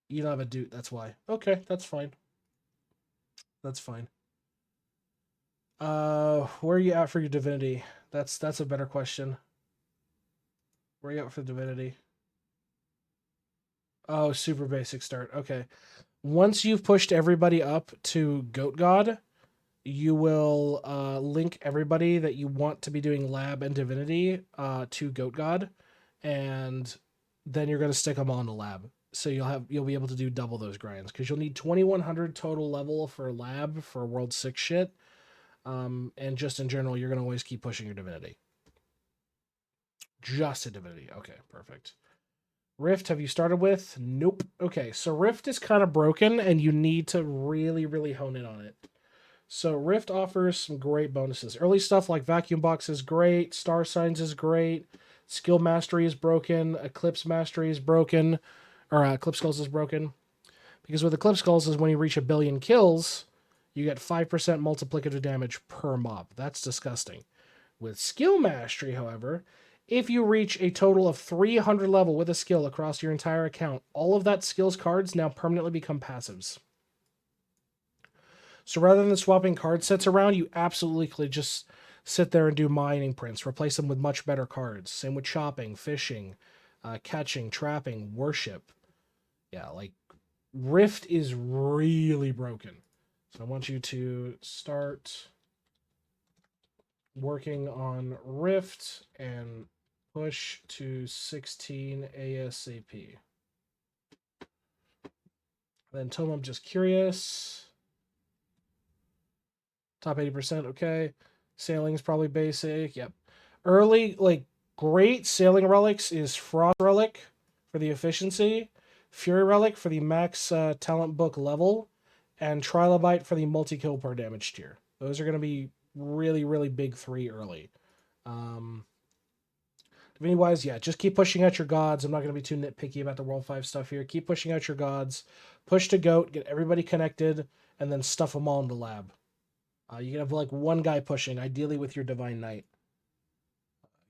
You don't have a dude, that's why. Okay, that's fine. That's fine. Where are you at for your divinity? That's a better question. Where are you at for divinity? Oh, super basic start. Okay. Once you've pushed everybody up to Goat God, you will link everybody that you want to be doing lab and divinity to Goat God, and then you're going to stick them all in the lab. So you'll be able to do double those grinds because you'll need 2100 total level for lab for World 6 shit. And just in general, you're going to always keep pushing your divinity. Just a divinity. Okay, perfect. Rift, have you started with? Nope. Okay, so Rift is kind of broken, and you need to really hone in on it. So Rift offers some great bonuses. Early stuff like Vacuum Box is great. Star Signs is great. Skill Mastery is broken. Eclipse Mastery is broken. Or Eclipse Skulls is broken. Because with Eclipse Skulls is when you reach 1 billion kills, you get 5% multiplicative damage per mob. That's disgusting. With Skill Mastery, however, if you reach a total of 300 level with a skill across your entire account, all of that skills cards now permanently become passives. So rather than swapping card sets around, you absolutely could just sit there and do mining prints, replace them with much better cards. Same with chopping, fishing, catching, trapping, worship. Yeah, like Rift is really broken. So I want you to start working on Rift and push to 16 ASAP. Then Tom, I'm just curious. Top 80%, okay. Sailing's probably basic, yep. Early, like, great sailing relics is Frost Relic for the efficiency, Fury Relic for the max talent book level, and Trilobite for the multi-kill per damage tier. Those are going to be really big 3 early. Divinity-wise, yeah, just keep pushing out your gods. I'm not going to be too nitpicky about the World 5 stuff here. Keep pushing out your gods. Push to GOAT, get everybody connected, and then stuff them all in the lab. You can have like one guy pushing, ideally with your Divine Knight.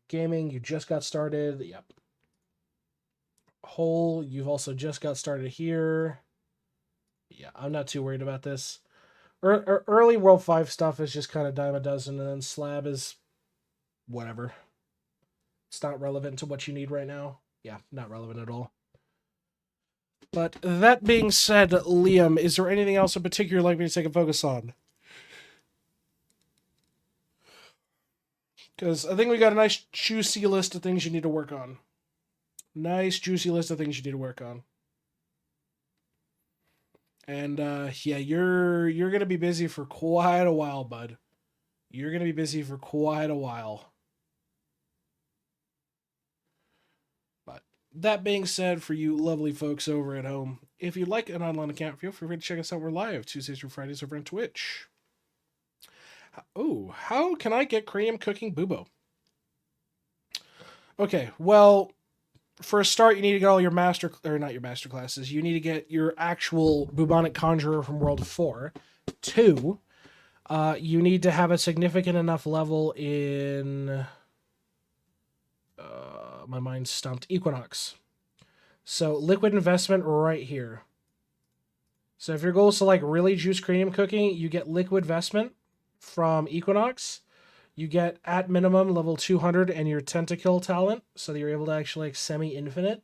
Gaming, you just got started. Yep. Whole, you've also just got started here. Yeah, I'm not too worried about this. Early World 5 stuff is just kind of dime a dozen, and then Slab is whatever. It's not relevant to what you need right now. Yeah, not relevant at all. But that being said, Liam, is there anything else in particular you'd like me to take a focus on? Because I think we got a nice juicy list of things you need to work on. Nice juicy list of things you need to work on. And yeah, you're gonna be busy for quite a while, bud. You're gonna be busy for quite a while. But that being said, for you lovely folks over at home, if you'd like an online account, feel free to check us out. We're live Tuesdays through Fridays over on Twitch. Oh, how can I get cranium cooking bubo? Okay, well, for a start, you need to get all your not your master classes. You need to get your actual bubonic conjurer from World 4. 2, you need to have a significant enough level in my mind's stumped. Equinox. So liquid investment right here. So if your goal is to like really juice cranium cooking, you get liquid investment from Equinox. You get at minimum level 200 and your tentacle talent, so that you're able to actually like semi-infinite.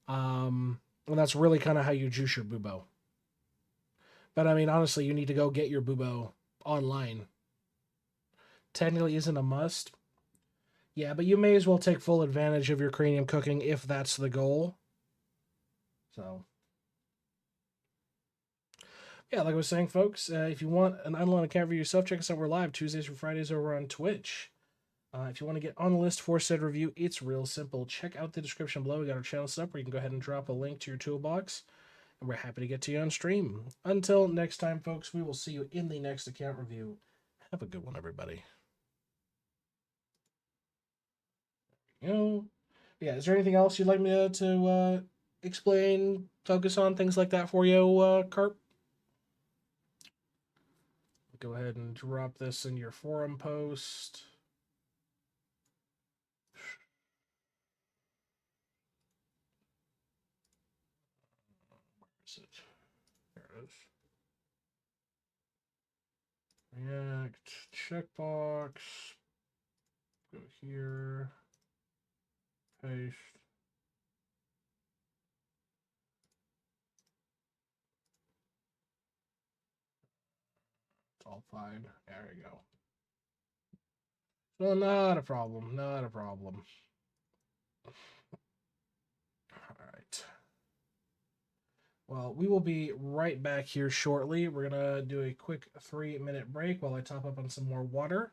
And that's really kind of how you juice your bubo. But I mean, honestly, you need to go get your bubo online. Technically isn't a must. Yeah, but you may as well take full advantage of your cranium cooking if that's the goal. So, yeah, like I was saying, folks, if you want an Idleon account for yourself, check us out. We're live Tuesdays through Fridays over on Twitch. If you want to get on the list for said review, it's real simple. Check out the description below. We got our channel set up where you can go ahead and drop a link to your toolbox. And we're happy to get to you on stream. Until next time, folks, we will see you in the next account review. Have a good one, everybody. Yeah, is there anything else you'd like me to explain, focus on, things like that for you, Carp? Go ahead and drop this in your forum post. Where is it? There it is. React checkbox. Go here. Paste. It's all fine. There you go. So not a problem. Not a problem. All right. Well, we will be right back here shortly. We're going to do a quick 3-minute break while I top up on some more water.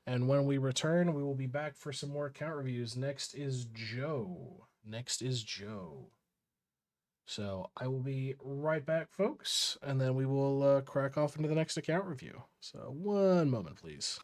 And when we return, we will be back for some more account reviews. Next is Joe. So I will be right back, folks. And then we will crack off into the next account review. So one moment, please.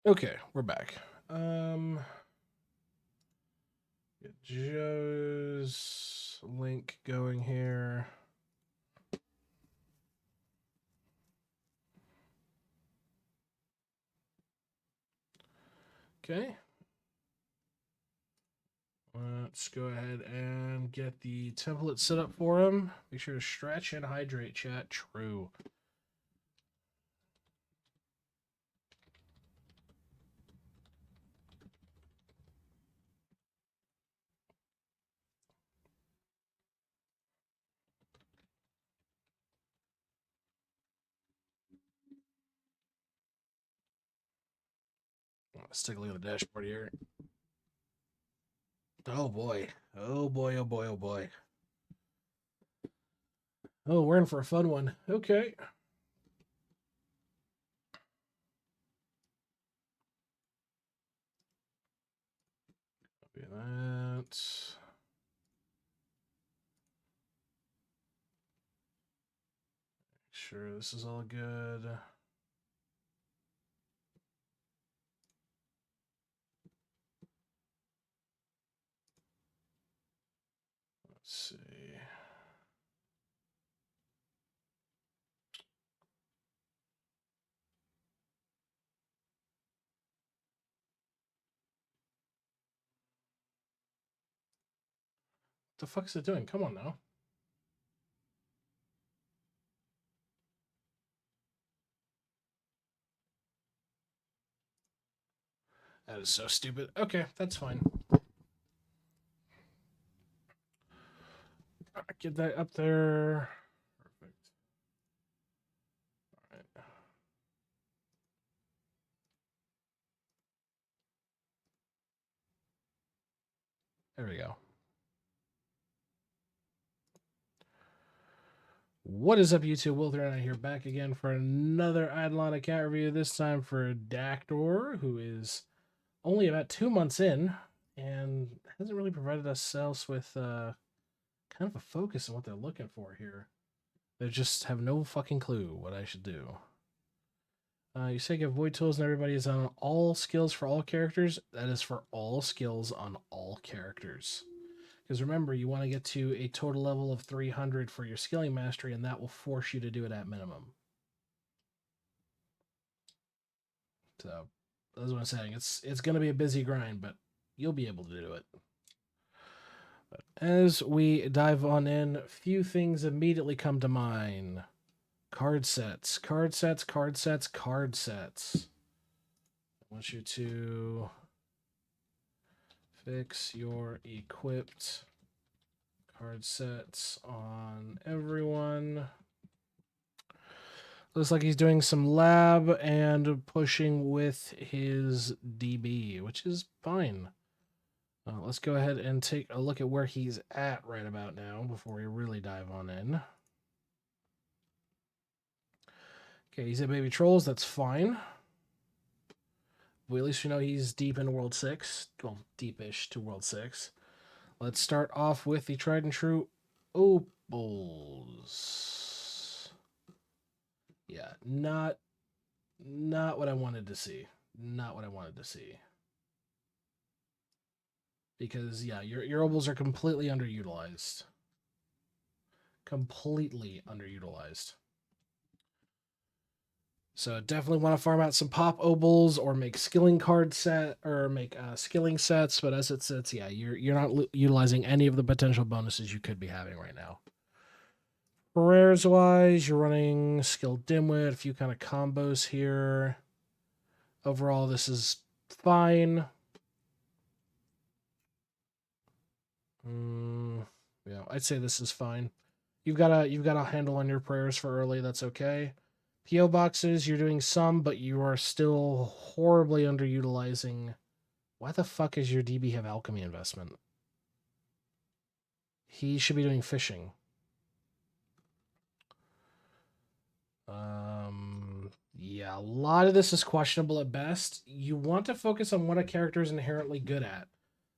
Okay, we're back. Get Joe's link going here. Okay. Let's go ahead and get the template set up for him. Make sure to stretch and hydrate, chat. True. Let's take a look at the dashboard here. Oh boy. Oh boy, oh boy, oh boy. Oh, we're in for a fun one. Okay. Copy that. Make sure this is all good. Let's see. What the fuck is it doing? Come on now. That is so stupid. Okay, that's fine. Get that up there. Perfect. All right. There we go. What is up, YouTube? Will and I here back again for another Idleon account review. This time for Dactor, who is only about 2 months in and hasn't really provided us else with kind of a focus on what they're looking for here. They just have no fucking clue what I should do. You say give void tools and everybody is on all skills for all characters. That is for all skills on all characters. Because remember, you want to get to a total level of 300 for your skilling mastery, and that will force you to do it at minimum. So, that's what I'm saying. It's going to be a busy grind, but you'll be able to do it. But as we dive on in, few things immediately come to mind. Card sets, card sets, card sets, card sets. I want you to fix your equipped card sets on everyone. Looks like he's doing some lab and pushing with his DB, which is fine. Let's go ahead and take a look at where he's at right about now before we really dive on in. Okay, he's at Baby Trolls. That's fine. Well, at least we know he's deep in World 6. Well, deepish to World 6. Let's start off with the tried and true opals. Yeah, not what I wanted to see. Not what I wanted to see. Because, yeah, your opals are completely underutilized. Completely underutilized. So definitely want to farm out some pop opals or make skilling card set or make skilling sets. But as it sits, yeah, you're not utilizing any of the potential bonuses you could be having right now. Rares wise, you're running skill dimwit, a few kind of combos here. Overall, this is fine. Yeah, I'd say this is fine. You've got a handle on your prayers for early. That's okay. PO boxes, you're doing some, but you are still horribly underutilizing. Why the fuck does your DB have alchemy investment? He should be doing fishing. Yeah, a lot of this is questionable at best. You want to focus on what a character is inherently good at.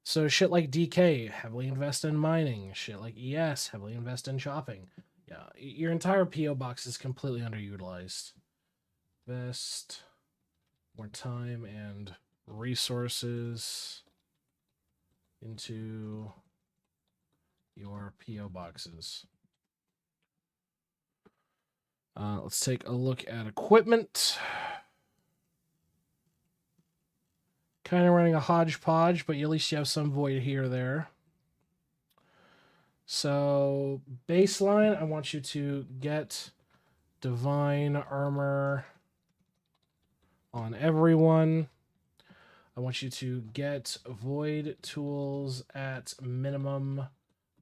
So shit like DK, heavily invest in mining. Shit like ES, heavily invest in shopping. Yeah, your entire PO box is completely underutilized. Best more time and resources into your PO boxes. Let's take a look at equipment. Kind of running a hodgepodge, but at least you have some void here or there. So, baseline, I want you to get divine armor on everyone. I want you to get void tools at minimum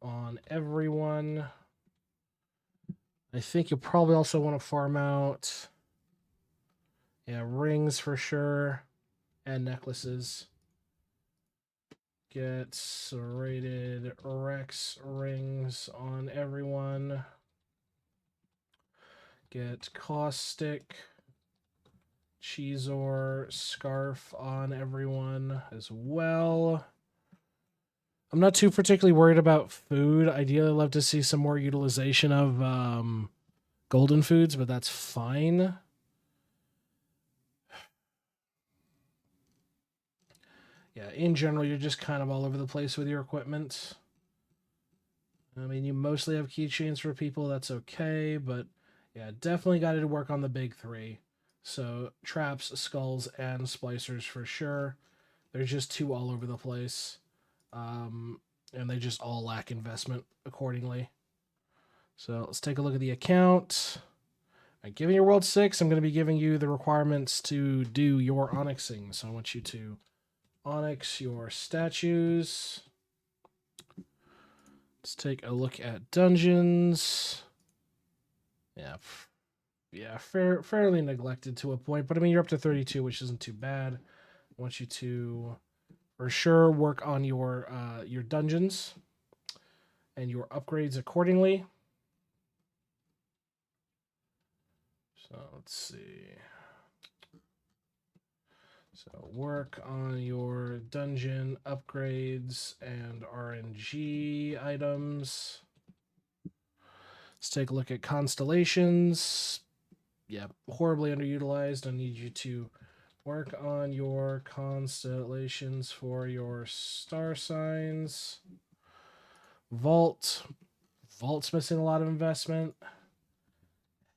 on everyone. I think you'll probably also want to farm out, rings for sure, and necklaces. Get serrated Rex rings on everyone. Get caustic Cheezor scarf on everyone as well. I'm not too particularly worried about food. Ideally, I'd love to see some more utilization of golden foods, but that's fine. Yeah, in general, you're just kind of all over the place with your equipment. I mean, you mostly have keychains for people, that's okay, but yeah, definitely got to work on the big three. So, traps, skulls, and splicers for sure. They're just too all over the place. And they just all lack investment accordingly. So, let's take a look at the account. Right, given your World 6, I'm going to be giving you the requirements to do your onyxing. So, I want you to onyx your statues. Let's take a look at dungeons. Yeah, fairly neglected to a point, but I mean, you're up to 32, which isn't too bad. I want you to, for sure, work on your dungeons and your upgrades accordingly. So let's see. So work on your dungeon upgrades and RNG items. Let's take a look at constellations. Yeah, horribly underutilized. I need you to work on your constellations for your star signs. Vault's missing a lot of investment.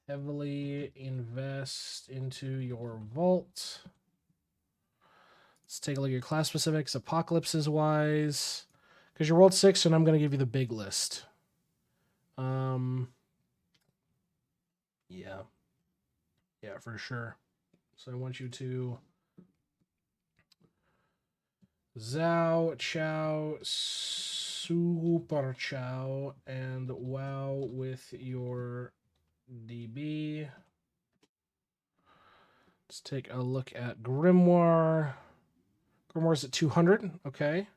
Heavily invest into your vault. Let's take a look at your class specifics, apocalypses wise. Because you're World 6, and I'm going to give you the big list. Yeah, for sure. So I want you to Zhao, Chow, Super Chow, and wow with your DB. Let's take a look at Grimoire. Grimoire's at 200. Okay.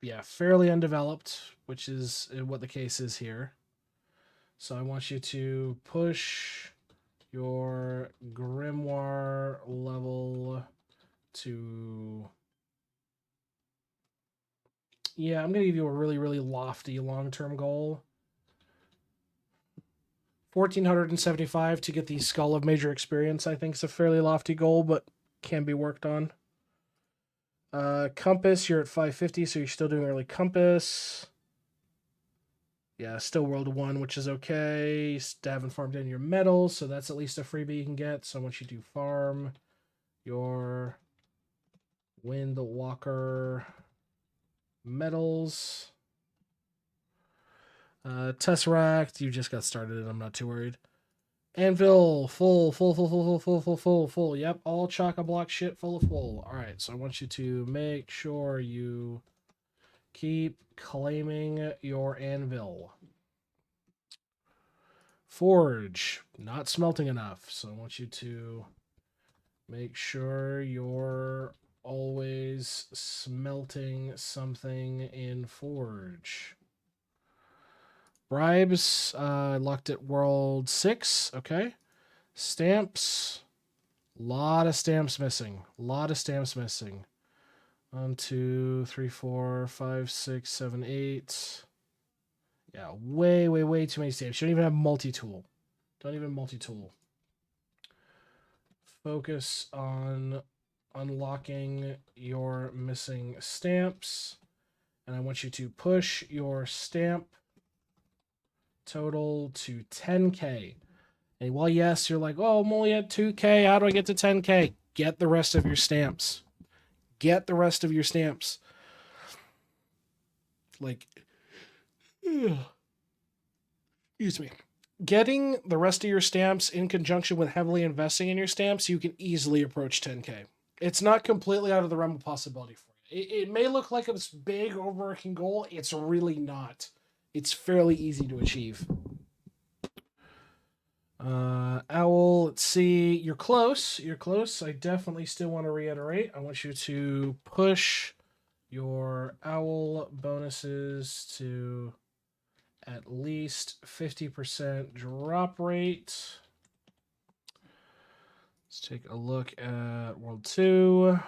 Yeah, fairly undeveloped, which is what the case is here. So I want you to push your Grimoire level to... Yeah, I'm going to give you a really, really lofty long-term goal. 1,475 to get the Skull of Major Experience, I think is a fairly lofty goal, but can be worked on. Compass, you're at 550, so you're still doing early Compass. Yeah, still World 1, which is okay. You still haven't farmed in your medals, so that's at least a freebie you can get. So I want you to farm your Windwalker medals. Tesseract, you just got started, and I'm not too worried. Anvil, full. Yep, all chock-a-block shit full of full. All right, so I want you to make sure you keep claiming your anvil. Forge, not smelting enough, so I want you to make sure you're always smelting something in Forge. Bribes, locked at World 6. Okay. Stamps. Lot of stamps missing. 1, 2, 3, 4, 5, 6, 7, 8. Yeah, way too many stamps. You don't even have multi-tool. Don't even multi-tool. focus on unlocking your missing stamps. And I want you to push your stamp total to 10K. And while yes, you're like, oh, I'm only at 2K. How do I get to 10K? Get the rest of your stamps. Get the rest of your stamps. Like, excuse me. Getting the rest of your stamps in conjunction with heavily investing in your stamps, you can easily approach 10K. It's not completely out of the realm of possibility for you. It may look like it's big, overarching goal. It's really not. It's fairly easy to achieve. Owl, let's see. You're close. You're close. I definitely still want to reiterate. I want you to push your owl bonuses to at least 50% drop rate. Let's take a look at World 2.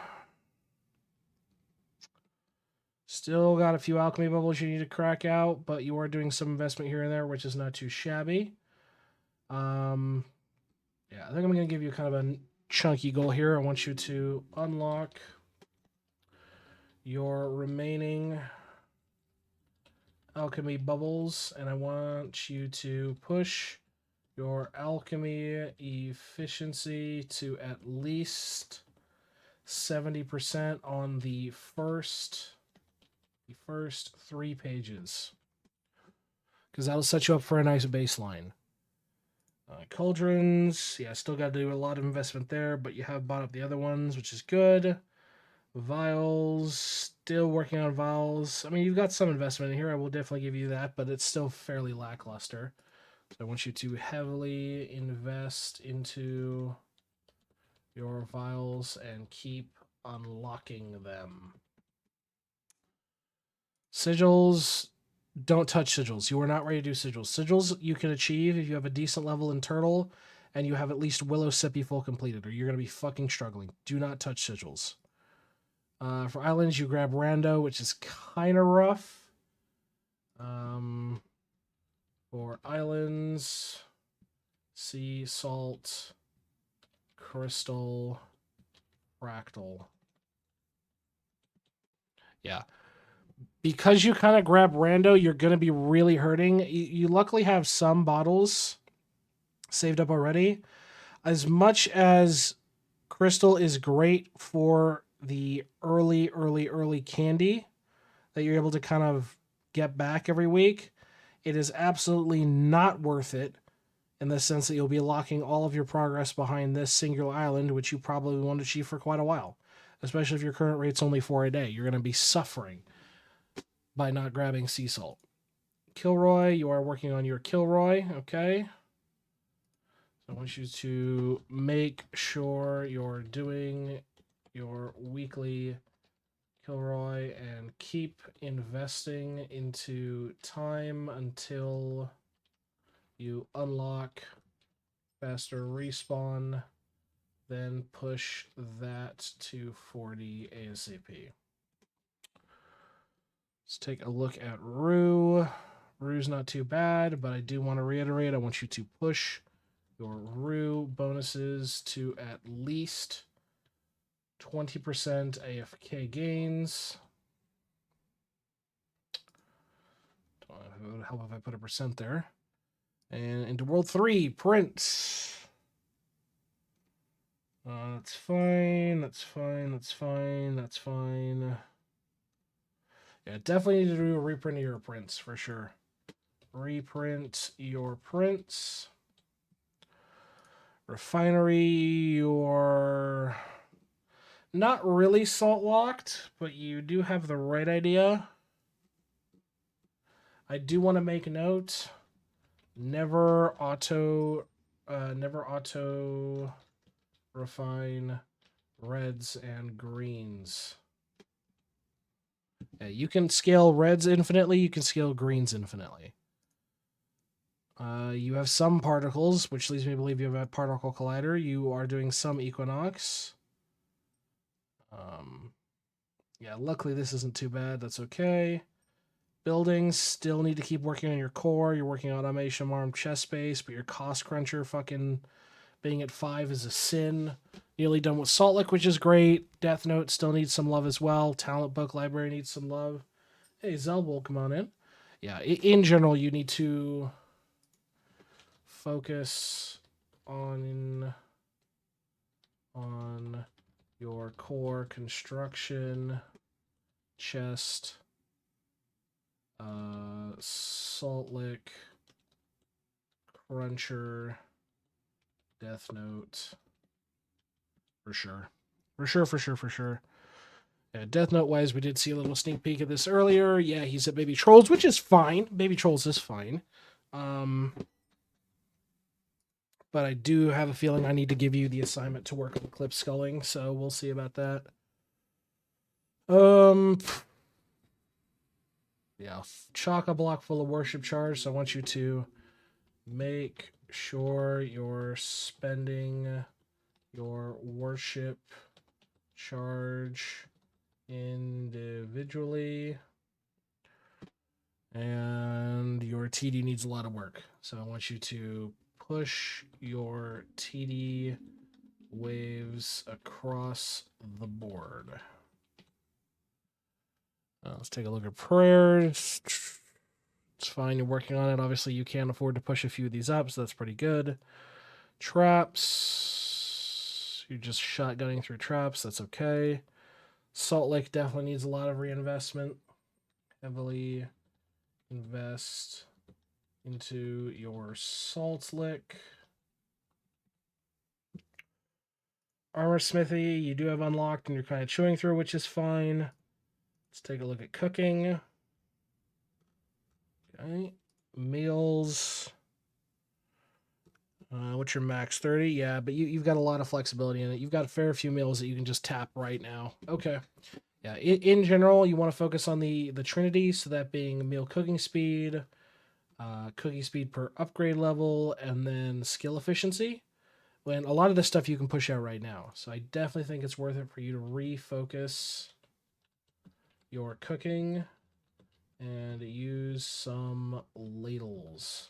Still got a few alchemy bubbles you need to crack out, but you are doing some investment here and there, which is not too shabby. Yeah, I think I'm going to give you kind of a chunky goal here. I want you to unlock your remaining alchemy bubbles, and I want you to push your alchemy efficiency to at least 70% on the first 3 pages, because that'll set you up for a nice baseline. Cauldrons, yeah, still got to do a lot of investment there, but you have bought up the other ones, which is good. Vials, still working on vials. I mean, you've got some investment in here. I will definitely give you that, but it's still fairly lackluster. So I want you to heavily invest into your vials and keep unlocking them. Sigils, don't touch sigils. You are not ready to do sigils. Sigils you can achieve if you have a decent level in Turtle and you have at least Willow Sippy full completed, or you're going to be fucking struggling. Do not touch sigils. For islands, you grab Rando, which is kind of rough. For islands, sea salt, crystal, fractal. Yeah. Because you kind of grab Rando, you're going to be really hurting. You luckily have some bottles saved up already. As much as crystal is great for the early candy that you're able to kind of get back every week, it is absolutely not worth it in the sense that you'll be locking all of your progress behind this singular island, which you probably want to achieve for quite a while, especially if your current rate's only 4 a day. You're going to be suffering by not grabbing sea salt. Kilroy, you are working on your Kilroy, okay? So I want you to make sure you're doing your weekly Kilroy and keep investing into time until you unlock faster respawn, then push that to 40 ASAP. Let's take a look at Rue. Rue's not too bad, but I do want to reiterate, I want you to push your Rue bonuses to at least 20% AFK gains. It would help if I put a percent there. And into World 3, Prince. That's fine, that's fine, that's fine, that's fine. Yeah, definitely need to do a reprint of your prints, for sure. Reprint your prints. Refinery, you're not really salt locked, but you do have the right idea. I do want to make a note. Never auto refine reds and greens. Yeah, you can scale reds infinitely, you can scale greens infinitely. You have some particles, which leads me to believe you have a particle collider. You are doing some equinox. Yeah, luckily this isn't too bad. That's okay. Buildings, still need to keep working on your core. You're working on automation, arm, chest space, but your cost cruncher fucking being at 5 is a sin. Nearly done with Salt Lick, which is great. Death Note still needs some love as well. Talent Book Library needs some love. Hey, Zelbul, come on in. Yeah, in general, you need to focus on your core construction, chest, Salt Lick, Cruncher, Death Note. For sure. For sure. Yeah, Death Note wise, we did see a little sneak peek of this earlier. Yeah, he's at Baby Trolls, which is fine. Baby Trolls is fine. But I do have a feeling I need to give you the assignment to work on clip sculling, so we'll see about that. Yeah, chock a block full of worship charge, so I want you to make sure you're spending your worship charge individually, and your TD needs a lot of work, so I want you to push your TD waves across the board. Let's take a look at prayers. It's fine, you're working on it. Obviously, you can't afford to push a few of these up, so that's pretty good. Traps. You're just shotgunning through traps. That's okay. Salt Lake definitely needs a lot of reinvestment. Heavily invest into your Salt Lick. Armor Smithy, you do have unlocked and you're kind of chewing through, which is fine. Let's take a look at cooking. Okay. Meals. What's your max? 30? Yeah, but you've got a lot of flexibility in it. You've got a fair few meals that you can just tap right now. Okay. Yeah, in general, you want to focus on the Trinity, so that being meal cooking speed, cooking speed per upgrade level, and then skill efficiency. When a lot of this stuff you can push out right now. So I definitely think it's worth it for you to refocus your cooking and use some ladles.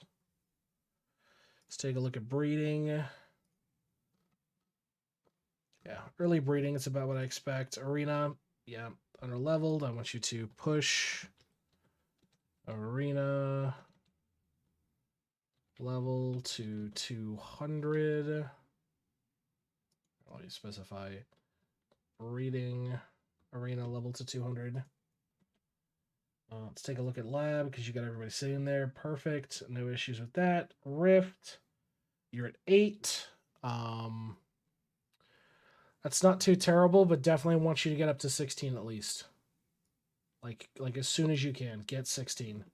Let's take a look at breeding. Yeah, early breeding, it's about what I expect. Arena, yeah, under leveled. I want you to push arena level to 200. I'll specify breeding arena level to 200. Let's take a look at lab because you got everybody sitting there. Perfect. No issues with that. Rift, you're at 8. That's not too terrible, but definitely want you to get up to 16 at least. Like as soon as you can, get 16.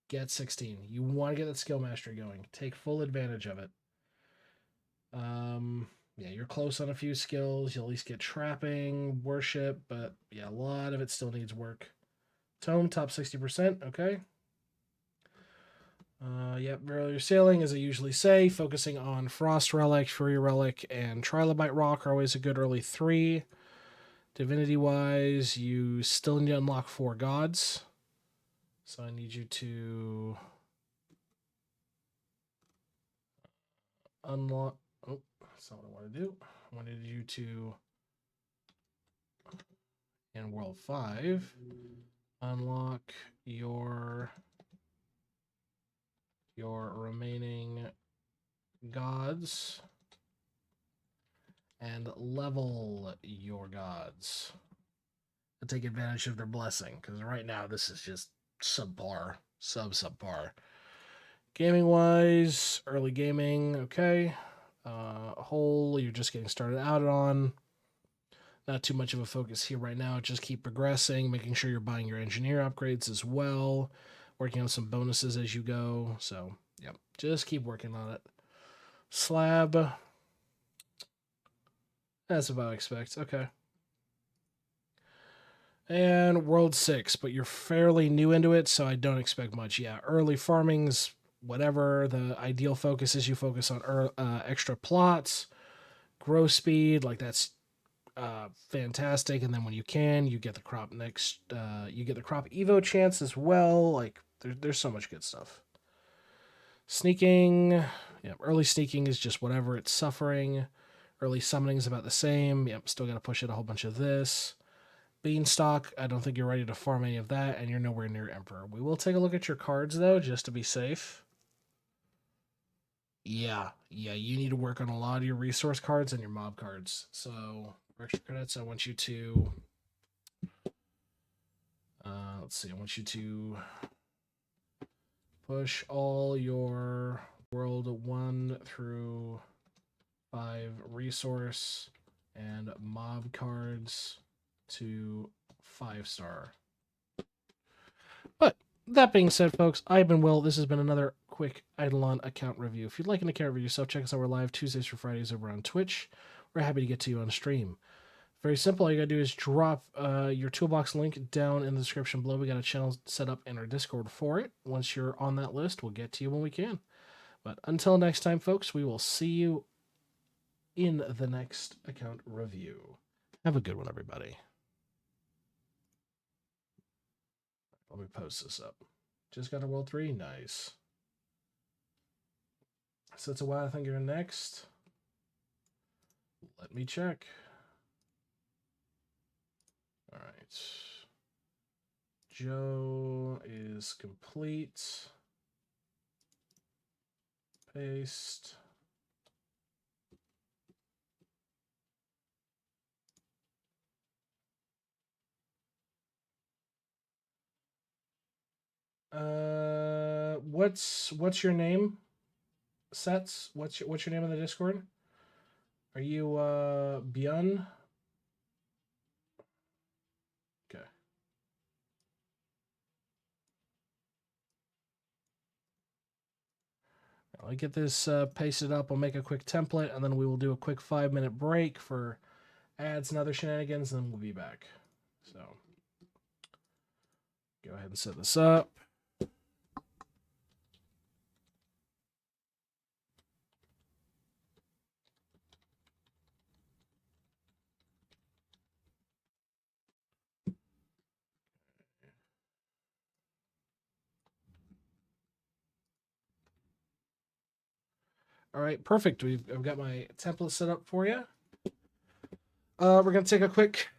Get 16. You want to get that skill mastery going. Take full advantage of it. Yeah, you're close on a few skills. You'll at least get trapping, worship, but yeah, a lot of it still needs work. Tome, top 60%, okay. Yep, earlier sailing, as I usually say, focusing on Frost Relic, Fury Relic, and Trilobite Rock are always a good early 3. Divinity-wise, you still need to unlock 4 gods. So I need you to unlock... Oh, that's not what I want to do. I wanted you to, in World 5, unlock your remaining gods and level your gods to take advantage of their blessing, because right now this is just subpar. Gaming wise, early gaming, okay. Whole, you're just getting started out on. Not too much of a focus here right now. Just keep progressing, making sure you're buying your engineer upgrades as well. Working on some bonuses as you go. So, yep, just keep working on it. Slab. That's about what I expect. Okay. And World 6, but you're fairly new into it, so I don't expect much. Yeah, early farming's whatever. The ideal focus is you focus on extra plots, grow speed, like that's fantastic. And then when you can, you get the crop next. You get the crop evo chance as well. Like there's so much good stuff. Sneaking, yeah, early sneaking is just whatever. It's suffering. Early summoning is about the same. Yep, still got to push it a whole bunch of this. Beanstalk, I don't think you're ready to farm any of that, and you're nowhere near Emperor. We will take a look at your cards, though, just to be safe. Yeah, you need to work on a lot of your resource cards and your mob cards. So, for extra credits, I want you to... let's see, I want you to push all your World 1 through 5 resource and mob cards to 5-star. But that being said, folks, I've been Will. This has been another quick Idleon account review. If you'd like an account review yourself, check us out. We're live Tuesdays through Fridays over on Twitch. We're happy to get to you on stream. Very simple. All you gotta do is drop your toolbox link down in the description below. We got a channel set up in our Discord for it. Once you're on that list, we'll get to you when we can. But until next time, folks, we will see you in the next account review. Have a good one, everybody. Let me post this up. Just got a World 3. Nice. So it's a while. I think you're next. Let me check. All right. Joe is complete. Paste. What's your name? Sets. What's your name in the Discord? Are you Björn? Okay. I'll get this pasted up. I'll make a quick template, and then we will do a quick 5-minute break for ads and other shenanigans, and then we'll be back. So go ahead and set this up. All right, perfect. I've got my template set up for you. We're going to take a quick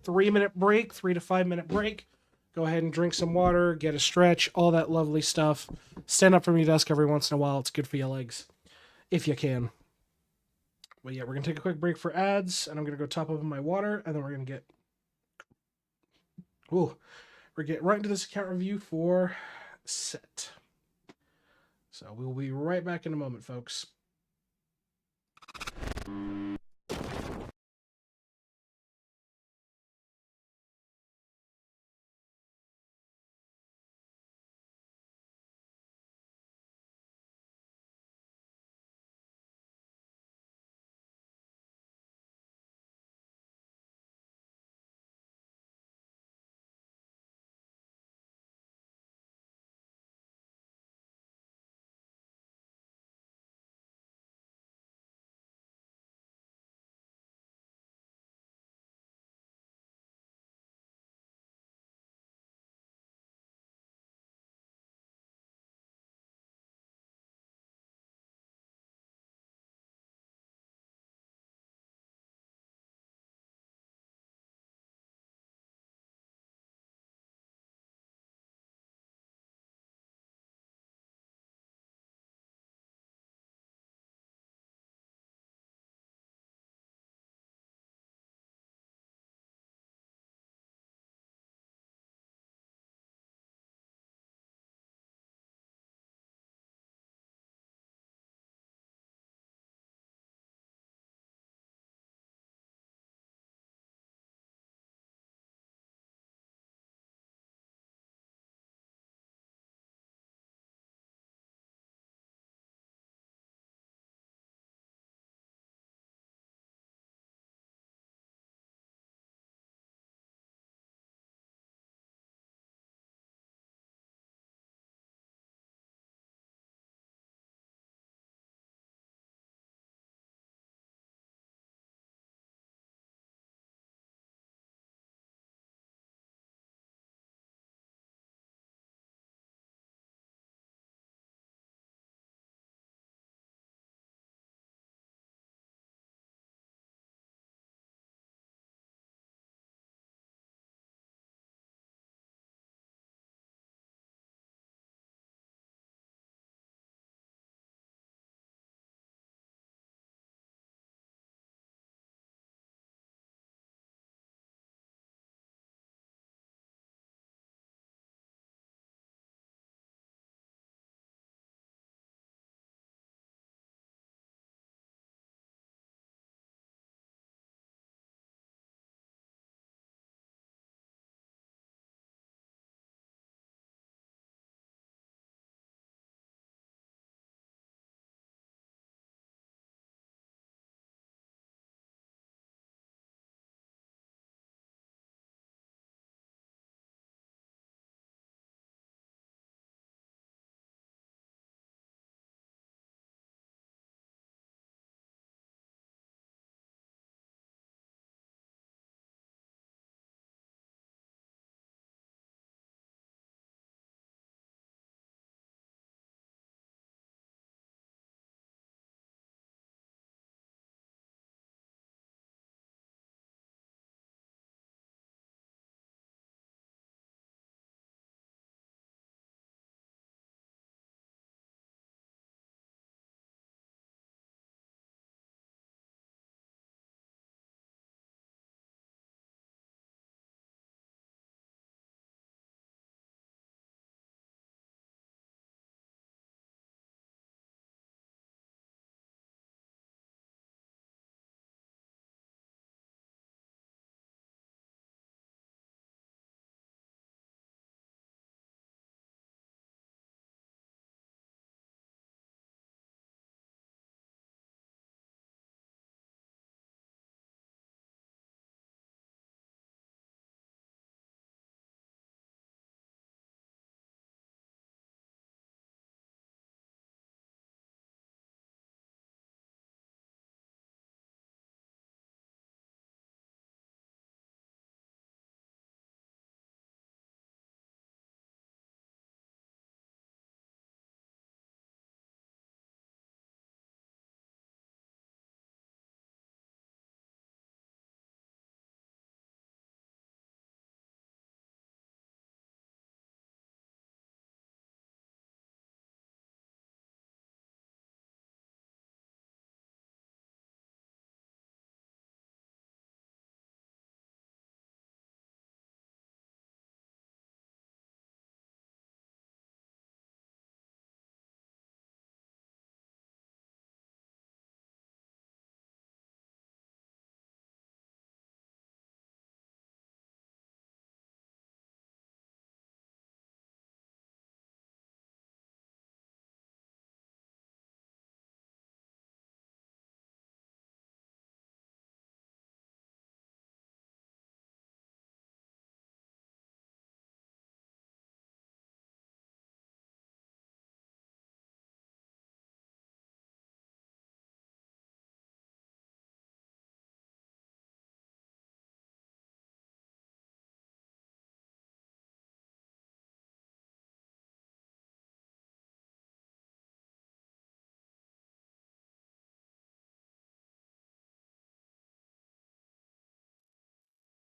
3-minute break, 3 to 5-minute break. Go ahead and drink some water, get a stretch, all that lovely stuff. Stand up from your desk every once in a while. It's good for your legs, if you can. But yeah, we're going to take a quick break for ads, and I'm going to go top up my water, and then we're going to get... Ooh, we're getting right into this account review for set. So we'll be right back in a moment, folks.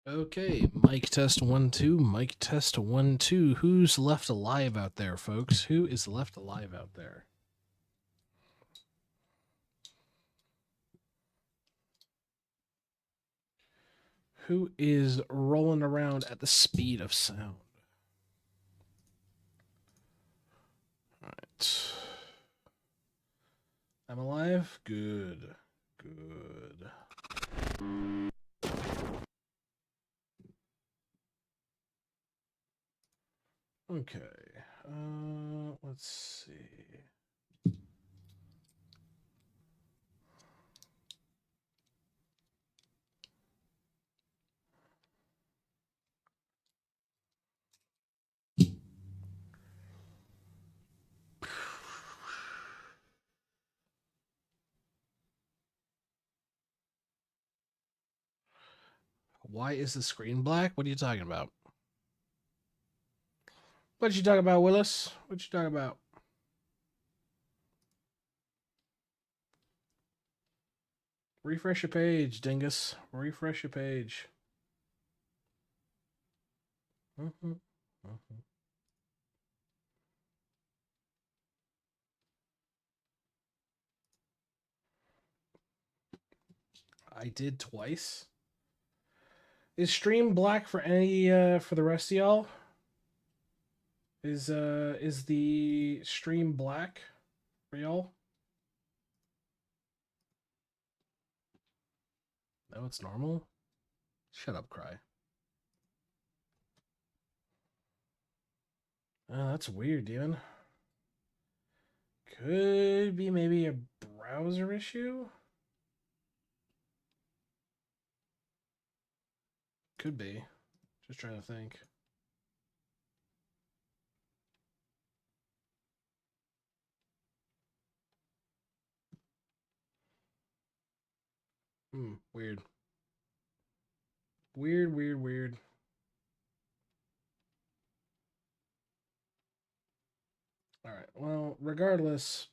Okay, mic test 1 2, mic test 1 2. Who's left alive out there, folks? Who is left alive out there? Who is rolling around at the speed of sound? All right. I'm alive? Good. Good. Okay. Let's see. Why is the screen black? What are you talking about? What you talking about, Willis? What you talking about? Refresh your page, dingus. Refresh your page. I did twice. Is stream black for any for the rest of y'all? Is the stream black for y'all? No, it's normal. Shut up, Cry. Oh, that's weird, Demon. Could be maybe a browser issue. Could be. Just trying to think. Weird. Weird. All right. Well, regardless,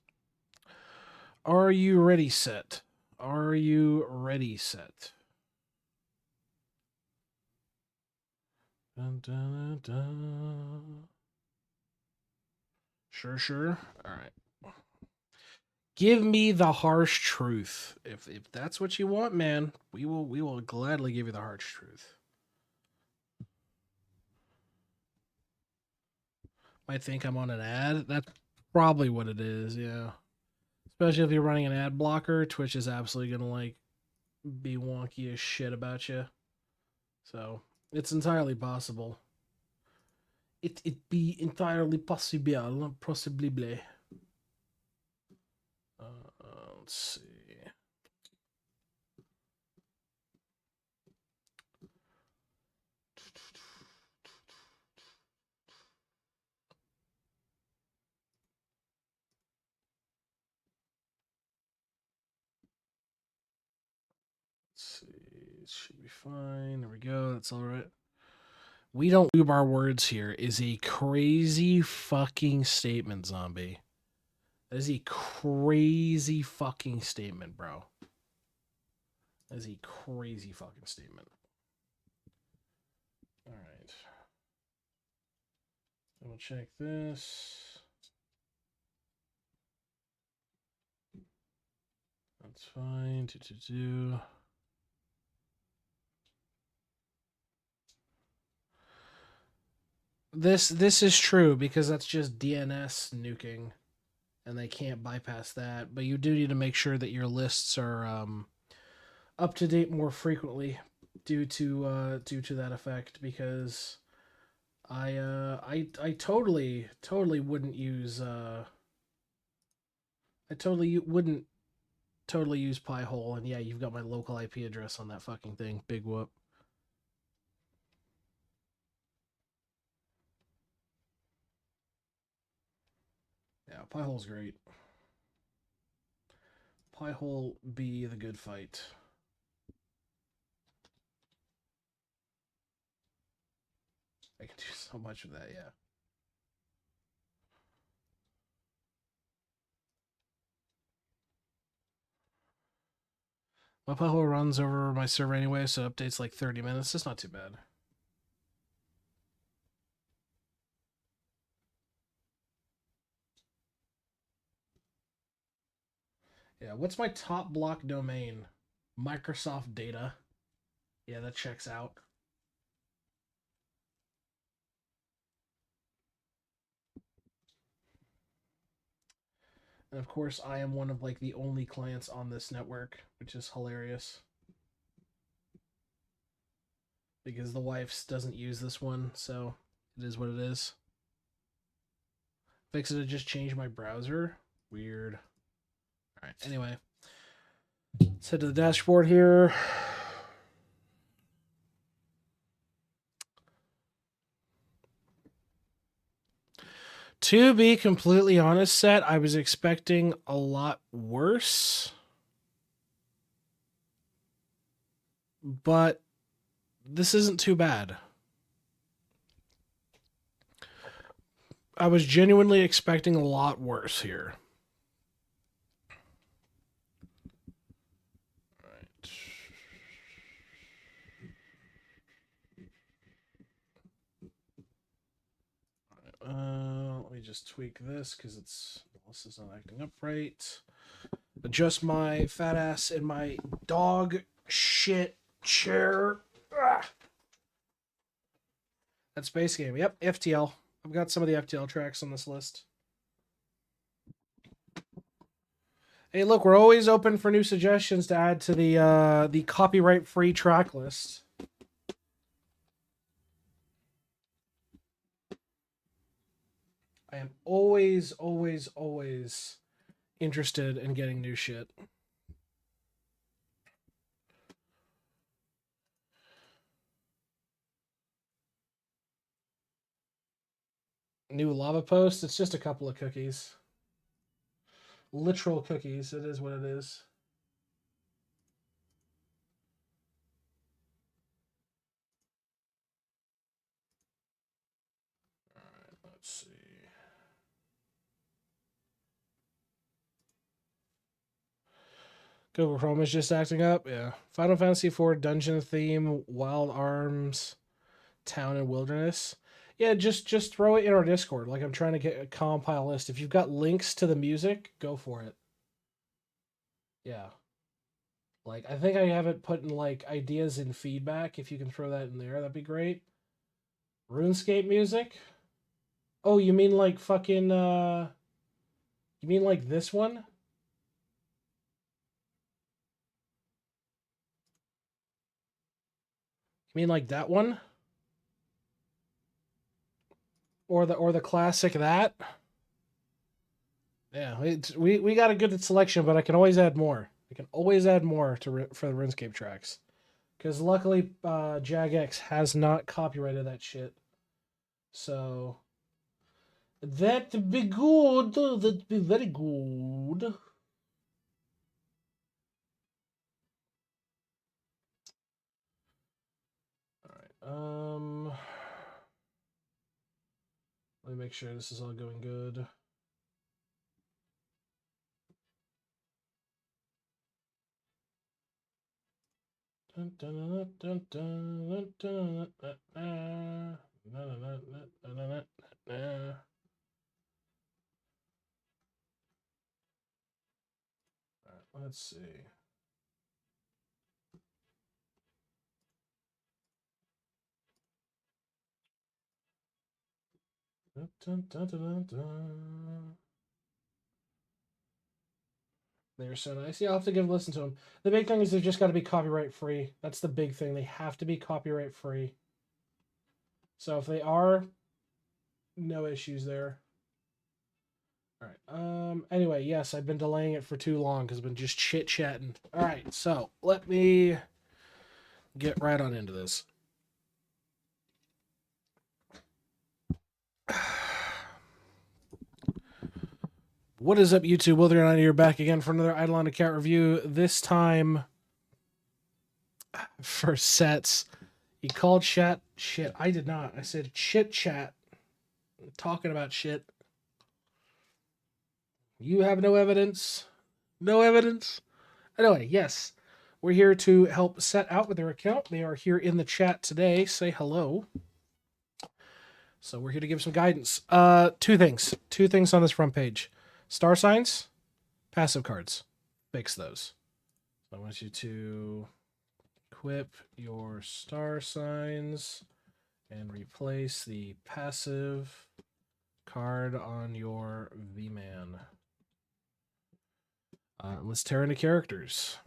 are you ready set? Are you ready set? Dun, dun, dun. Sure. All right. Give me the harsh truth. If that's what you want, man, we will gladly give you the harsh truth. Might think I'm on an ad. That's probably what it is, yeah. Especially if you're running an ad blocker, Twitch is absolutely gonna like be wonky as shit about you. So it's entirely possible. It be entirely possible, possibly. Let's see. Let's see. It should be fine. There we go. That's all right. We don't lube our words here is a crazy fucking statement, Zombie. That is a crazy fucking statement, bro. That is a crazy fucking statement. All right. We'll check this. That's fine. This is true because that's just DNS nuking, and they can't bypass that. But you do need to make sure that your lists are up to date more frequently due to that effect. Because I totally wouldn't use I totally wouldn't totally use Pi-hole, and yeah, you've got my local IP address on that fucking thing. Big whoop. Yeah, Pi-hole's great. Pi-hole be the good fight. I can do so much of that, yeah. My pothole runs over my server anyway, so it updates like 30 minutes. It's not too bad. Yeah, what's my top block domain? Microsoft Data. Yeah, that checks out. And of course, I am one of like the only clients on this network, which is hilarious. Because the wife doesn't use this one, so it is what it is. Fix it to just change my browser. Weird. All right, anyway. Let's head to the dashboard here. To be completely honest, Set, I was expecting a lot worse. But this isn't too bad. I was genuinely expecting a lot worse here. Let me just tweak this because this is not acting up right. Adjust my fat ass in my dog shit chair. Ah. That's Space Game. Yep, FTL. I've got some of the FTL tracks on this list. Hey, look, we're always open for new suggestions to add to the copyright-free track list. I am always interested in getting new shit. New lava post, it's just a couple of cookies. Literal cookies, it is what it is. Alright, let's see. Google Chrome is just acting up, yeah. Final Fantasy IV dungeon theme, Wild Arms, Town and Wilderness. Yeah, just throw it in our Discord. Like I'm trying to get a compile list. If you've got links to the music, go for it. Yeah. Like I think I have it put in like ideas and feedback. If you can throw that in there, that'd be great. RuneScape music? Oh, you mean like fucking you mean like this one? You mean like that one? Or the classic that? Yeah, we got a good selection, but I can always add more. I can always add more for the RuneScape tracks, because luckily Jagex has not copyrighted that shit. So that'd be good. That'd be very good. All right. Let me make sure this is all going good. Dun, dun, dun, dun, dun, dun, dun, let's see. Dun, dun, dun, dun, dun. They're so nice. Yeah, I'll have to give a listen to them. The big thing is they've just got to be copyright free. That's the big thing. They have to be copyright free. So if they are, no issues there. All right. Anyway, yes, I've been delaying it for too long because I've been just chit chatting. All right. So let me get right on into this. What is up, YouTube? Whether or not you're back again for another Idleon account review. This time for sets. He called chat shit. I did not. I said chit chat. Talking about shit. You have no evidence. No evidence. Anyway, yes. We're here to help set out with their account. They are here in the chat today. Say hello. So we're here to give some guidance. Two things on this front page. Star signs, passive cards. Fix those. So I want you to equip your star signs and replace the passive card on your V-Man. Let's tear into characters.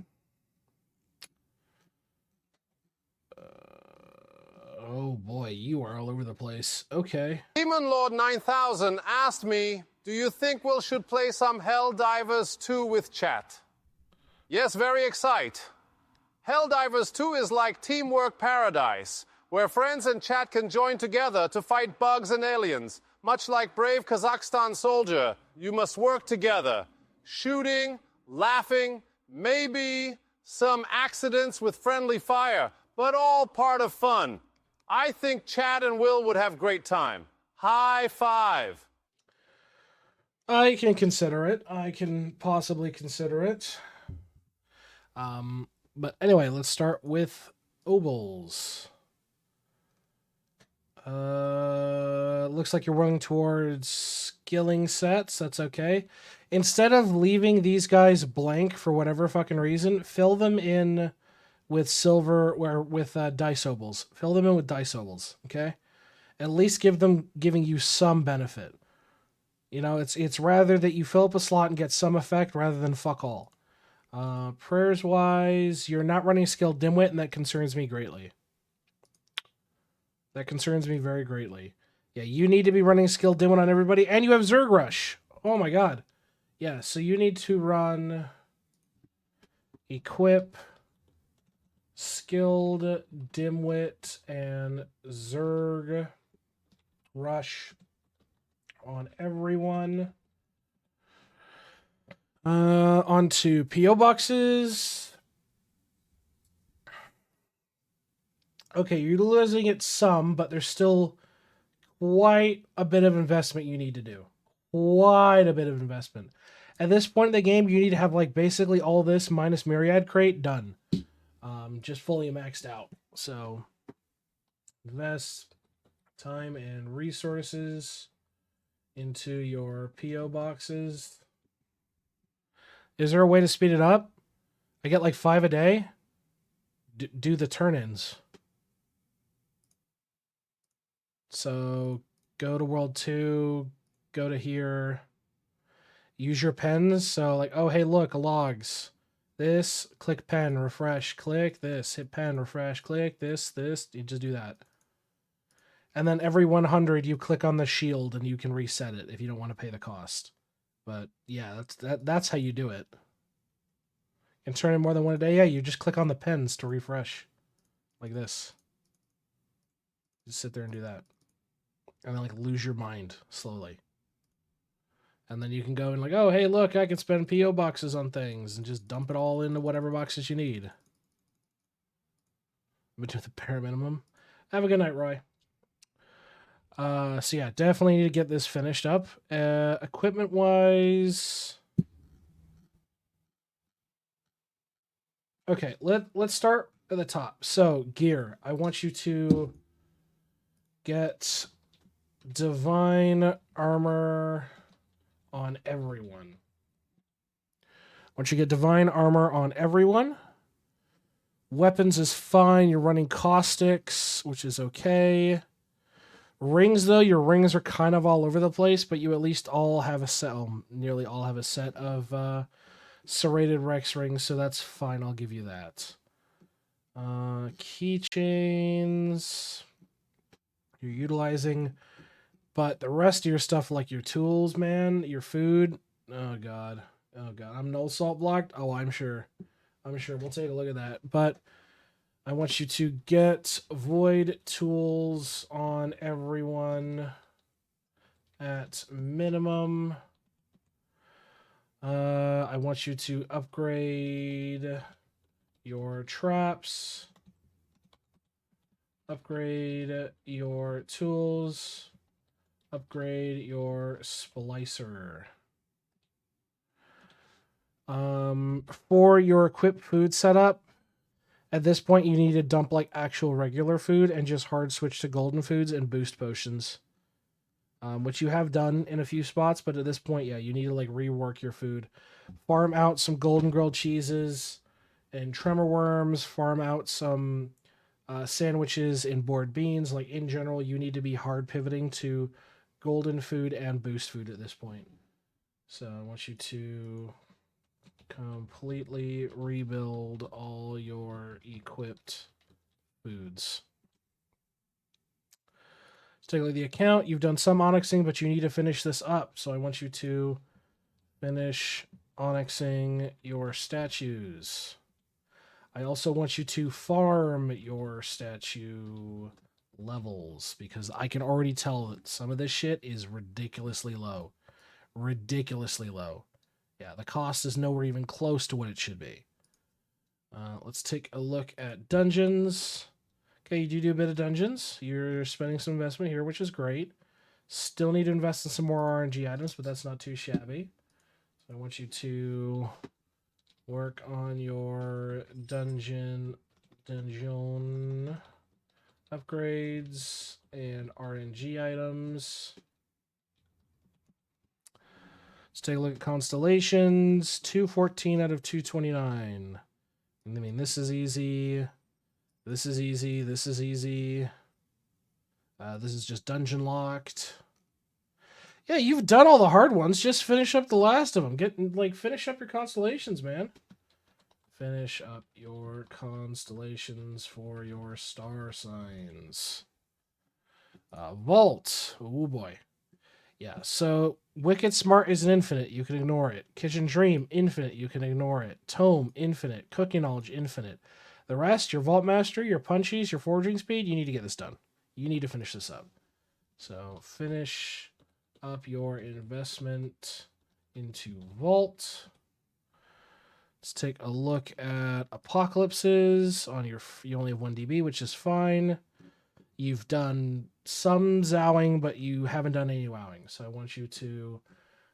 Oh boy, you are all over the place. Okay. Demon Lord 9000 asked me, do you think we should play some Helldivers 2 with chat? Yes, very excited. Helldivers 2 is like Teamwork Paradise, where friends and chat can join together to fight bugs and aliens. Much like Brave Kazakhstan Soldier, you must work together. Shooting, laughing, maybe some accidents with friendly fire, but all part of fun. I think Chad and Will would have great time. High five. I can consider it. I can possibly consider it. But anyway, let's start with Obols. Looks like you're running towards skilling sets. That's okay. Instead of leaving these guys blank for whatever fucking reason, fill them in with silver or with dice obols. Fill them in with dice obols, okay? At least giving you some benefit. You know, it's rather that you fill up a slot and get some effect rather than fuck all. Prayers wise, you're not running skill dimwit, and that concerns me greatly. That concerns me very greatly. Yeah, you need to be running skill dimwit on everybody, and you have Zerg Rush. Oh my god. Yeah, so you need to run equip, skilled dimwit, and Zerg Rush on everyone. Onto PO boxes. Okay, you're utilizing it some, but there's still quite a bit of investment you need to do. Quite a bit of investment. At this point in the game, you need to have like basically all this minus Myriad Crate done. Just fully maxed out. So invest time and resources into your PO boxes. Is there a way to speed it up? I get like 5 a day. Do the turn-ins. So go to World 2, go to here, use your pens. So like, oh, hey, look, logs. This, click pen, refresh, click this, hit pen, refresh, click this, you just do that. And then every 100 you click on the shield and you can reset it if you don't want to pay the cost. But yeah, that's how you do it. And turn in more than one a day. Yeah, you just click on the pens to refresh. Like this. Just sit there and do that. And then like lose your mind slowly. And then you can go and like, oh, hey, look, I can spend PO boxes on things and just dump it all into whatever boxes you need. But do the bare minimum. Have a good night, Roy. So yeah, definitely need to get this finished up. Equipment wise. Okay, let's start at the top. So gear, I want you to get divine armor on everyone. Once you get divine armor on everyone, weapons is fine. You're running caustics, which is okay. Rings, though, your rings are kind of all over the place, but you at least all have a set, nearly all have a set of serrated Rex rings, so that's fine. I'll give you that. Keychains, you're utilizing, but the rest of your stuff, like your tools, man, your food, oh god, I'm null salt blocked. Oh, I'm sure. We'll take a look at that, but I want you to get void tools on everyone at minimum. I want you to upgrade your traps, upgrade your tools, upgrade your splicer. For your equipped food setup, At this point, you need to dump like actual regular food and just hard switch to golden foods and boost potions. Which you have done in a few spots, but at this point, yeah, you need to like rework your food. Farm out some golden grilled cheeses and tremor worms. Farm out some sandwiches and board beans. Like in general, you need to be hard pivoting to golden food and boost food at this point. So I want you to completely rebuild all your equipped foods. Let's take a look at the account. You've done some onyxing, but you need to finish this up. So I want you to finish onyxing your statues. I also want you to farm your statue levels because I can already tell that some of this shit is ridiculously low. Ridiculously low. Yeah, the cost is nowhere even close to what it should be. Let's take a look at dungeons. Okay, you do a bit of dungeons. You're spending some investment here, which is great. Still need to invest in some more RNG items, but that's not too shabby. So I want you to work on your dungeon upgrades and RNG items. Let's take a look at constellations. 214 out of 229. I mean, this is easy. This is easy. This is easy. This is just dungeon locked. Yeah, you've done all the hard ones. Just finish up the last of them. Finish up your constellations, man. Finish up your constellations for your star signs. Vault. Oh boy. Yeah, so Wicked Smart is an infinite. You can ignore it. Kitchen Dream, infinite. You can ignore it. Tome, infinite. Cooking Knowledge, infinite. The rest, your Vault Mastery, your Punchies, your Forging Speed, you need to get this done. You need to finish this up. So finish up your investment into Vault. Let's take a look at Apocalypses. You only have 1 DB, which is fine. You've done some zowing, but you haven't done any wowing. So I want you to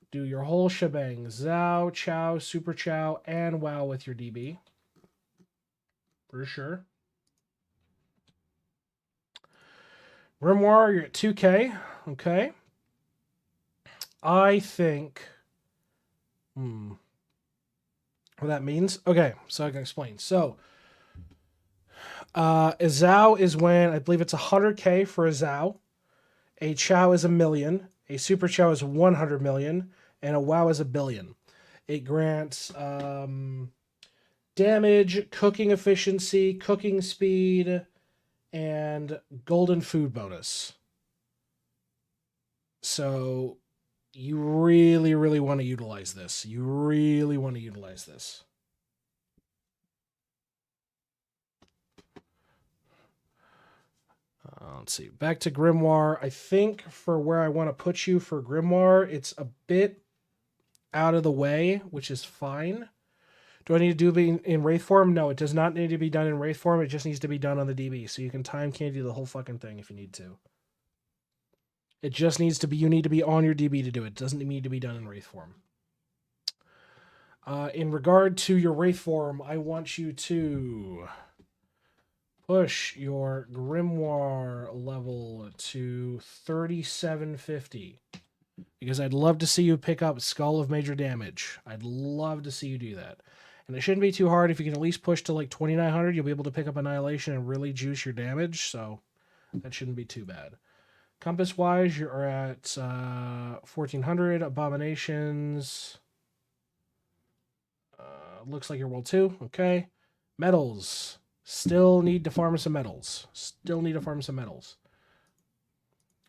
do your whole shebang. Zow, chow, super chow, and wow with your DB. For sure. Grimoire, you're at 2K. Okay. I think... what that means? Okay, so I can explain. So... a Zao is when, I believe it's 100k for a Zao. A Chow is 1,000,000. A Super Chow is 100 million. And a Wow is 1 billion. It grants damage, cooking efficiency, cooking speed, and golden food bonus. So you really, really want to utilize this. You really want to utilize this. Let's see. Back to Grimoire. I think for where I want to put you for Grimoire, it's a bit out of the way, which is fine. Do I need to do it in Wraith form? No, it does not need to be done in Wraith form. It just needs to be done on the DB. So you can time candy the whole fucking thing if you need to. It just needs to be, you need to be on your DB to do it. It doesn't need to be done in Wraith form. In regard to your Wraith form, I want you to push your Grimoire level to 3750. Because I'd love to see you pick up Skull of Major Damage. I'd love to see you do that. And it shouldn't be too hard. If you can at least push to like 2900, you'll be able to pick up Annihilation and really juice your damage. So that shouldn't be too bad. Compass-wise, you're at 1400. Abominations. Looks like you're World 2. Okay. Metals. Still need to farm some metals.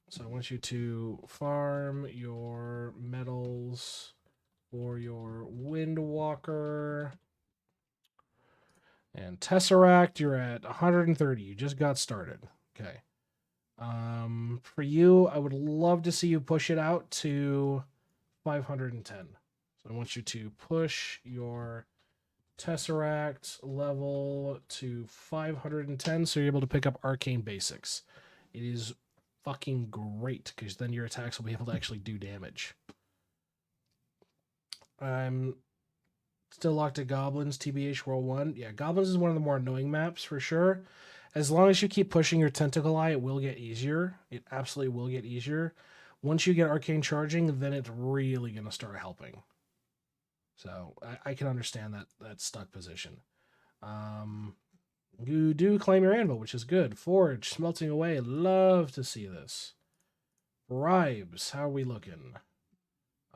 So I want you to farm your metals for your Windwalker. And Tesseract, you're at 130. You just got started. Okay. For you, I would love to see you push it out to 510. So I want you to push your Tesseract level to 510 so you're able to pick up Arcane Basics. It is fucking great because then your attacks will be able to actually do damage. I'm Still locked at Goblins, TBH World 1. Yeah, Goblins is one of the more annoying maps for sure. As long as you keep pushing your Tentacle Eye, it will get easier. It absolutely will get easier. Once you get Arcane Charging, then it's really going to start helping. So I can understand that stuck position. You do claim your anvil, which is good. Forge, smelting away. Love to see this. Bribes, how are we looking?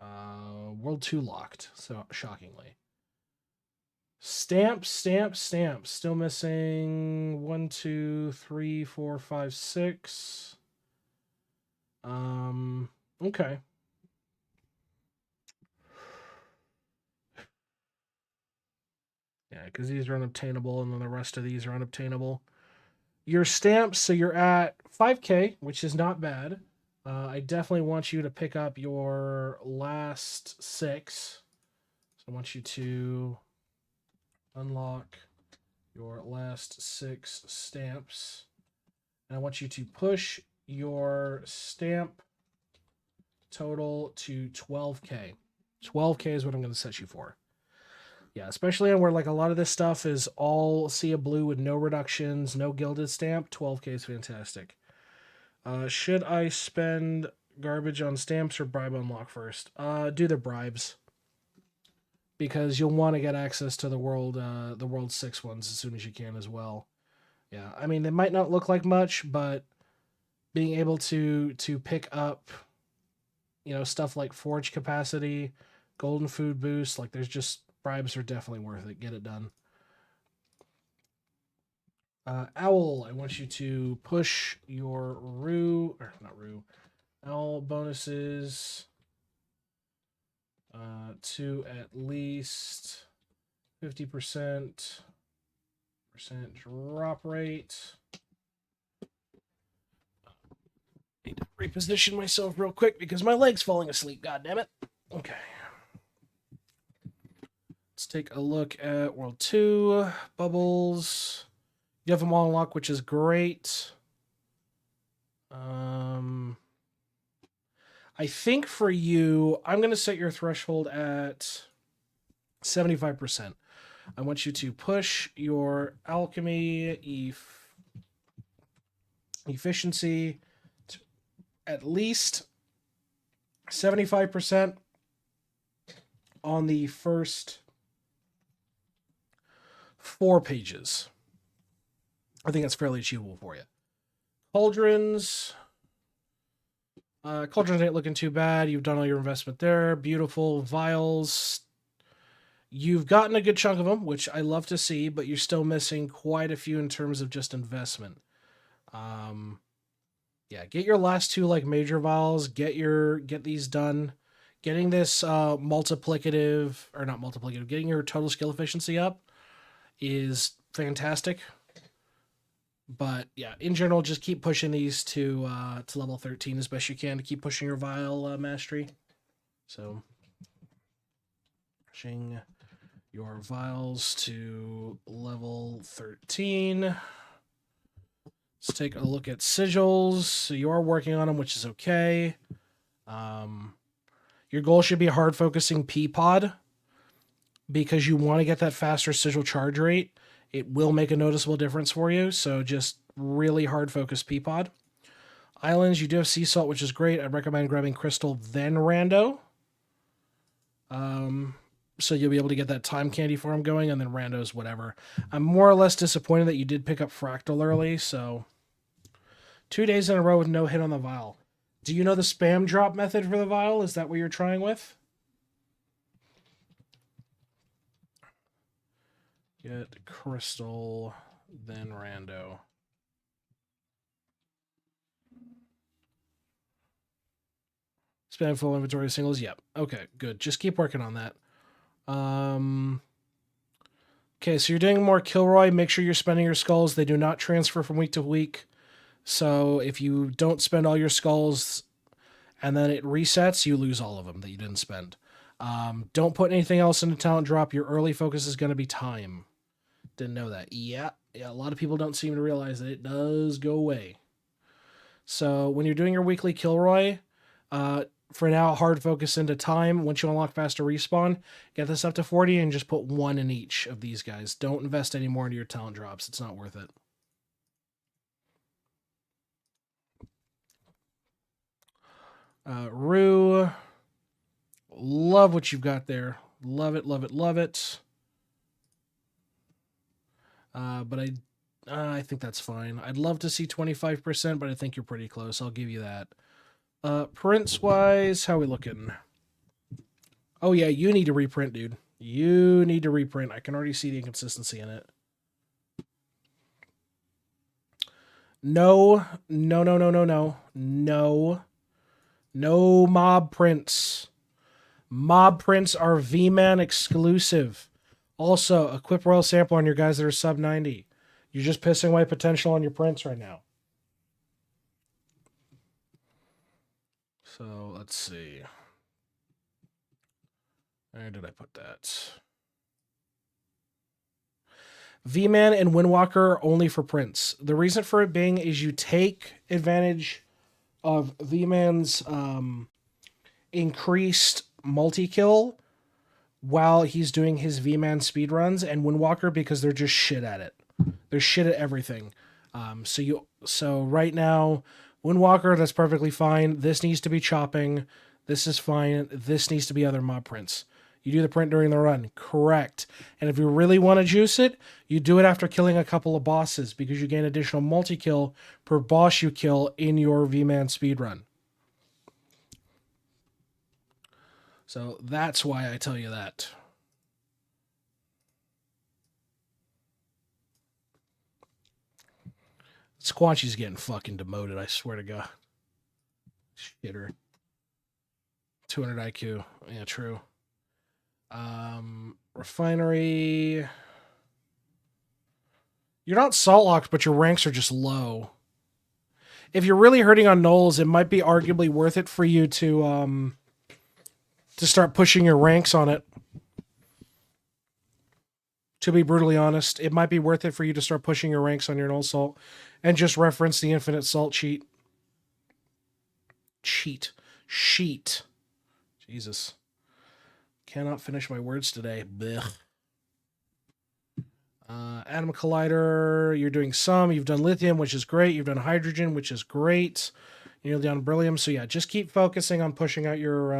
World 2 locked, so shockingly. Stamps. Still missing 1, 2, 3, 4, 5, 6. Okay. Yeah, because these are unobtainable, and then the rest of these are unobtainable. Your stamps, so you're at 5K, which is not bad. I definitely want you to pick up your last 6. So I want you to unlock your last 6 stamps. And I want you to push your stamp total to 12K. 12K is what I'm going to set you for. Yeah, especially on where like a lot of this stuff is all Sea of Blue with no reductions, no gilded stamp. 12K is fantastic. Should I spend garbage on stamps or bribe unlock first? Do the bribes, because you'll want to get access to the world 6 ones as soon as you can as well. Yeah, I mean they might not look like much, but being able to pick up, stuff like forge capacity, golden food boost, like there's just bribes are definitely worth it. Get it done. Owl, I want you to push your Owl bonuses to at least 50% drop rate. Need to reposition myself real quick because my leg's falling asleep. God damn it. Okay. Let's take a look at World 2. Bubbles. You have them all unlocked, which is great. I think for you, I'm going to set your threshold at 75%. I want you to push your alchemy efficiency to at least 75% on the first 4 pages. I think that's fairly achievable for you. Cauldrons. Cauldrons ain't looking too bad. You've done all your investment there. Beautiful. Vials. You've gotten a good chunk of them, which I love to see, but you're still missing quite a few in terms of just investment. Yeah, get your last 2 like major vials. Get these done. Getting this getting your total skill efficiency up is fantastic. But yeah, in general, just keep pushing these to level 13 as best you can to keep pushing your vial mastery. So, pushing your vials to level 13. Let's take a look at sigils. So you are working on them, which is okay. Your goal should be hard focusing P-Pod because you want to get that faster sigil charge rate. It will make a noticeable difference for you, so just really hard focus P-Pod. Islands, you do have Sea Salt, which is great. I'd recommend grabbing Crystal, then Rando. So you'll be able to get that time candy for him going, and then Rando's whatever. I'm more or less disappointed that you did pick up Fractal early, so 2 days in a row with no hit on the vial. Do you know the spam drop method for the vial? Is that what you're trying with? Get Crystal, then Rando. Spam full inventory singles. Yep. Okay, good. Just keep working on that. Okay, so you're doing more Kilroy. Make sure you're spending your skulls. They do not transfer from week to week. So if you don't spend all your skulls and then it resets, you lose all of them that you didn't spend. Don't put anything else into talent drop. Your early focus is going to be time. Didn't know that. Yeah, a lot of people don't seem to realize that it does go away. So when you're doing your weekly Kilroy, for now, hard focus into time. Once you unlock faster respawn, get this up to 40 and just put 1 in each of these guys. Don't invest any more into your talent drops. It's not worth it. Rue, love what you've got there. Love it, love it, love it. But I think that's fine. I'd love to see 25%, but I think you're pretty close. I'll give you that. Prints-wise, how are we looking? Oh, yeah, you need to reprint, dude. You need to reprint. I can already see the inconsistency in it. No, no, no, no, no, no. No. No mob prints. Mob prints are V-Man exclusive. Also, equip Royal Sample on your guys that are sub 90. You're just pissing away potential on your prints right now. So, let's see. Where did I put that? V-Man and Windwalker are only for prints. The reason for it being is you take advantage of V-Man's increased multi-kill while he's doing his V-Man speedruns, and Windwalker because they're just shit at it. They're shit at everything. So right now, Windwalker, that's perfectly fine. This needs to be chopping. This is fine. This needs to be other mob prints. You do the print during the run. Correct. And if you really want to juice it, you do it after killing a couple of bosses because you gain additional multi-kill per boss you kill in your V-Man speedrun. So that's why I tell you that. Squanchy's getting fucking demoted, I swear to God. Shitter. 200 IQ. Yeah, true. Refinery. You're not salt locked, but your ranks are just low. If you're really hurting on Knowles, it might be arguably worth it for you to start pushing your ranks on it. To be brutally honest, it might be worth it for you to start pushing your ranks on your Knoll Salt and just reference the infinite salt sheet. Sheet. Jesus. Cannot finish my words today. Blech. Atom Collider, you're doing some. You've done lithium, which is great. You've done hydrogen, which is great. You're nearly on beryllium. So yeah, just keep focusing on pushing out your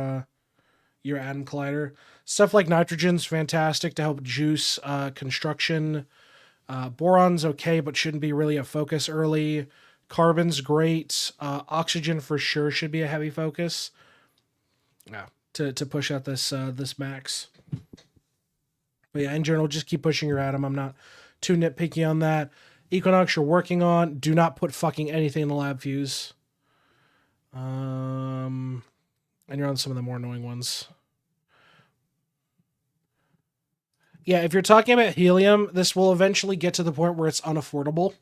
Atom Collider. Stuff like nitrogen's fantastic to help juice construction. Boron's okay, but shouldn't be really a focus early. Carbon's great. Oxygen for sure should be a heavy focus. Yeah, to push out this max. But yeah, in general, just keep pushing your atom. I'm not too nitpicky on that. Equinox you're working on. Do not put fucking anything in the lab fuse. And you're on some of the more annoying ones. Yeah, if you're talking about helium, this will eventually get to the point where it's unaffordable.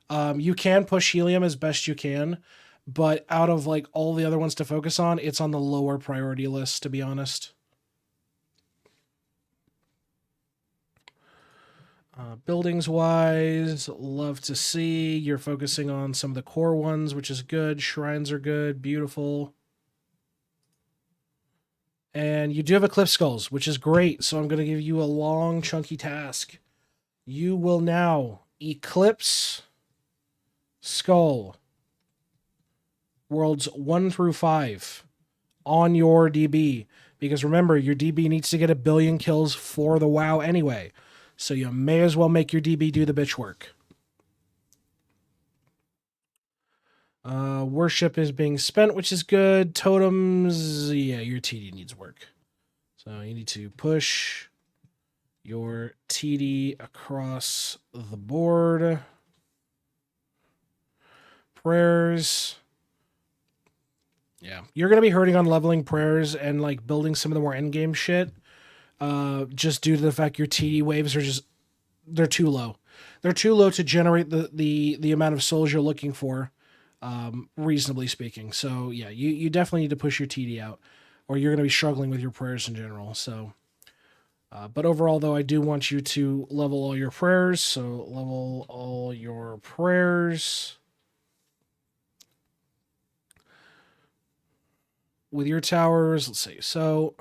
You can push helium as best you can, but out of like all the other ones to focus on, it's on the lower priority list, to be honest. Buildings-wise, love to see. You're focusing on some of the core ones, which is good. Shrines are good, beautiful. And you do have Eclipse Skulls, which is great. So I'm going to give you a long, chunky task. You will now Eclipse Skull worlds 1 through 5 on your DB. Because remember, your DB needs to get 1 billion kills for the WoW anyway. So you may as well make your DB do the bitch work. Worship is being spent, which is good. Totems, yeah, your TD needs work. So you need to push your TD across the board. Prayers. Yeah, you're going to be hurting on leveling prayers and like building some of the more endgame shit. Just due to the fact your TD waves are just, they're too low. They're too low to generate the amount of souls you're looking for, reasonably speaking. So yeah, you definitely need to push your TD out or you're going to be struggling with your prayers in general. So, but overall though, I do want you to level all your prayers. So level all your prayers. with your towers, let's see. So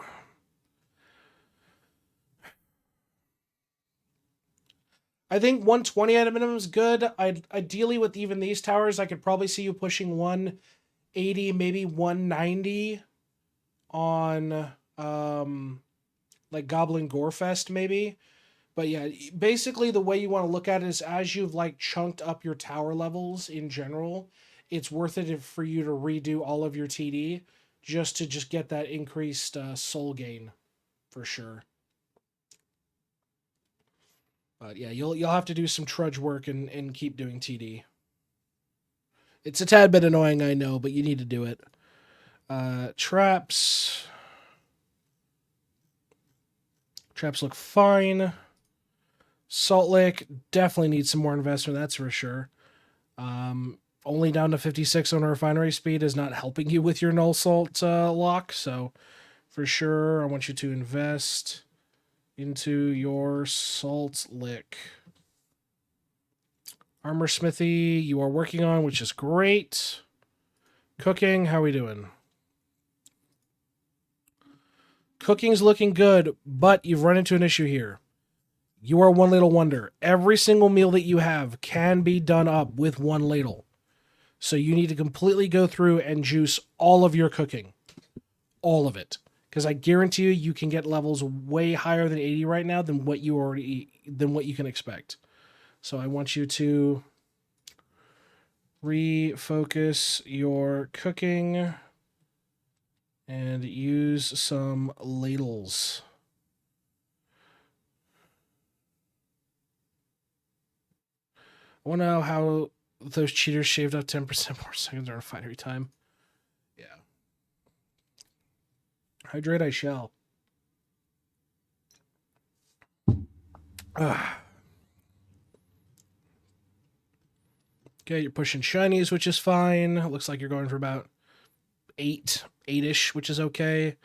I think 120 at a minimum is good. Ideally, with even these towers, I could probably see you pushing 180, maybe 190 on like Goblin Gorefest, maybe. But yeah, basically the way you want to look at it is as you've like chunked up your tower levels in general, it's worth it for you to redo all of your TD just to get that increased soul gain for sure. But yeah, you'll have to do some trudge work and keep doing TD. It's a tad bit annoying, I know, but you need to do it. Traps look fine. Salt Lick definitely needs some more investment, that's for sure. Only down to 56 on a refinery speed is not helping you with your null salt lock, so for sure I want you to invest into your Salt Lick. Armor Smithy you are working on, which is great. Cooking, how are we doing? Cooking's looking good, but you've run into an issue here. You are one ladle wonder. Every single meal that you have can be done up with one ladle. So you need to completely go through and juice all of your cooking. All of it. Because I guarantee you can get levels way higher than 80 right now than what you can expect. So I want you to refocus your cooking and use some ladles. I want to know how those cheaters shaved up 10% more seconds on refinery time. Yeah. Hydrate I shall. Okay, you're pushing shinies, which is fine. It looks like you're going for about 8-ish, which is okay.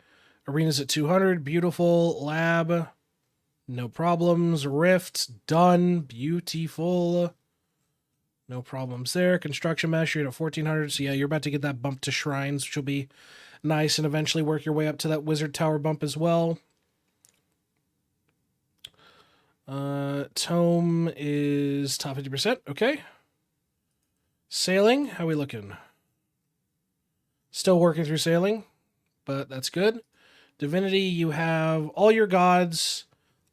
Arena's at 200. Beautiful. Lab. No problems. Rift. Done. Beautiful. No problems there. Construction mesh, you're at 1400. So yeah, you're about to get that bump to shrines, which will be nice, and eventually work your way up to that wizard tower bump as well. Tome is top 50%. Okay. Sailing, how we looking? Still working through sailing, but that's good. Divinity, you have all your gods.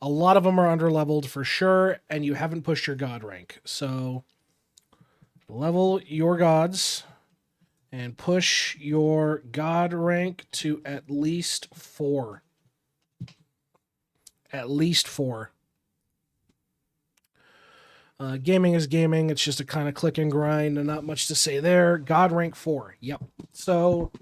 A lot of them are under-leveled for sure, and you haven't pushed your god rank. So level your gods and push your god rank to at least 4. At least 4. Gaming is gaming. It's just a kind of click and grind and not much to say there. God rank 4. Yep. So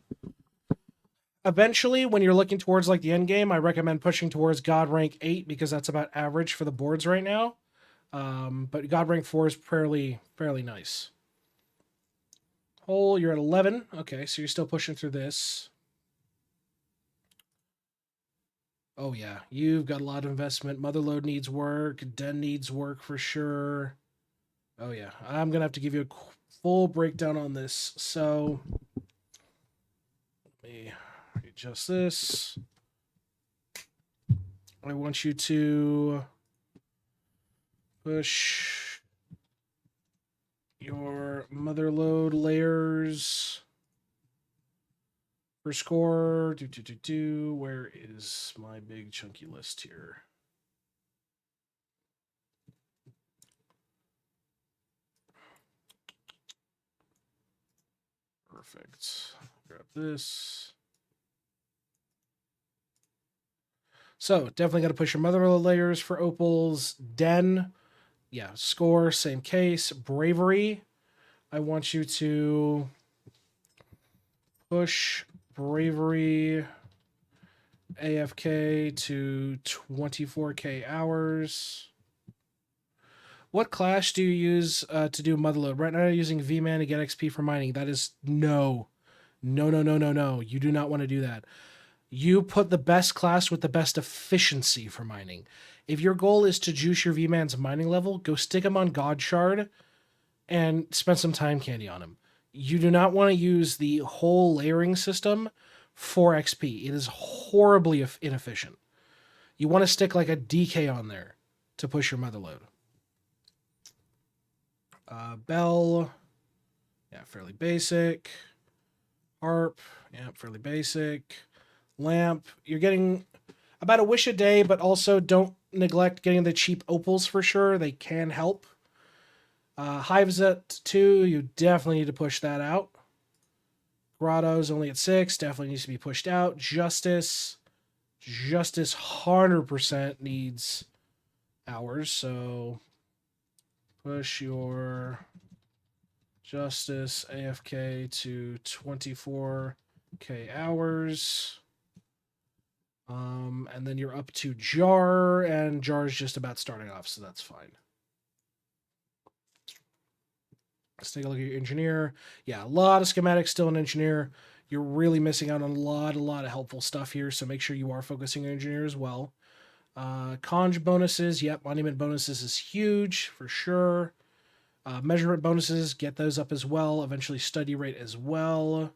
eventually, when you're looking towards like the end game, I recommend pushing towards God rank 8 because that's about average for the boards right now. But God rank 4 is fairly nice. Hole, you're at 11. Okay, so you're still pushing through this. Oh yeah, you've got a lot of investment. Motherlode needs work. Den needs work for sure. Oh yeah, I'm going to have to give you a full breakdown on this. So let me adjust this. I want you to push your motherlode layers for score. Where is my big chunky list here? Perfect. Grab this. So definitely got to push your motherlode layers for opals. Den. Yeah, score, same case. Bravery, I want you to push Bravery AFK to 24k hours. What class do you use to do Motherlode? Right now you're using V-Man to get XP for mining. That is no. You do not want to do that. You put the best class with the best efficiency for mining. If your goal is to juice your V-Man's mining level, go stick him on God Shard and spend some time candy on him. You do not want to use the whole layering system 4 XP. It is horribly inefficient. You want to stick like a DK on there to push your mother load. Bell, yeah, fairly basic. Harp, yeah, fairly basic. Lamp, you're getting about a wish a day, but also don't neglect getting the cheap opals for sure. They can help. Hives at 2, you definitely need to push that out. Grotto's only at 6, definitely needs to be pushed out. Justice 100% needs hours, so push your Justice AFK to 24k hours. And then you're up to Jar, and Jar's just about starting off, so that's fine. Let's take a look at your engineer. Yeah, a lot of schematics still in engineer. You're really missing out on a lot of helpful stuff here, so make sure you are focusing on engineer as well. Conj bonuses, yep, monument bonuses is huge for sure. Measurement bonuses, get those up as well. Eventually study rate as well.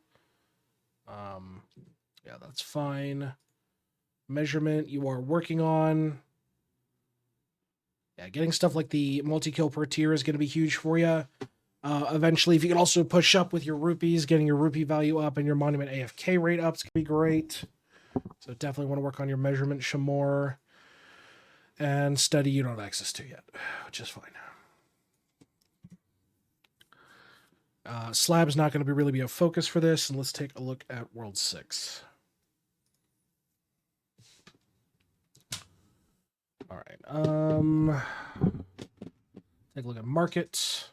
Yeah, that's fine. Measurement you are working on. Yeah, getting stuff like the multi-kill per tier is going to be huge for you. Eventually, if you can also push up with your rupees, getting your rupee value up and your monument AFK rate up is going to be great. So definitely want to work on your measurement Shamor. And study you don't have access to yet, which is fine. Slab's not going to really be a focus for this, and let's take a look at World 6. All right. Take a look at market.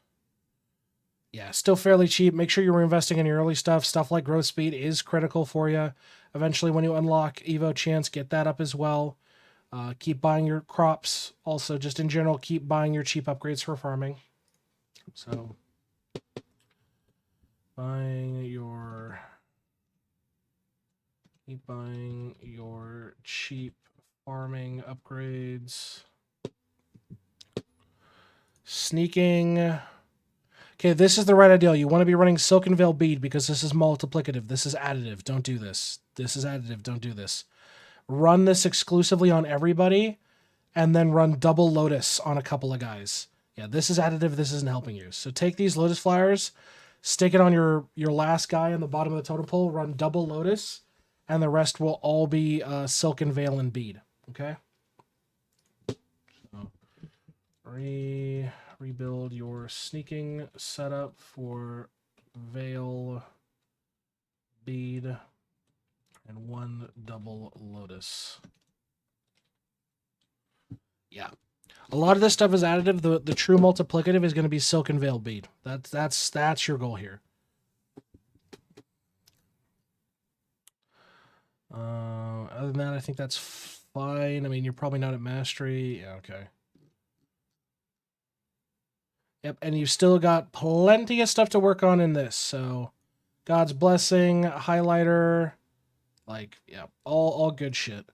Yeah, still fairly cheap. Make sure you're investing in your early stuff. Stuff like growth speed is critical for you. Eventually, when you unlock Evo Chance, get that up as well. Keep buying your crops. Also, just in general, keep buying your cheap upgrades for farming. So, keep buying your cheap farming upgrades. Sneaking. Okay, this is the right idea. You want to be running Silken Veil Bead because this is multiplicative. This is additive. Don't do this. This is additive. Don't do this. Run this exclusively on everybody, and then run double Lotus on a couple of guys. Yeah, this is additive. This isn't helping you. So take these Lotus Flyers, stick it on your last guy on the bottom of the totem pole, run double Lotus, and the rest will all be Silken Veil and Bead. Okay? So, rebuild your sneaking setup for Veil, Bead, and 1 double Lotus. Yeah. A lot of this stuff is additive. The true multiplicative is going to be Silken Veil Bead. That's your goal here. Other than that, I think that's fine. I mean, you're probably not at mastery. Yeah, okay. Yep, and you've still got plenty of stuff to work on in this. So, God's Blessing, Highlighter, like, yeah, all good shit.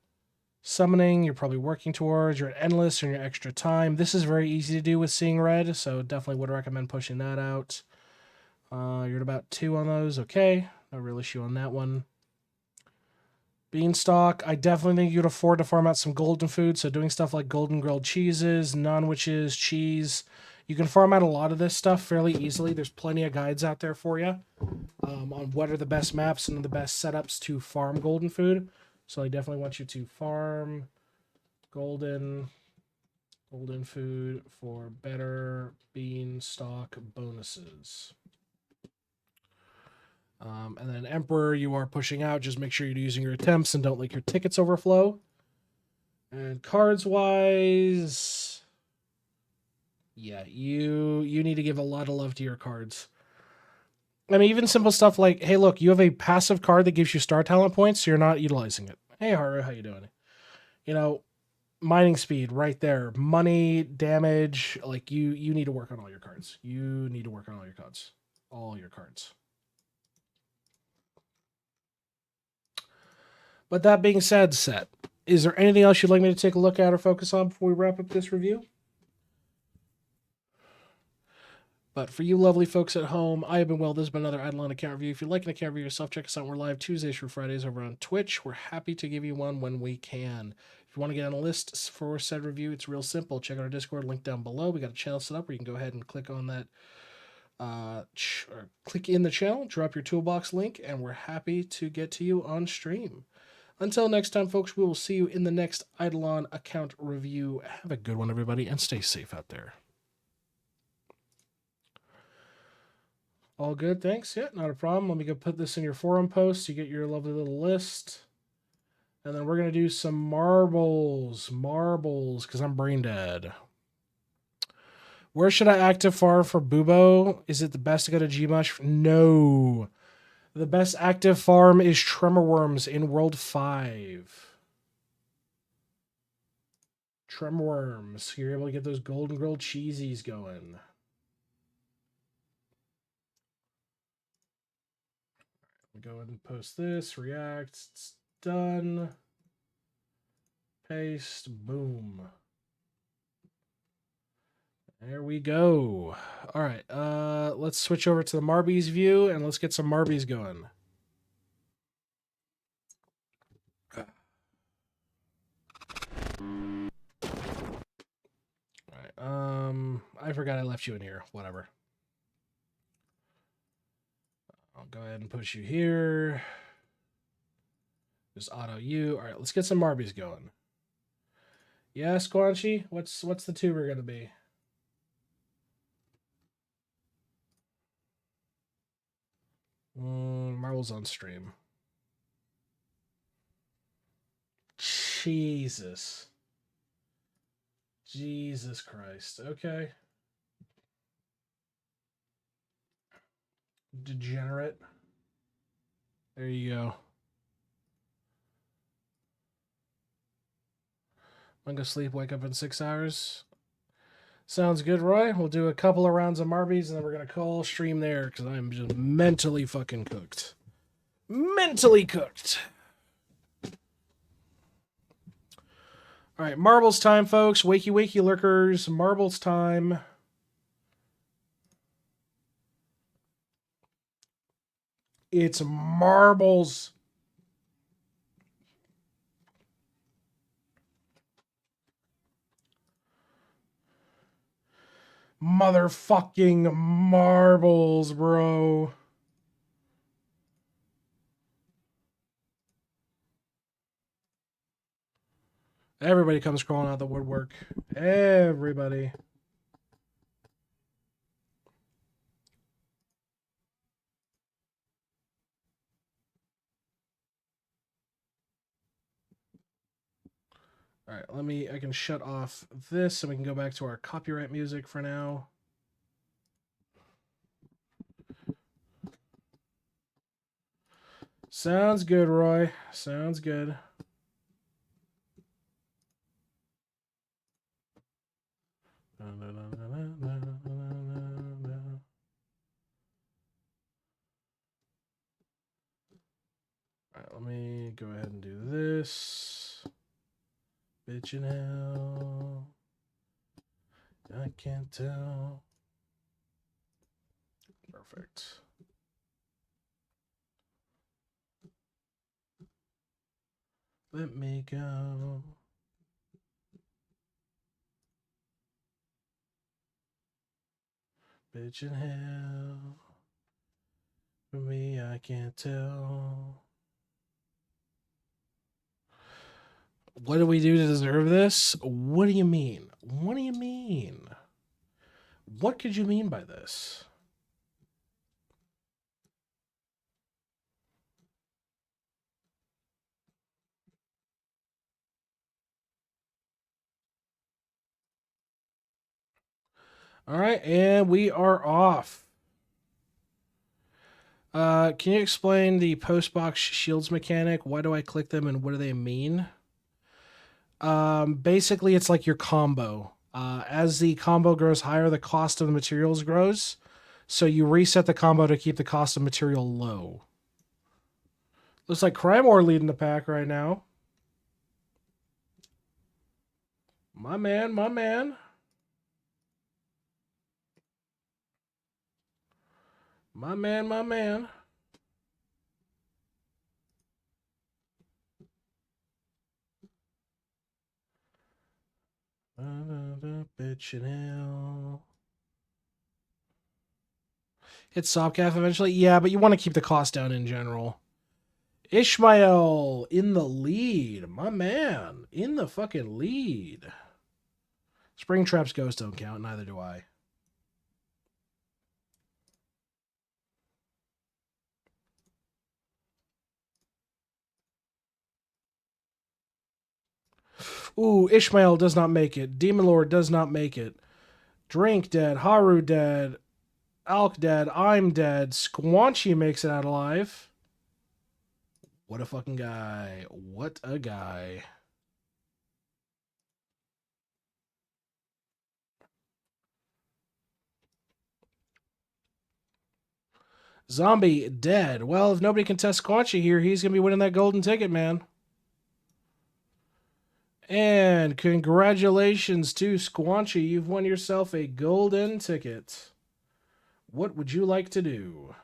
Summoning, you're probably working towards. You're at Endless or your extra time. This is very easy to do with Seeing Red, so definitely would recommend pushing that out. You're at about 2 on those. Okay, no real issue on that one. Beanstalk, I definitely think you could afford to farm out some golden food, so doing stuff like golden grilled cheeses, non-witches, cheese. You can farm out a lot of this stuff fairly easily. There's plenty of guides out there for you on what are the best maps and the best setups to farm golden food. So I definitely want you to farm golden food for better beanstalk bonuses. And then Emperor, you are pushing out. Just make sure you're using your attempts and don't let your tickets overflow. And cards-wise, yeah, you need to give a lot of love to your cards. I mean, even simple stuff like, hey, look, you have a passive card that gives you star talent points, so you're not utilizing it. Hey, Haru, how you doing? You know, mining speed right there. Money, damage, like you need to work on all your cards. You need to work on all your cards. All your cards. But that being said, Set, is there anything else you'd like me to take a look at or focus on before we wrap up this review? But for you lovely folks at home, I have been Will. This has been another Idleon account review. If you'd like an account review yourself, check us out. We're live Tuesdays through Fridays over on Twitch. We're happy to give you one when we can. If you want to get on a list for said review, it's real simple. Check out our Discord link down below. We got a channel set up where you can go ahead and click on that, or click in the channel, drop your toolbox link, and we're happy to get to you on stream. Until next time, folks, we will see you in the next Idleon account review. Have a good one, everybody, and stay safe out there. All good, thanks. Yeah, not a problem. Let me go put this in your forum post. You get your lovely little list. And then we're going to do some marbles, because I'm brain dead. Where should I active farm for Bubo? Is it the best to go to Gmush? No. The best active farm is Tremor Worms in World 5. Tremor Worms. You're able to get those golden grilled cheesies going. Go ahead and post this. React. It's done. Paste. Boom. There we go. All right. Let's switch over to the Marbies view and let's get some Marbies going. All right. I forgot I left you in here. Whatever. I'll go ahead and push you here. Just auto you. All right, let's get some Marbies going. Yeah, Squanchy, what's the tuber gonna be? Marvel's on stream. Jesus. Jesus Christ. Okay. Degenerate. There you go. I'm gonna go sleep, wake up in 6 hours. Sounds good, Roy. We'll do a couple of rounds of Marbies and then we're gonna call stream there because I'm just mentally fucking cooked. Mentally cooked. All right, marbles time, folks. Wakey, wakey, lurkers. Marbles time. It's marbles. Motherfucking marbles, bro. Everybody comes crawling out the woodwork. Everybody. All right, I can shut off this and we can go back to our copyright music for now. Sounds good, Roy. Sounds good. All right, let me go ahead and do this. Bitchin' hell. I can't tell. Perfect. Let me go. Bitchin' hell. For me, I can't tell. What do we do to deserve this? What do you mean? What do you mean? What could you mean by this? All right, and we are off. Can you explain the postbox shields mechanic? Why do I click them and what do they mean? Basically, it's like your combo. As the combo grows higher, the cost of the materials grows. So you reset the combo to keep the cost of material low. Looks like Crymore leading the pack right now. My man, my man. My man, my man. Bitch in hell. Hit Sopcalf eventually? Yeah, but you want to keep the cost down in general. Ishmael in the lead. My man. In the fucking lead. Springtrap's ghosts don't count. Neither do I. Ooh, Ishmael does not make it. Demon Lord does not make it. Drink dead. Haru dead. Alk dead. I'm dead. Squanchy makes it out alive. What a fucking guy. What a guy. Zombie dead. Well, if nobody can test Squanchy here, he's going to be winning that golden ticket, man. And congratulations to Squanchy. You've won yourself a golden ticket. What would you like to do?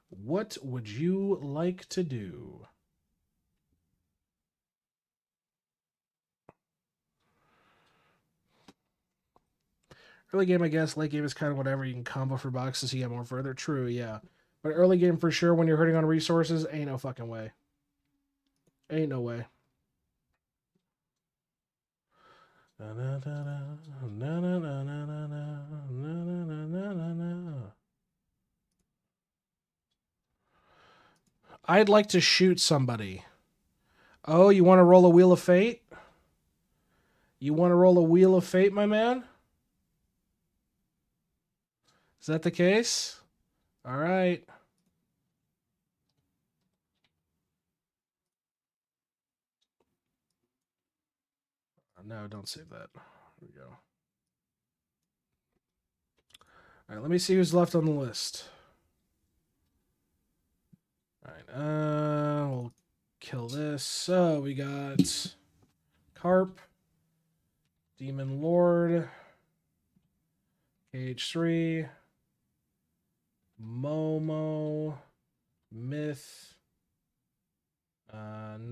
What would you like to do? Early game, I guess. Late game is kind of whatever. You can combo for boxes. You get more further. True, yeah. But early game for sure, when you're hurting on resources, ain't no fucking way. Ain't no way. I'd like to shoot somebody. Oh, you want to roll a Wheel of Fate? You want to roll a Wheel of Fate, my man? Is that the case? All right. No, don't save that. Here we go. All right, let me see who's left on the list. All right, we'll kill this. So we got Carp, Demon Lord, KH3, Momo, Myth, Nanaki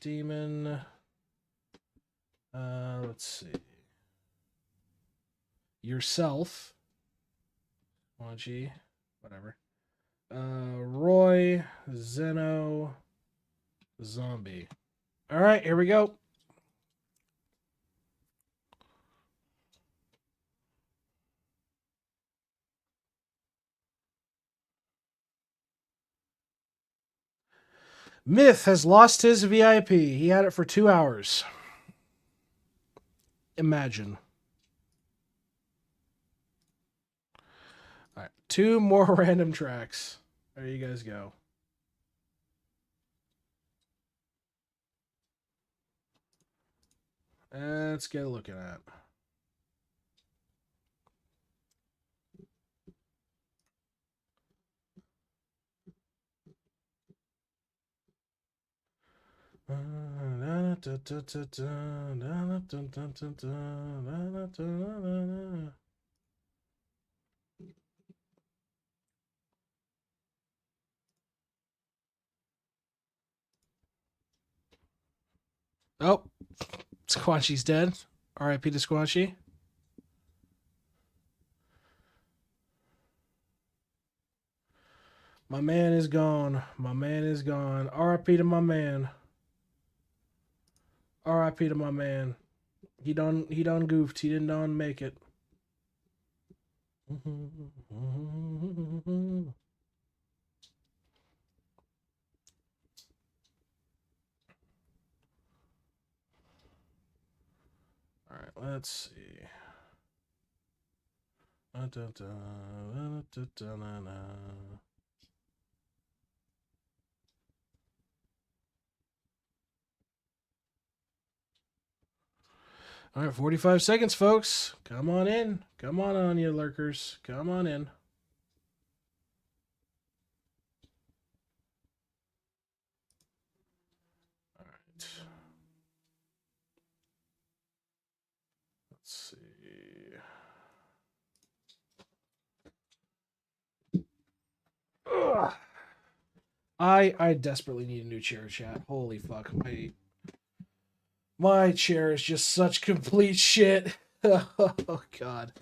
Demon. Let's see. Yourself. Wanchi. Whatever. Roy, Zeno, Zombie. All right, here we go. Myth has lost his VIP. He had it for 2 hours. Imagine. All right, 2 more random tracks. There you guys go. Let's get a look at it. Oh, Squanchy's dead. R.I.P. to Squanchy. My man is gone. My man is gone. R.I.P. to my man. R.I.P. to my man. He done goofed. He didn't make it. All right, let's see. All right, 45 seconds, folks. Come on in. Come on, you lurkers. Come on in. All right. Let's see. I desperately need a new chair, chat. Holy fuck. My chair is just such complete shit. Oh god.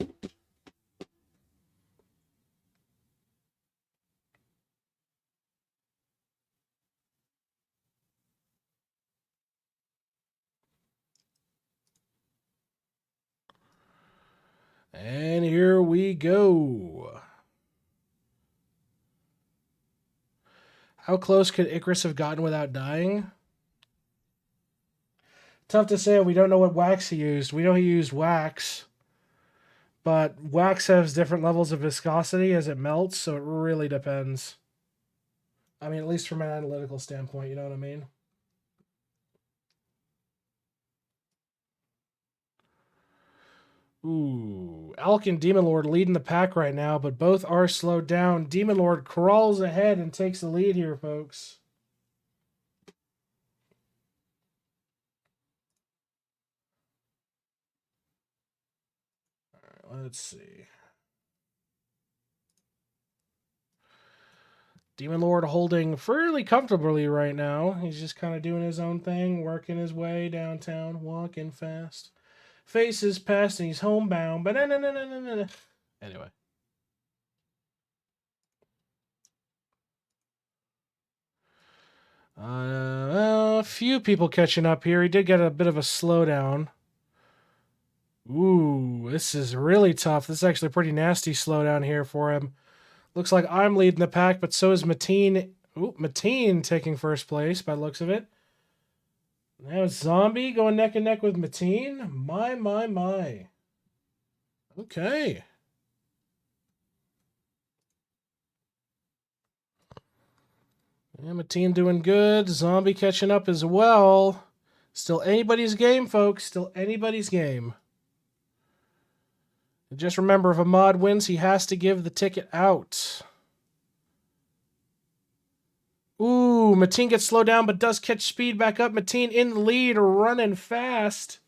And here we go. How close could Icarus have gotten without dying? Tough to say. We don't know what wax he used. We know he used wax. But wax has different levels of viscosity as it melts, so it really depends. I mean, at least from an analytical standpoint, you know what I mean? Ooh, Alk and Demon Lord leading the pack right now, but both are slowed down. Demon Lord crawls ahead and takes the lead here, folks. All right, let's see. Demon Lord holding fairly comfortably right now. He's just kind of doing his own thing, working his way downtown, walking fast. Faces past and he's homebound. But anyway. A few people catching up here. He did get a bit of a slowdown. Ooh, this is really tough. This is actually a pretty nasty slowdown here for him. Looks like I'm leading the pack, but so is Mateen. Ooh, Mateen taking first place by the looks of it. Now it's Zombie going neck and neck with Mateen. My. Okay. Yeah, Mateen doing good. Zombie catching up as well. Still anybody's game, folks. Still anybody's game. And just remember, if a mod wins, he has to give the ticket out. Ooh, Mateen gets slowed down, but does catch speed back up. Mateen in the lead, running fast.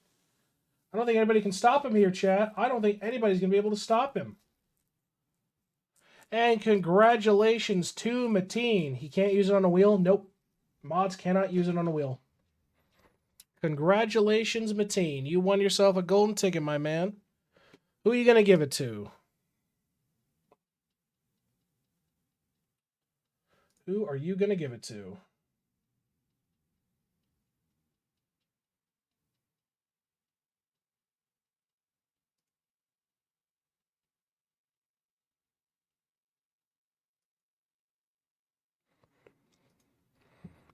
I don't think anybody can stop him here, chat. I don't think anybody's going to be able to stop him. And congratulations to Mateen. He can't use it on a wheel? Nope. Mods cannot use it on a wheel. Congratulations, Mateen. You won yourself a golden ticket, my man. Who are you going to give it to? Who are you going to give it to?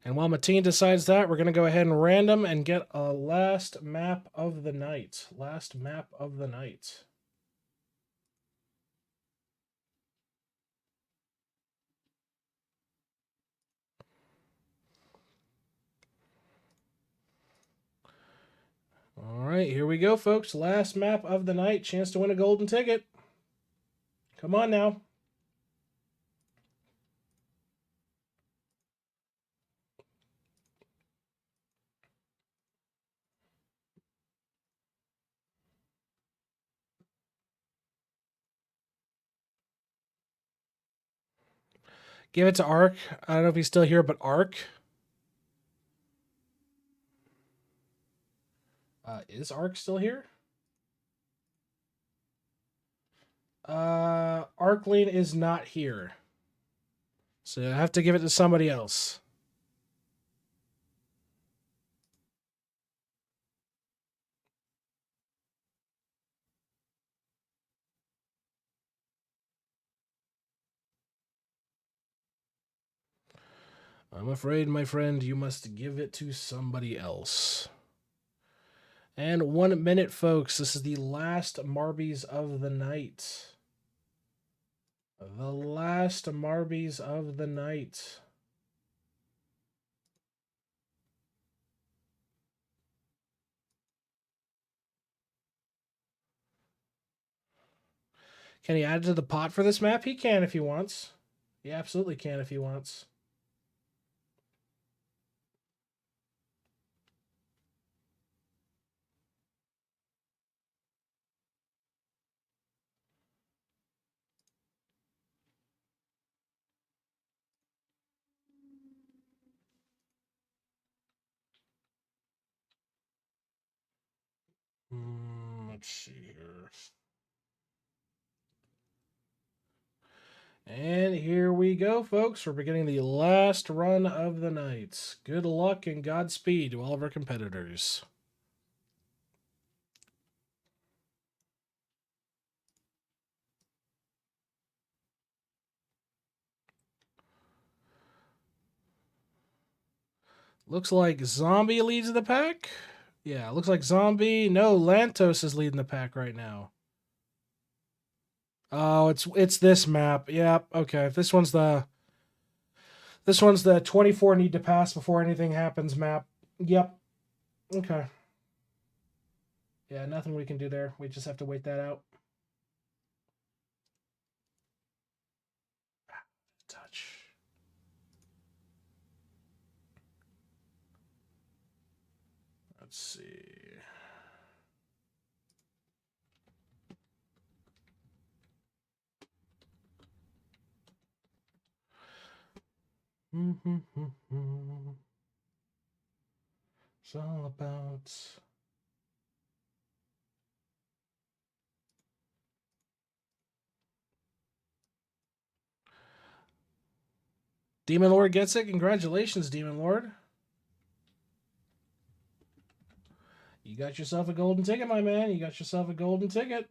And while Mateen decides that, we're going to go ahead and random and get a last map of the night. Last map of the night. All right, here we go, folks. Last map of the night. Chance to win a golden ticket. Come on now. Give it to Ark. I don't know if he's still here, but Ark. Is Ark still here? Arkleen is not here. So I have to give it to somebody else. I'm afraid, my friend, you must give it to somebody else. And 1 minute, folks. This is the last Marbies of the night. The last Marbies of the night. Can he add it to the pot for this map? He can if he wants. He absolutely can if he wants. Let's see here. And here we go, folks. We're beginning the last run of the night. Good luck and Godspeed to all of our competitors. Looks like Zombie leads the pack. Yeah, looks like Zombie. No, Lantos is leading the pack right now. Oh, it's this map. Yep. Okay. This one's the 24 need to pass before anything happens map. Yep. Okay. Yeah, nothing we can do there. We just have to wait that out. Touch. Let's see. It's all about Demon Lord gets it. Congratulations, Demon Lord. You got yourself a golden ticket, my man. You got yourself a golden ticket.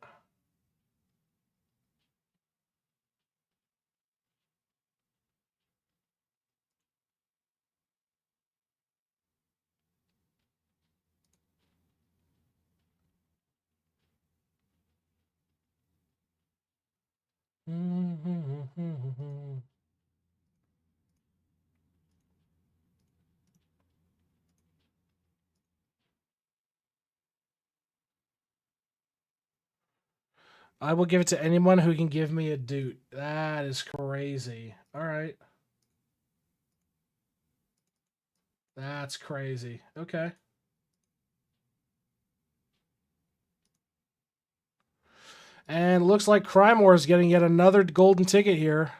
I will give it to anyone who can give me a doot. That is crazy. All right. That's crazy. Okay. And looks like Crymore is getting yet another golden ticket here.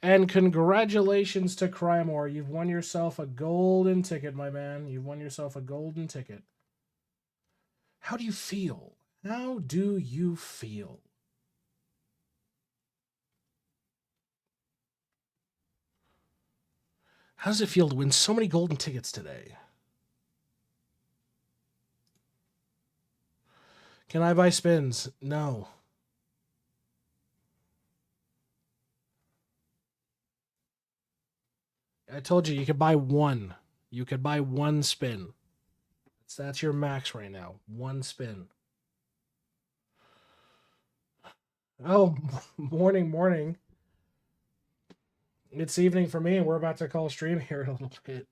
And congratulations to Crymore. You've won yourself a golden ticket, my man. You've won yourself a golden ticket. How do you feel? How do you feel? How does it feel to win so many golden tickets today? Can I buy spins? No. I told you you could buy one. You could buy one spin. That's your max right now. One spin. Oh, morning. It's evening for me, and we're about to call stream here in a little bit.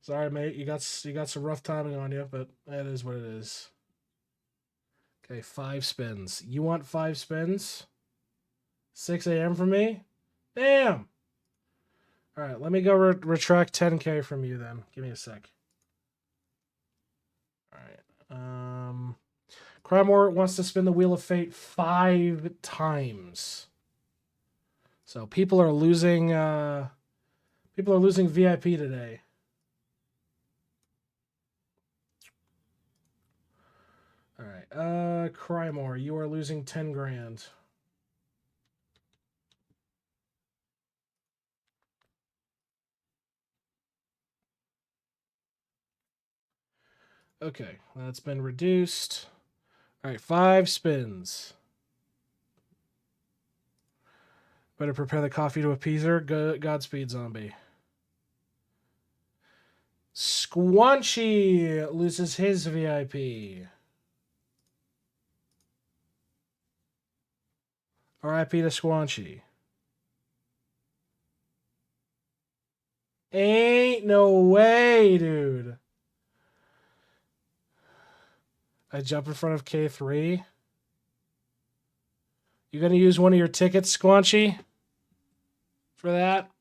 Sorry, mate. You got some rough timing on you, but that is what it is. Okay, 5 spins. You want 5 spins? 6 a.m. from me? Damn! All right, let me go retract 10K from you then. Give me a sec. All right. Crymore wants to spin the Wheel of Fate 5 times. So people are losing VIP today. All right. Crymore, you are losing 10 grand. Okay, that's been reduced. All right, 5 spins. Better prepare the coffee to appease her. Godspeed, zombie. Squanchy loses his VIP. RIP to Squanchy. Ain't no way, dude. I jump in front of K3. You gonna use one of your tickets, Squanchy? For that?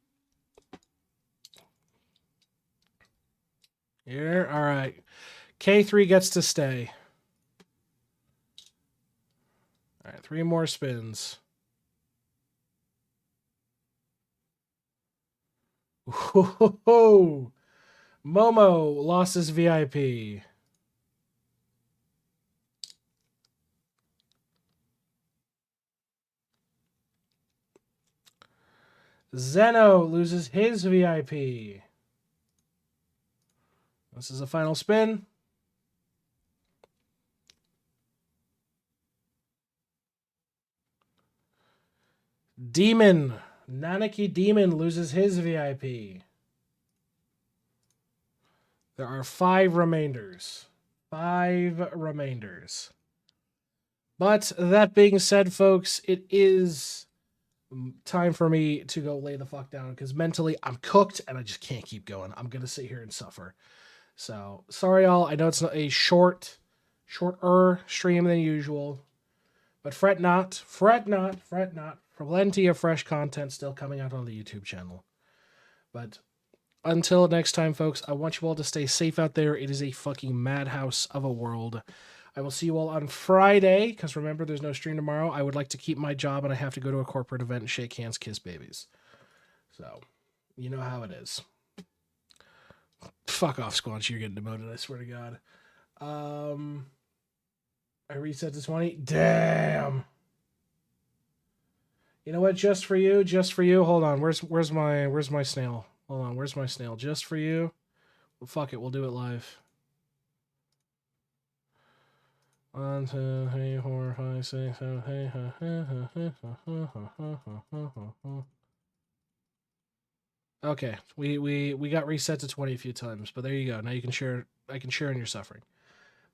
Here? Alright. K3 gets to stay. Alright, 3 more spins. Momo lost his VIP. Zeno loses his VIP. This is a final spin. Demon. Nanaki Demon loses his VIP. There are 5 remainders. 5 remainders. But that being said, folks, it is time for me to go lay the fuck down because mentally I'm cooked and I just can't keep going. I'm going to sit here and suffer. So, sorry y'all. I know it's not a shorter stream than usual. But fret not, fret not, fret not. Plenty of fresh content still coming out on the YouTube channel. But until next time, folks, I want you all to stay safe out there. It is a fucking madhouse of a world. I will see you all on Friday, because remember, there's no stream tomorrow. I would like to keep my job, and I have to go to a corporate event and shake hands, kiss babies. So, you know how it is. Fuck off, Squanch. You're getting demoted, I swear to God. I reset to 20. Damn. You know what? Just for you. Hold on. Where's my snail? Hold on. Where's my snail? Just for you. Well, fuck it. We'll do it live. 1, 2, 3, 4, 5, 6, 7, Okay, we got reset to 20 a few times, but there you go. Now you can share. I can share in your suffering.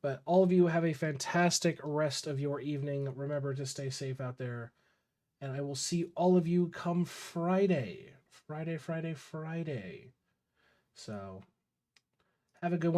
But all of you have a fantastic rest of your evening. Remember to stay safe out there, and I will see all of you come Friday. Friday. So have a good one.